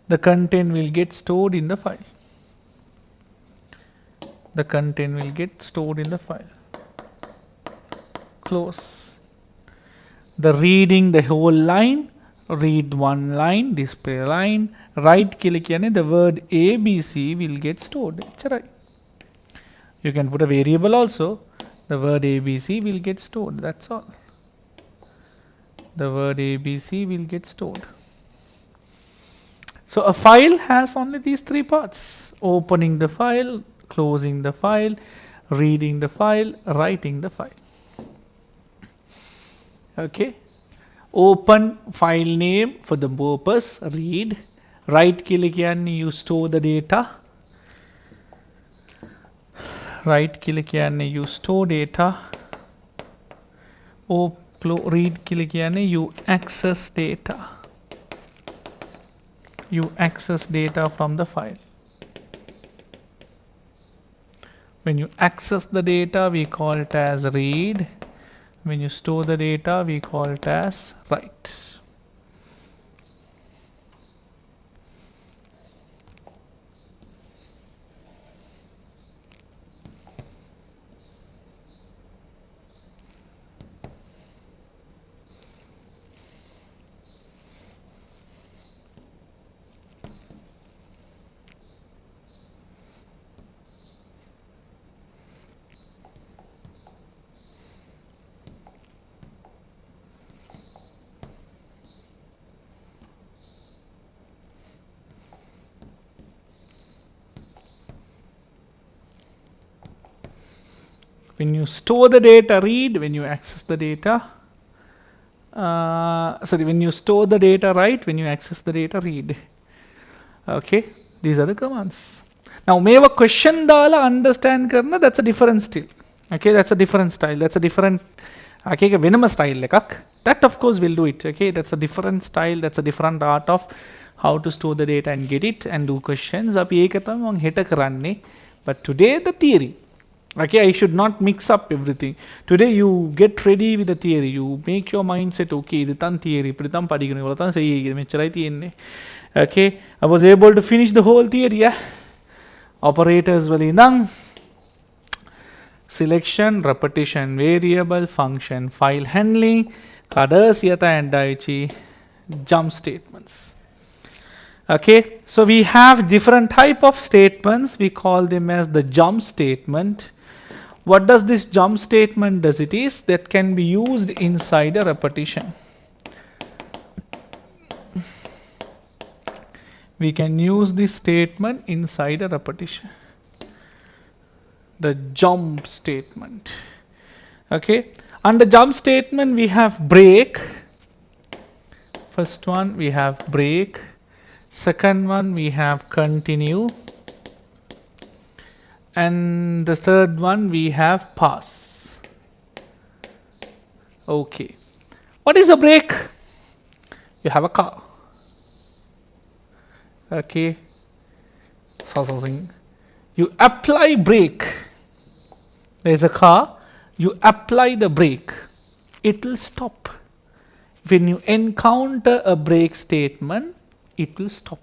The content will get stored in the file. The content will get stored in the file. Close. The reading the whole line, read one line, display line, write the word ABC will get stored. You can put a variable also. The word ABC will get stored. That's all. The word ABC will get stored. So a file has only these 3 parts: opening the file, closing the file, reading the file, writing the file. Okay. Open file name for the purpose, read. Write you store the data. Write you store data. Read you access data. You access data from the file. When you access the data, we call it as read. When you store the data, we call it as write. When you store the data, read. When you access the data, when you store the data, write. When you access the data, read. Okay, these are the commands. Now, මේව question දාලා understand කරන, that's a different style. Okay, that's a different style. That's a different, okay, වෙනම style එකක්. That of course will do it. Okay, that's a different style. That's a different art of how to store the data and get it and do questions. අපි ඒක තමයි මම හෙට කරන්නේ. But today the theory. Okay, I should not mix up everything. Today you get ready with the theory. You make your mindset, okay, இது தான் theory. இப்படி தான் படிக்கணும். இவ்வளவு தான் செய்ய මෙච්චරයි තියෙන්නේ. Okay, I was able to finish the whole theory. Yeah. Operators වලින් නම් selection, repetition, variable, function, file handling, කඩසියත ඇන්ඩයිචි, jump statements. Okay, so we have different type of statements. We call them as the jump statement. What does this jump statement does? It is that can be used inside a repetition. We can use this statement inside a repetition. The jump statement. Okay, under jump statement we have break. First one we have break. Second one we have continue. And the third one we have pass. Okay, what is a break? You have a car. Okay, something. You apply brake. There is a car. You apply the brake. It will stop. When you encounter a brake statement, it will stop.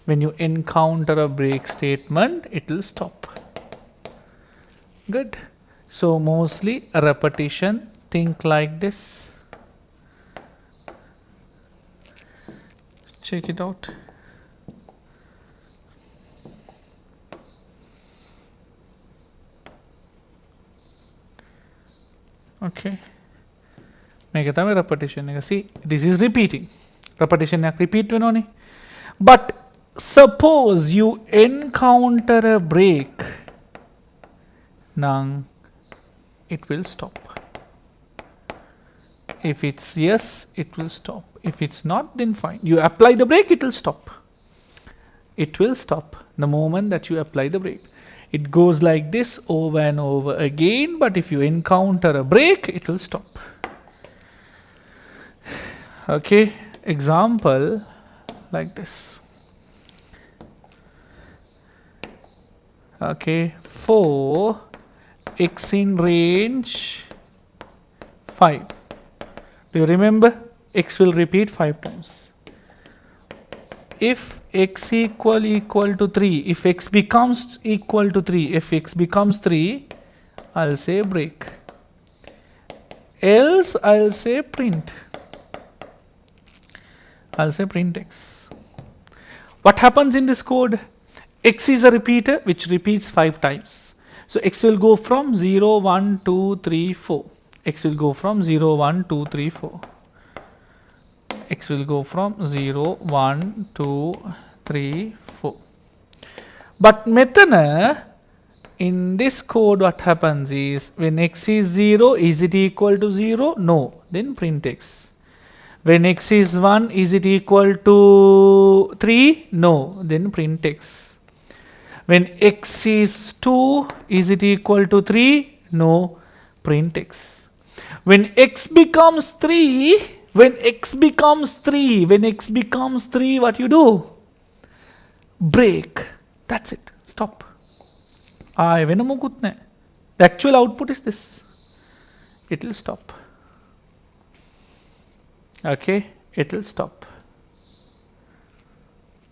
When you encounter a break statement, it will stop. Good. So mostly a repetition. Think like this. Check it out. Okay. Make it a repetition. See, this is repeating. Repetition repeat වෙනෝනේ. But suppose you encounter a break, now it will stop. If it's yes, it will stop. If it's not, then fine. You apply the brake, it will stop. It will stop the moment that you apply the brake. It goes like this over and over again, but if you encounter a break, it will stop. Okay, example like this. Okay, for x in range 5. Do you remember? X will repeat 5 times. If x equal to 3, if x becomes equal to 3, if x becomes 3, I'll say break. Else I'll say print. I'll say print x. What happens in this code? X is a repeater which repeats 5 times. So x will go from 0, 1, 2, 3, 4. X will go from 0, 1, 2, 3, 4. X will go from 0, 1, 2, 3, 4. But method in this code, what happens is when x is 0, is it equal to 0? No. Then print x. When x is 1, is it equal to 3? No. Then print x. When x is 2, is it equal to 3? No. Print x. When x becomes 3, when x becomes 3, what you do? Break. That's it. Stop. The actual output is this. It will stop. Okay, it will stop.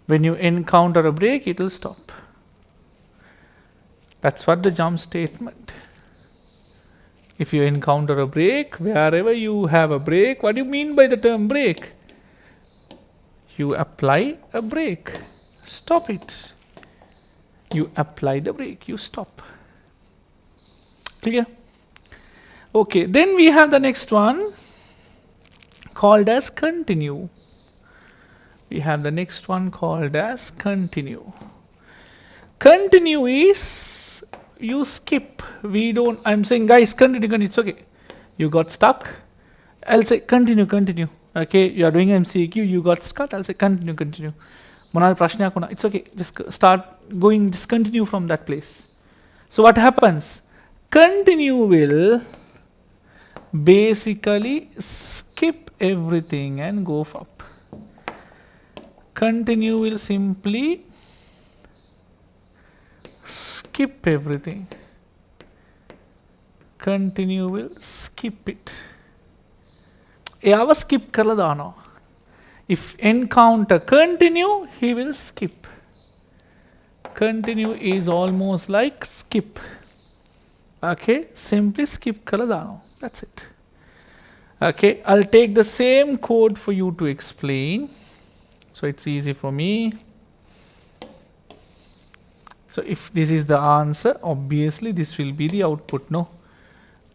When you encounter a break, it will stop. That's what the jump statement. If you encounter a break, wherever you have a break, what do you mean by the term break? You apply a brake. Stop it. You apply the brake, you stop. Clear? Okay, then we have the next one called as continue. We have the next one called as continue. Continue is you skip. We don't, I'm saying guys continue, it's okay. You got stuck, I'll say continue. Okay, you are doing MCQ, you got stuck, I'll say continue. It's okay, just start going, just continue from that place. So what happens? Continue will basically skip everything and go up. Continue will simply skip everything. Continue will skip it. Skip kaladano. If encounter continue, he will skip. Continue is almost like skip. Okay, simply skip kaladano. That's it. Okay, I'll take the same code for you to explain. So it's easy for me. So if this is the answer, obviously this will be the output, no?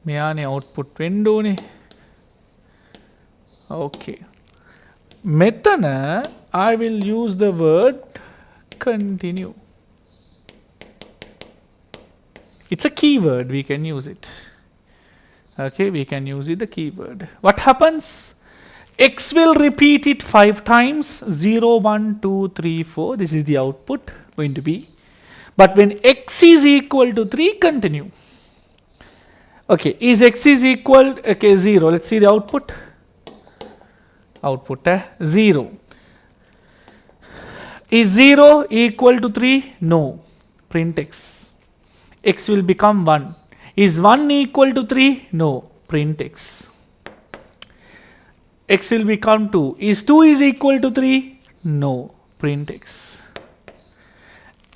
Meane output window ne. Okay. Methana, I will use the word continue. It's a keyword, we can use it. Okay, we can use it, the keyword. What happens? X will repeat it 5 times. 0, 1, 2, 3, 4. This is the output going to be. But when X is equal to 3, continue. Okay, is X is equal, okay, 0. Let's see the output. Output 0. Is 0 equal to 3? No. Print X. X will become 1. Is 1 equal to 3? No. Print X. X will become 2. Is 2 is equal to 3? No. Print X.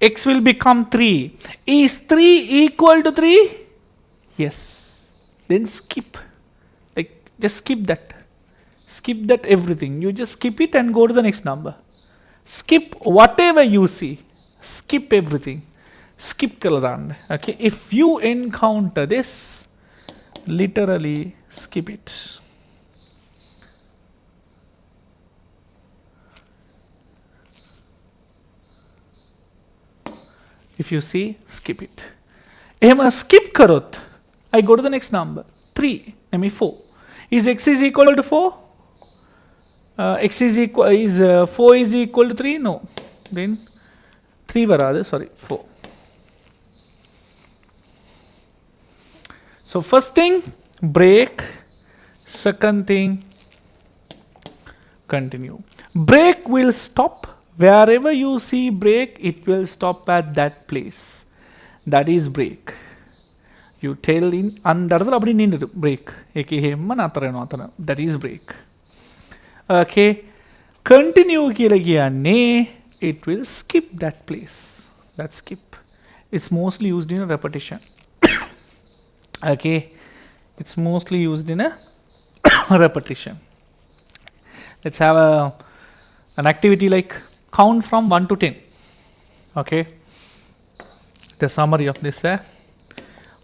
X will become 3. Is 3 equal to 3? Yes. Then skip. Like, just skip that. Skip that everything. You just skip it and go to the next number. Skip whatever you see. Skip everything. Skip kaladand. Okay. If you encounter this, literally skip it. If you see, skip it. Skip karot. I go to the next number. 3. 4. Is X is equal to 4? X is equal, is 4 is equal to 3? No. Then 3 varade, sorry, 4. So first thing, break. Second thing, continue. Break will stop. Wherever you see break, it will stop at that place. That is break. You tell in under break. That is break. Okay. Continue it will skip that place. That skip. It's mostly used in a repetition. Okay. It's mostly used in a repetition. Let's have an activity like count from 1 to 10. Okay. The summary of this.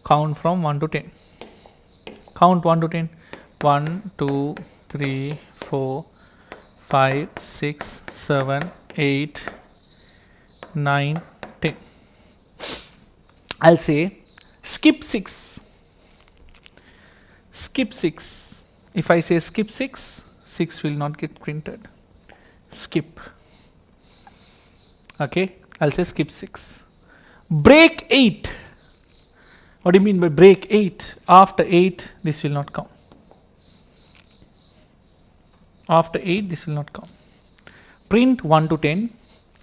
Count from 1 to 10. Count 1 to 10. 1, 2, 3, 4, 5, 6, 7, 8, 9, 10. I'll say skip 6. Skip 6. If I say skip 6, 6 will not get printed. Skip. Okay, I'll say skip 6. Break 8. What do you mean by break 8? After 8, this will not come. After 8, this will not come. Print 1 to 10.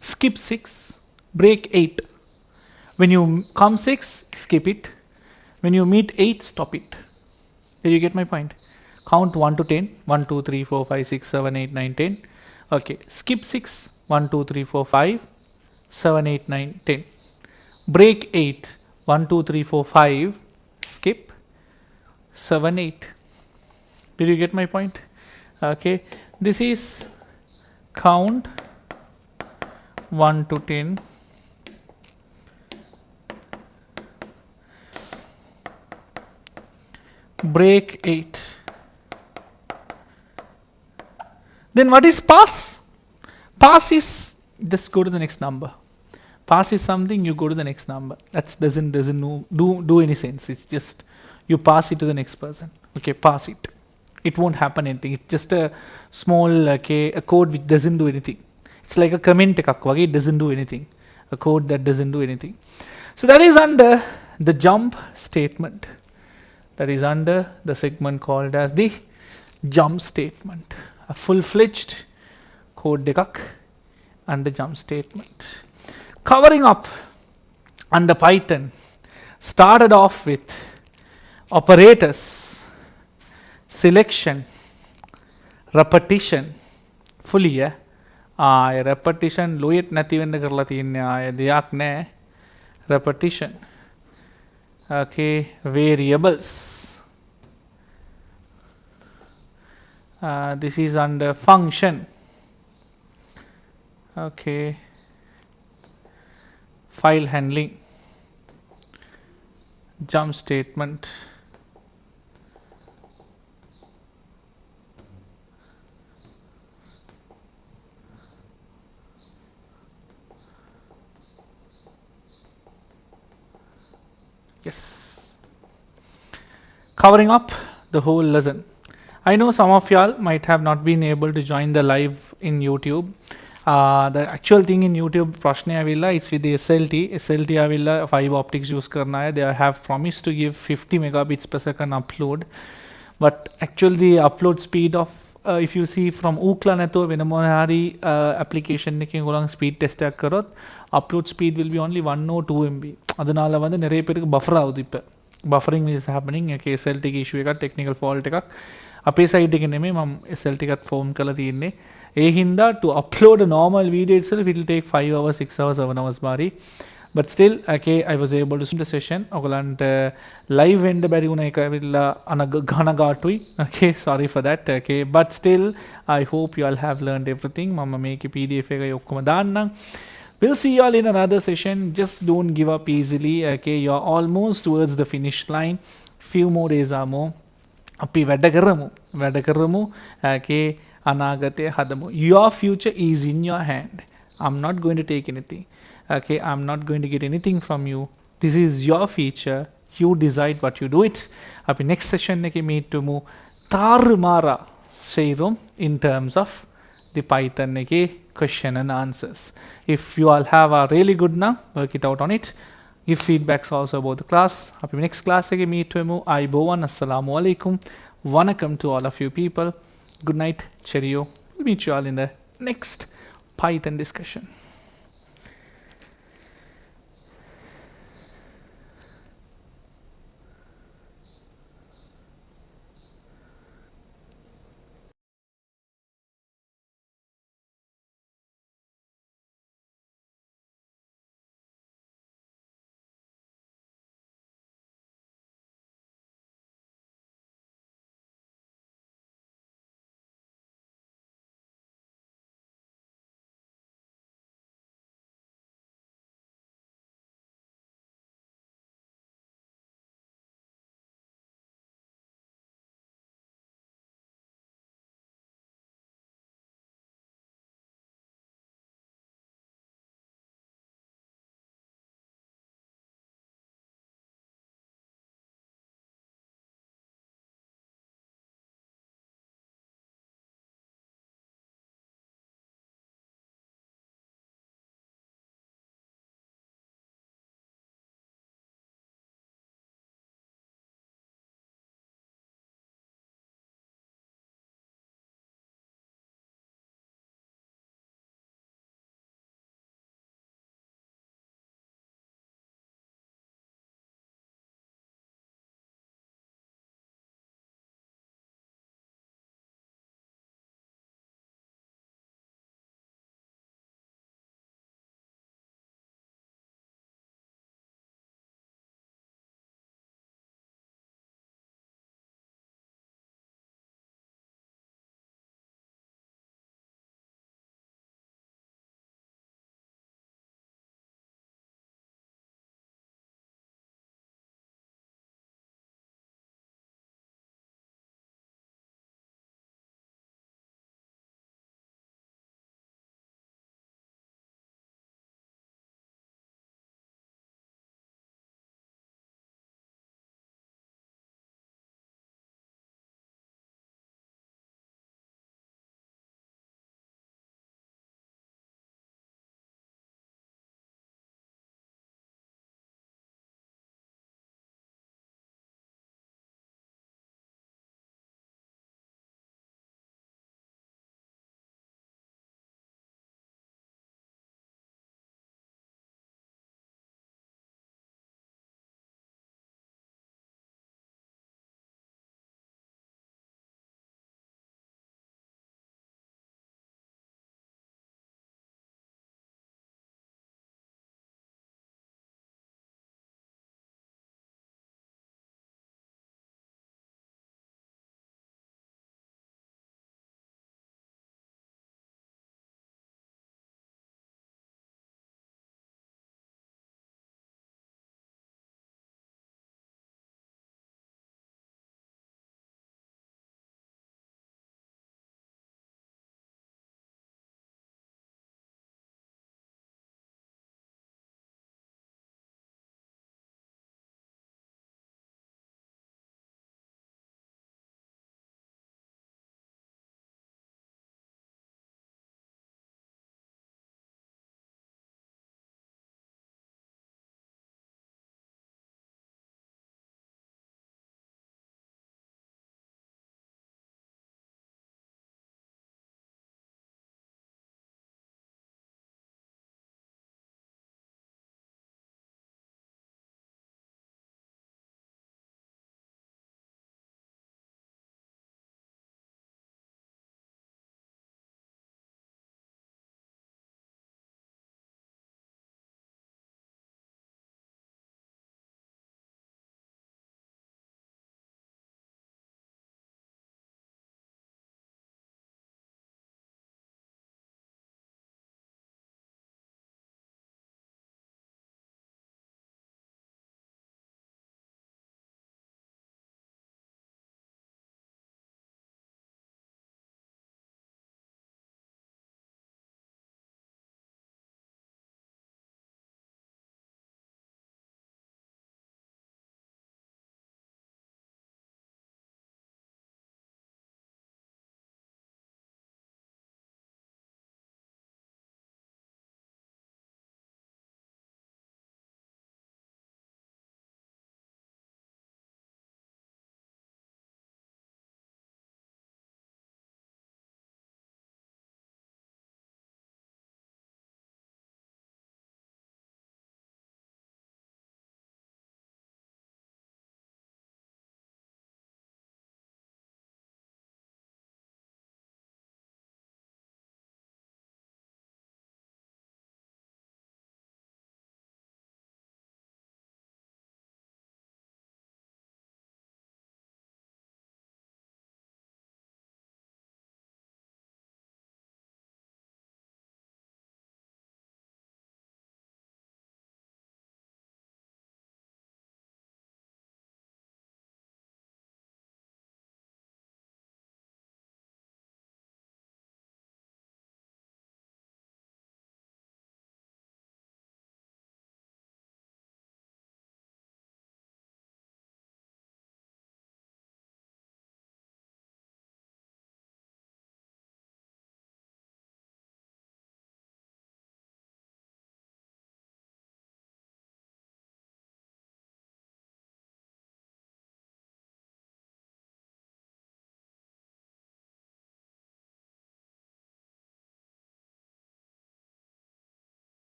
Skip 6. Break 8. When you come 6, skip it. When you meet 8, stop it. Did you get my point? Count 1 to 10. 1, 2, 3, 4, 5, 6, 7, 8, 9, 10. Okay. Skip 6. 1, 2, 3, 4, 5, 7, 8, 9, 10. Break 8. 1, 2, 3, 4, 5. Skip 7, 8. Did you get my point? Okay. This is count 1 to 10. Break 8. Then what is pass? Pass is just go to the next number. Pass is something, you go to the next number. That doesn't do any sense. It's just you pass it to the next person. Okay, pass it. It won't happen anything. It's just a small a code which doesn't do anything. It's like a comment ekak it doesn't do anything. A code that doesn't do anything. So that is under the jump statement. That is under the segment called as the jump statement. A full-fledged code dekak under jump statement. Covering up under Python, started off with operators, selection, repetition, fully repetition ලොයෙත් නැති වෙන්න කරලා තියෙන්නේ ආය දෙයක් නැහැ repetition. Okay, variables. This is under function. Okay, file handling, jump statement, yes, covering up the whole lesson. I know some of y'all might have not been able to join the live in YouTube. The actual thing in YouTube ප්‍රශ්නය ඇවිල්ලා it's with the SLT ඇවිල්ලා fiber optics use කරන අය they have promised to give 50 megabits per second upload, but actually the upload speed of if you see from Ookla නැතුව වෙන මොන හරි application එකකින් ඔයගොල්ලන් speed test එකක් කරොත් upload speed will be only 1 or 2 MB. அதனால வந்து நிறைய பேருக்கு buffer ஆகுது இப்போ. Buffering is happening. SLT ගේ issue එකක් technical fault එකක්. අපේ side එකේ නෙමෙයි මම SLT එකත් form කරලා තියෙන්නේ. ඒ හින්දා to upload a normal video itself it will take 5 hours 6 hours 7 hours Marie. But still okay, I was able to swim the session. ඔයගලන්ට live වෙන්න බැරි වුණ එක ඇවිල්ලා ඝනගාටුයි. Okay, sorry for that. Okay, but still I hope you all have learned everything. මම මේකේ PDF එකයි ඔක්කොම දාන්නම්. We'll see you all in another session. Just don't give up easily. Okay, you're almost towards the finish line. Few more days are more. අපි වැඩ කරමු okay අනාගතය හදමු. Your future is in your hand. I'm not going to take anything. Okay, I'm not going to get anything from you. This is your future. You decide what you do it. අපි next session එකේ meet වෙමු. තාරුමාරා සේරුම් in terms of the Python එකේ question and answers. If you all have a really good now, work it out on it. Give feedbacks also about the class. Happy next class again meet wemu. Aibowan assalamu alaikum. Wanakam to all of you people. Good night. Cheerio. We'll meet you all in the next Python discussion.